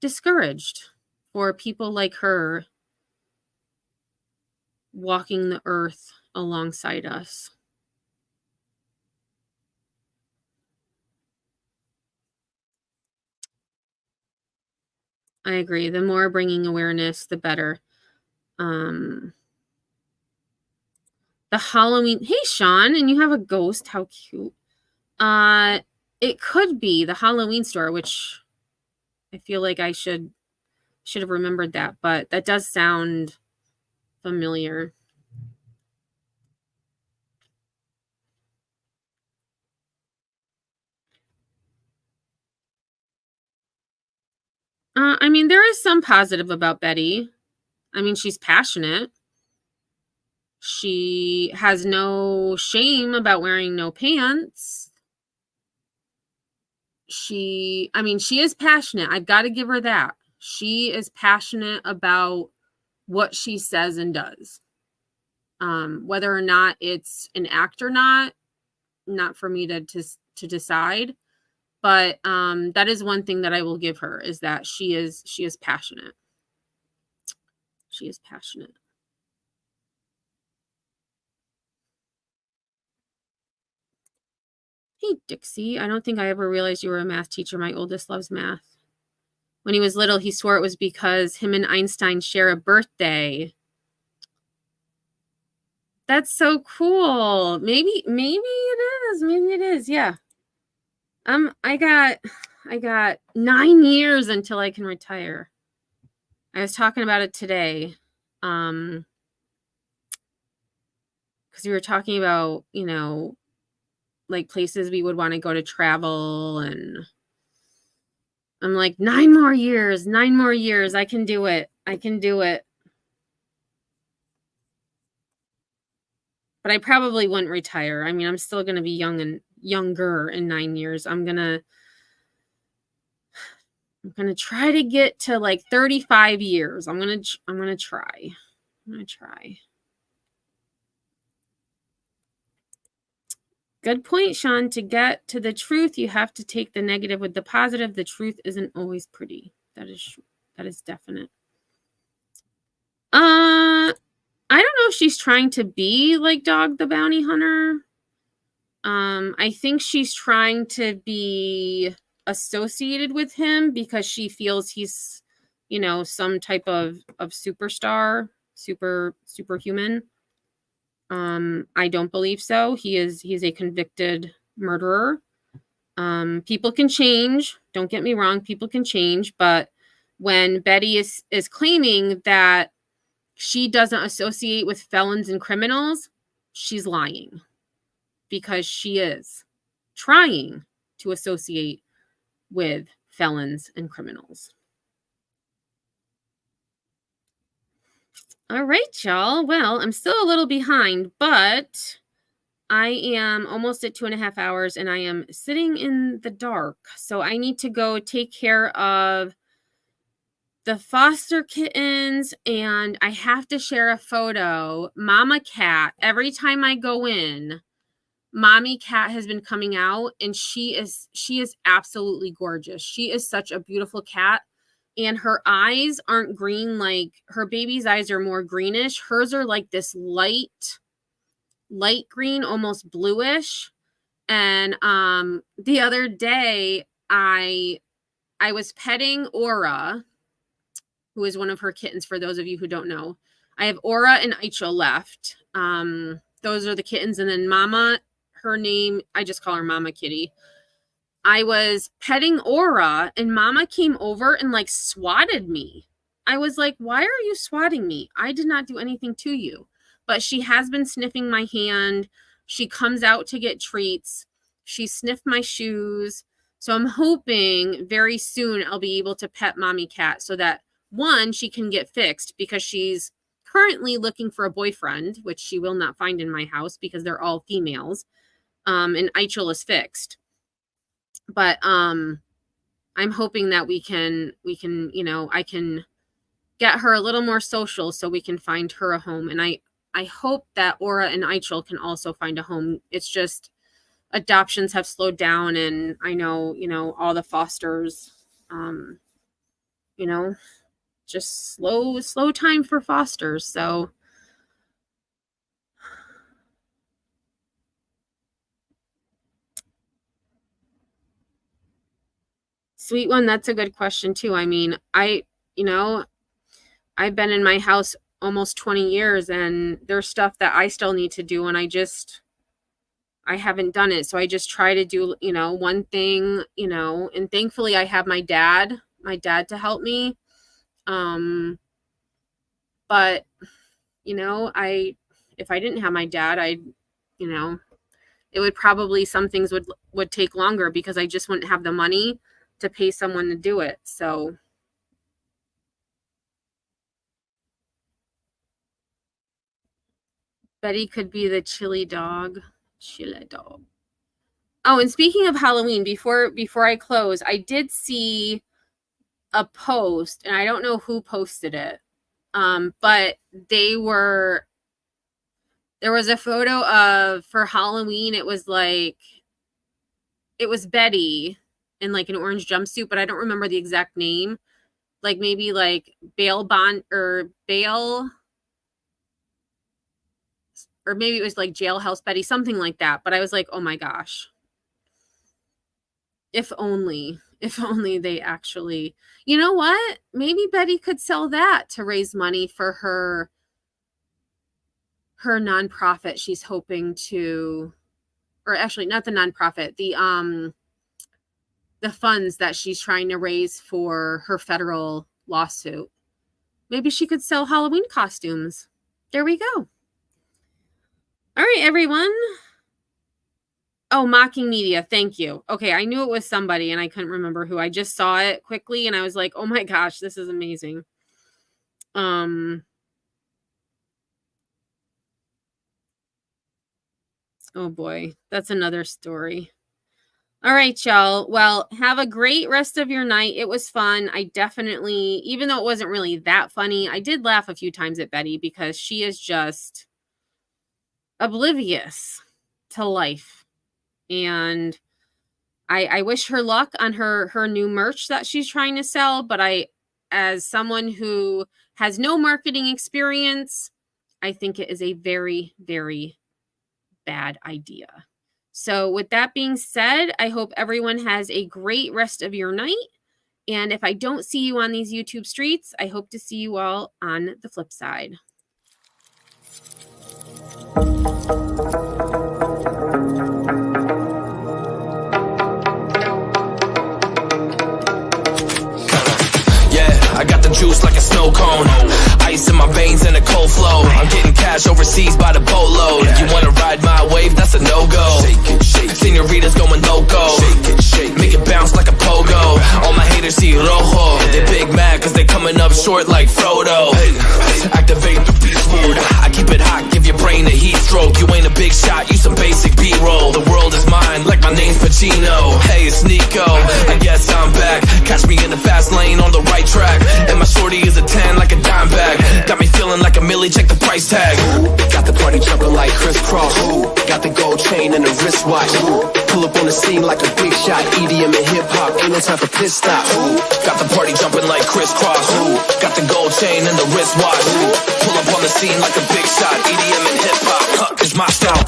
discouraged for people like her walking the earth alongside us. I agree. The more bringing awareness, the better. The Halloween. Hey, Sean, and you have a ghost. How cute. It could be the Halloween store, which feel like I should have remembered that, but that does sound familiar. I mean, there is some positive about Betty. I mean, she's passionate. She has no shame about wearing no pants. She is passionate. I've got to give her that. She is passionate about what she says and does. Whether or not it's an act or not for me to decide. But that is one thing that I will give her, is that she is passionate. She is passionate. Hey, Dixie, I don't think I ever realized you were a math teacher. My oldest loves math. When he was little, he swore it was because him and Einstein share a birthday. That's so cool. Maybe it is. Maybe it is. Yeah. I got 9 years until I can retire. I was talking about it today. Because we were talking about, like places we would want to go to travel, and I'm like, 9 more years. I can do it. But I probably wouldn't retire. I mean, I'm still going to be younger in 9 years. I'm going to try to get to like 35 years. I'm going to try. Good point, Sean. To get to the truth, you have to take the negative with the positive. The truth isn't always pretty. That is definite. I don't know if she's trying to be like Dog the Bounty Hunter. I think she's trying to be associated with him because she feels he's, some type of superstar, superhuman. I don't believe so. He's a convicted murderer. People can change. Don't get me wrong. People can change. But when Betty is claiming that she doesn't associate with felons and criminals, she's lying, because she is trying to associate with felons and criminals. All right, y'all. Well, I'm still a little behind, but I am almost at 2.5 hours and I am sitting in the dark. So I need to go take care of the foster kittens, and I have to share a photo. Mama Cat, every time I go in, Mommy Cat has been coming out, and she is absolutely gorgeous. She is such a beautiful cat, and her eyes aren't green like her baby's eyes are more greenish. Hers are like this light green, almost bluish. And the other day I was petting Aura, who is one of her kittens, for those of you who don't know. I have Aura and Aicho left. Those are the kittens. And then Mama, her name, I just call her Mama Kitty. I was petting Aura and Mama came over and like swatted me. I was like, why are you swatting me? I did not do anything to you. But she has been sniffing my hand. She comes out to get treats. She sniffed my shoes. So I'm hoping very soon I'll be able to pet Mommy Cat so that, one, she can get fixed, because she's currently looking for a boyfriend, which she will not find in my house because they're all females. And Aichel is fixed. But I'm hoping that we can, I can get her a little more social so we can find her a home. And I hope that Aura and Aichel can also find a home. It's just adoptions have slowed down, and I know, all the fosters, just slow time for fosters. So Sweet One, that's a good question too. I mean, I've been in my house almost 20 years and there's stuff that I still need to do, and I haven't done it. So I just try to do, one thing, and thankfully I have my dad my dad to help me. But, you know, if I didn't have my dad, you know, it would probably, some things would take longer because I just wouldn't have the money to pay someone to do it. So Betty could be the chili dog. Chili dog. Oh, and speaking of Halloween, before I close, I did see a post, and I don't know who posted it. But there was a photo of, for Halloween, it was Betty in like an orange jumpsuit, but I don't remember the exact name. Like maybe like Bail Bond or Bail, or maybe it was like Jailhouse Betty, something like that. But I was like, oh my gosh. If only they actually, you know what? Maybe Betty could sell that to raise money for her nonprofit she's hoping to, or actually not the nonprofit, the funds that she's trying to raise for her federal lawsuit. Maybe she could sell Halloween costumes. There we go. All right, everyone. Oh, Mocking Media. Thank you. Okay, I knew it was somebody and I couldn't remember who. I just saw it quickly and I was like, oh my gosh, this is amazing. Oh boy, that's another story. All right, y'all. Well, have a great rest of your night. It was fun. I definitely, even though it wasn't really that funny, I did laugh a few times at Betty because she is just oblivious to life. And I wish her luck on her new merch that she's trying to sell. But as someone who has no marketing experience, I think it is a very, very bad idea. So with that being said, I hope everyone has a great rest of your night. And if I don't see you on these YouTube streets, I hope to see you all on the flip side. I got the juice like a snow cone. Ice in my veins and a cold flow. I'm getting cash overseas by the boatload. You wanna ride my wave? That's a no-go. Senorita's going loco. Make it bounce like a pogo. All my haters see rojo. They big mad cause they coming up short like Frodo. Activate the beast mode. I keep it hot, give your brain a heat stroke. You ain't a big shot, you some basic B-roll. The world is mine like my name's Pacino. Hey, it's Nico, I guess I'm back. Catch me in the fast lane on the right track. And my shorty is a 10 like a dime bag. Got me feeling like a millie, check the price tag. Got the party jumping like crisscross. Got the gold chain and the wristwatch. Pull up on the scene like a big shot. EDM and hip hop, ain't no time for pit stops. Got the party jumping like crisscross. Got the gold chain and the wristwatch. Pull up on the scene like a big shot. EDM and hip hop, it's my style.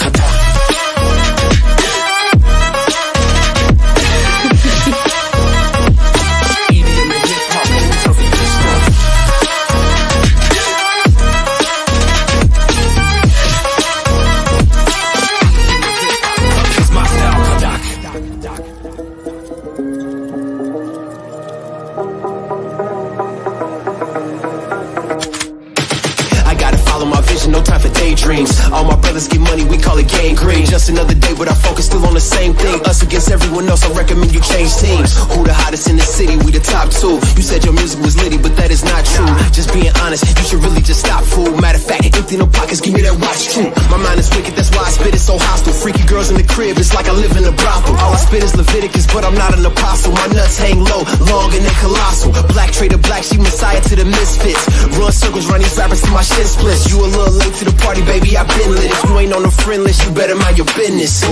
No time for daydreams. All my brothers get money, we call it gangrene. Just another day, but I focus still on the same thing. Us against everyone else, I recommend you change teams. Who the hottest in the city? We the top two. You said your music was litty, but that is not true. Just being honest, you should really just stop, fool. Matter of fact, empty no pockets, give me that watch too. My mind is wicked, that's why I spit it so hostile. Freaky girls in the crib, it's like I live in a brothel. All I spit is Leviticus, but I'm not an apostle. My nuts hang low, long and they colossal. Black trader black, she messiah to the misfits. Run circles, run these rappers till my shit splits. You a little late to the party, baby, I've been lit. If you ain't on the friend list, you better mind your business.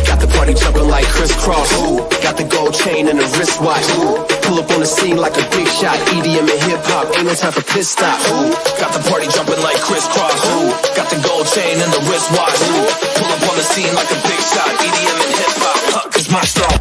Got the party jumping like crisscross. Got the gold chain and the wristwatch. Pull up on the scene like a big shot. EDM and hip hop, ain't no time for pit stops. Got the party jumping like crisscross. Got the gold chain and the wristwatch. Pull up on the scene like a big shot. EDM and hip hop, it's my style.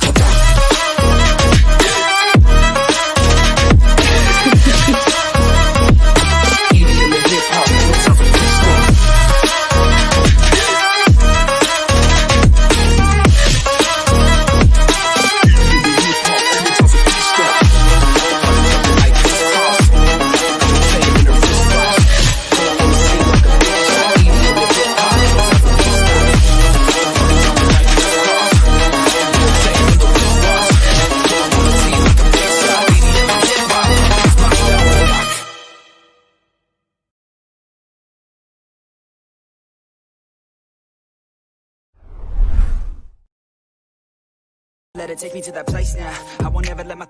Let it take me to that place now. I won't ever let my